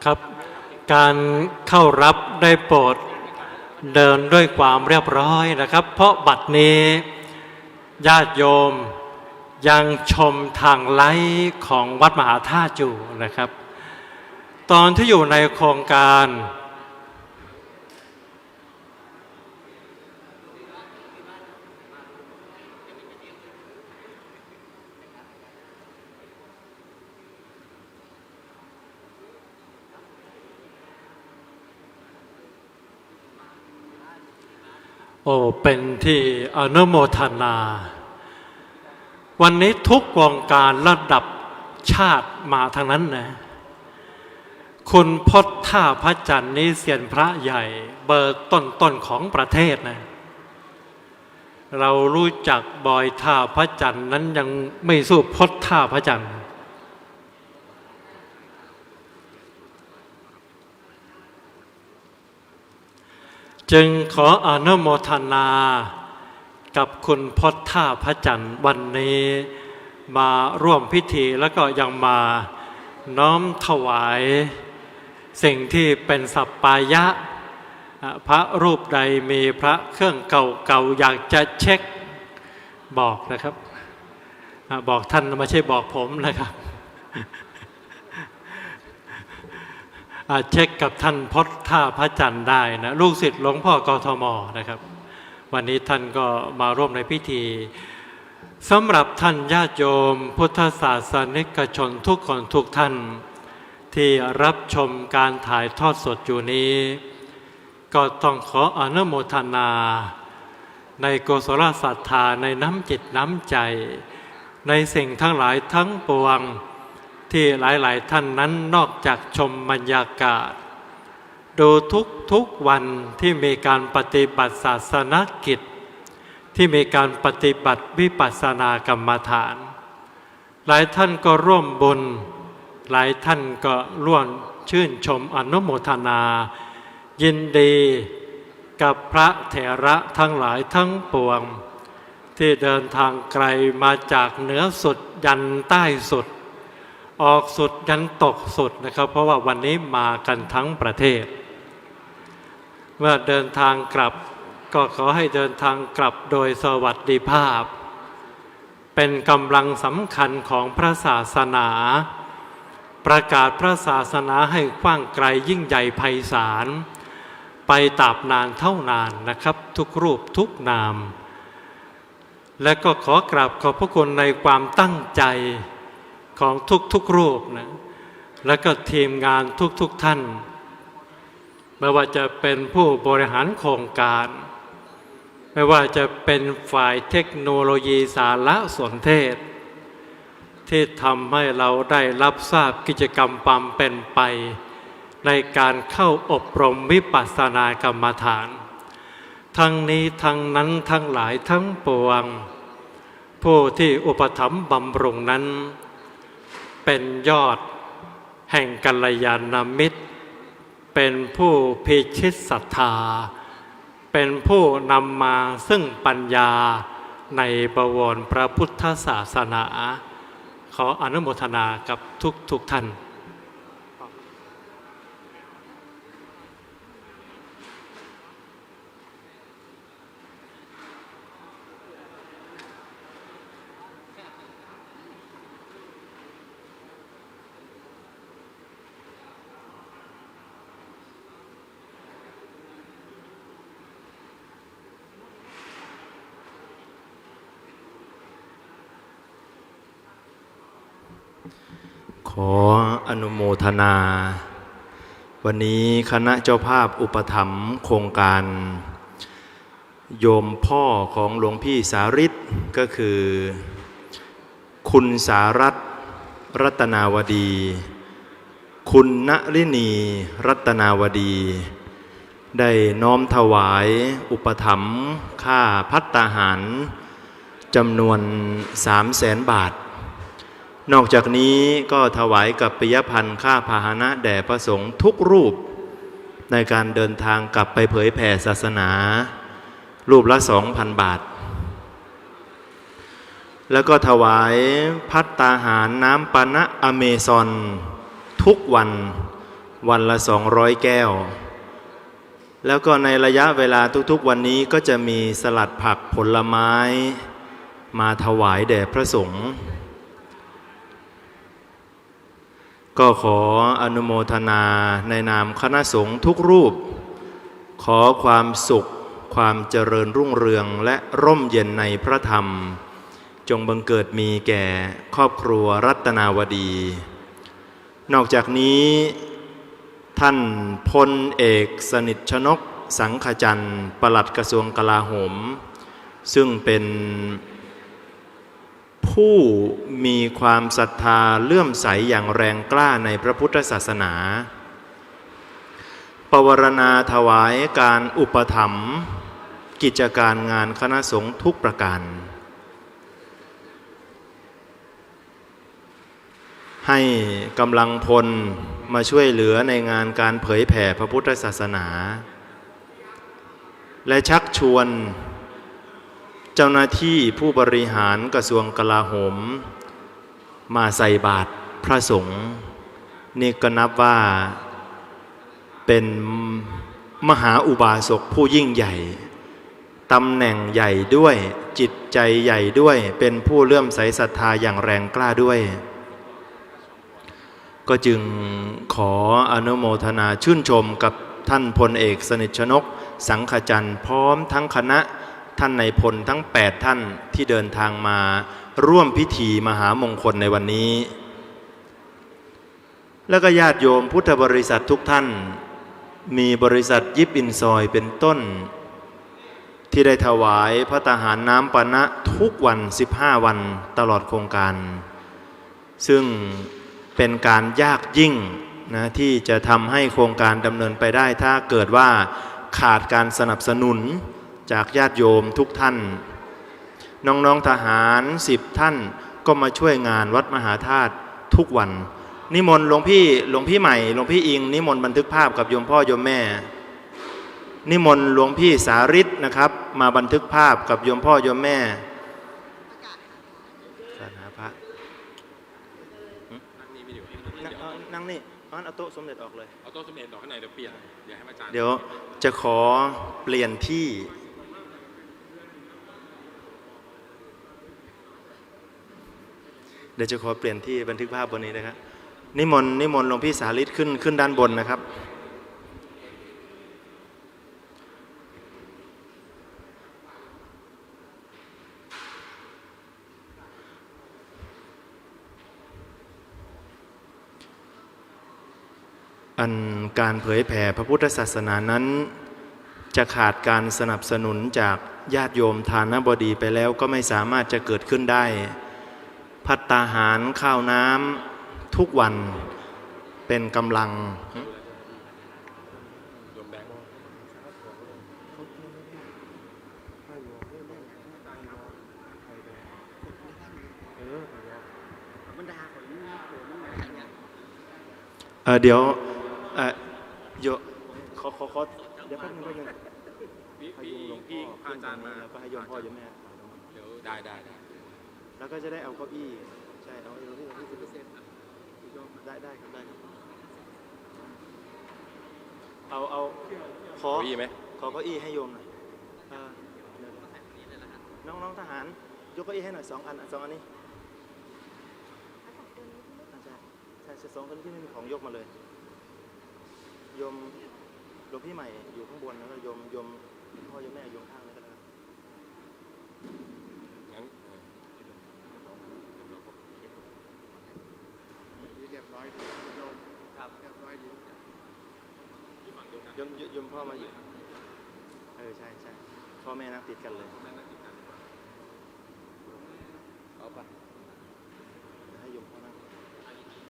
ครับการเข้ารับได้โปรดเดินด้วยความเรียบร้อยนะครับเพราะบัดนี้ญาติโยมยังชมทางไลฟ์ของวัดมหาธาตุอยู่นะครับตอนที่อยู่ในโครงการเป็นที่อนุโมทนาวันนี้ทุกวงการระดับชาติมาทางนั้นนะคุณพจน์ท่าพระจันทร์นี้เซียนพระใหญ่เบอร์ต้นของประเทศนะเรารู้จักบอยท่าพระจันทร์นั้นยังไม่สู้พจน์ท่าพระจันทร์จึงขออนุโมทนากับคุณพจน์ท่าพระจันทร์วันนี้มาร่วมพิธีแล้วก็ยังมาน้อมถวายสิ่งที่เป็นสัปปายะพระรูปใดมีพระเครื่องเก่าๆอยากจะเช็คบอกนะครับบอกท่านไม่ใช่บอกผมนะครับเช็คกับท่านพจน์ท่าพระจันทร์ได้นะลูกศิษย์หลวงพ่อกทมนะครับ วันนี้ท่านก็มาร่วมในพิธีสำหรับท่านญาติโยมพุทธศาสนิกชนทุกคนทุกท่านที่รับชมการถ่ายทอดสดอยู่นี้ก็ต้องขออนุโมทนาในกุศลศรัทธาในน้ำจิตน้ำใจในสิ่งทั้งหลายทั้งปวงที่หลายๆท่านนั้นนอกจากชมบรรยากาศดูทุกวันที่มีการปฏิบัติศาสนกิจที่มีการปฏิบัติวิปัสสนากรรมฐานหลายท่านก็ร่วมบุญหลายท่านก็ร่วมชื่นชมอนุโมทนายินดีกับพระเถระทั้งหลายทั้งปวงที่เดินทางไกลมาจากเหนือสุดยันใต้สุดออกสุดยันตกสุดนะครับเพราะว่าวันนี้มากันทั้งประเทศเมื่อเดินทางกลับก็ขอให้เดินทางกลับโดยสวัสดิภาพเป็นกำลังสำคัญของพระศาสนาประกาศพระศาสนาให้กว้างไกลยิ่งใหญ่ไพศาลไปตราบนานเท่านานนะครับทุกรูปทุกนามและก็ขอกราบขอบพระคุณในความตั้งใจของทุกรูปนะและก็ทีมงานทุกท่านไม่ว่าจะเป็นผู้บริหารโครงการไม่ว่าจะเป็นฝ่ายเทคโนโลยีสารสนเทศที่ทำให้เราได้รับทราบกิจกรรมความเป็นไปในการเข้าอบรมวิปัสสนากรรมฐานทั้งนี้ทั้งนั้นทั้งหลายทั้งปวงผู้ที่อุปถัมภ์บำรุงนั้นเป็นยอดแห่งกัลยาณมิตรเป็นผู้พิชิตศรัทธาเป็นผู้นำมาซึ่งปัญญาในบวรพระพุทธศาสนาขออนุโมทนากับทุกท่านขออนุโมทนาวันนี้คณะเจ้าภาพอุปถัมภ์โครงการโยมพ่อของหลวงพี่สาริตก็คือคุณสารัตน์รัตนาวดี คุณณฤณีรัตนาวดีได้น้อมถวายอุปถัมภ์ค่าภัตตาหารจำนวน 300,000 บาทนอกจากนี้ก็ถวายกัปปิยพันธ์ค่าพาหนะแด่พระสงฆ์ทุกรูปในการเดินทางกลับไปเผยแผ่ศาสนารูปละ 2,000 บาทแล้วก็ถวายภัตตาหารน้ำปานะอเมซอนทุกวันละ 200 แก้วแล้วก็ในระยะเวลาทุกๆวันนี้ก็จะมีสลัดผักผลไม้มาถวายแด่พระสงฆ์ก็ขออนุโมทนาในนามคณะสงฆ์ทุกรูปขอความสุขความเจริญรุ่งเรืองและร่มเย็นในพระธรรมจงบังเกิดมีแก่ครอบครัวรัตนาวดีนอกจากนี้ท่านพลเอกสนิทชนกสังขจันทร์ปลัดกระทรวงกลาโหมซึ่งเป็นผู้มีความศรัทธาเลื่อมใสอย่างแรงกล้าในพระพุทธศาสนาปวารณาถวายการอุปถัมภ์กิจการงานคณะสงฆ์ทุกประการให้กำลังพลมาช่วยเหลือในงานการเผยแผ่พระพุทธศาสนาและชักชวนเจ้าหน้าที่ผู้บริหารกระทรวงกลาโหมมาใส่บาตรพระสงฆ์นี่ก็นับว่าเป็นมหาอุบาสกผู้ยิ่งใหญ่ตำแหน่งใหญ่ด้วยจิตใจใหญ่ด้วยเป็นผู้เลื่อมใสศรัทธาอย่างแรงกล้าด้วยก็จึงขออนุโมทนาชื่นชมกับท่านพลเอกสนิทชนกสังขจันทร์พร้อมทั้งคณะ ท่านนายพลทั้ง8ท่านที่เดินทางมาร่วมพิธีมหามงคลในวันนี้ แล้วก็ญาติโยมพุทธบริษัททุกท่านมีบริษัทยิปอินซอยเป็นต้นที่ได้ถวายพระตาหารน้ำปานะทุกวัน15 วันตลอดโครงการซึ่งเป็นการยากยิ่งนะที่จะทำให้โครงการดำเนินไปได้ถ้าเกิดว่าขาดการสนับสนุนจากญาติโยมทุกท่านน้องๆทหาร10ท่านก็มาช่วยงานวัดมหาธาตุทุกวันนิมนต์หลวงพี่ใหม่หลวงพี่อิงนิมนต์บันทึกภาพกับโยมพ่อโยมแม่นิมนต์หลวงพี่สาริตนะครับมาบันทึกภาพกับโยมพ่อโยมแม่การหาพระนั่งนี่เอาโต๊ะสมเด็จออกเลยเอาโต๊ะสมเด็จออกข้างในเดี๋ยวเปลี่ยนเดี๋ยวให้อาจารย์เดี๋ยวจะขอเปลี่ยนที่เดี๋ยวจะขอเปลี่ยนที่บันทึกภาพบนนี้นะครับนิมนต์หลวงพี่สาริตขึ้นด้านบนนะครับอันการเผยแผ่พระพุทธศาสนานั้นจะขาดการสนับสนุนจากญาติโยมทานบดีไปแล้วก็ไม่สามารถจะเกิดขึ้นได้ภัตตาหารข้าวน้ำทุกวันเป็นกำลังเดี๋ยวโยขอเดี๋ยวแป๊บนึงให้หลวงพี่อาจารย์มาแล้วก็ให้โยมพ่อโยมแม่เดี๋ยวได้แล้วก็จะได้เอาเก้าอี้ใช่เอาที่ได้ครับเอาขอเก้าอี้ไหมขอเก้าอี้ให้โยมหน่อยน้องทหารยกเก้าอี้ให้หน่อย2 อันนี้ใช่2 คนที่ไม่มีของยกมาเลยโยมหลวงพี่ใหม่อยู่ข้างบนแล้วก็โยมพ่อโยมแม่โยมข้างนี้ก็ได้งั้นเรียบร้อยดีโยมครับเรียบร้อยดีโยมพ่อมาอยู่ใช่พ่อแม่นั่งติดกันเลยเอาปะ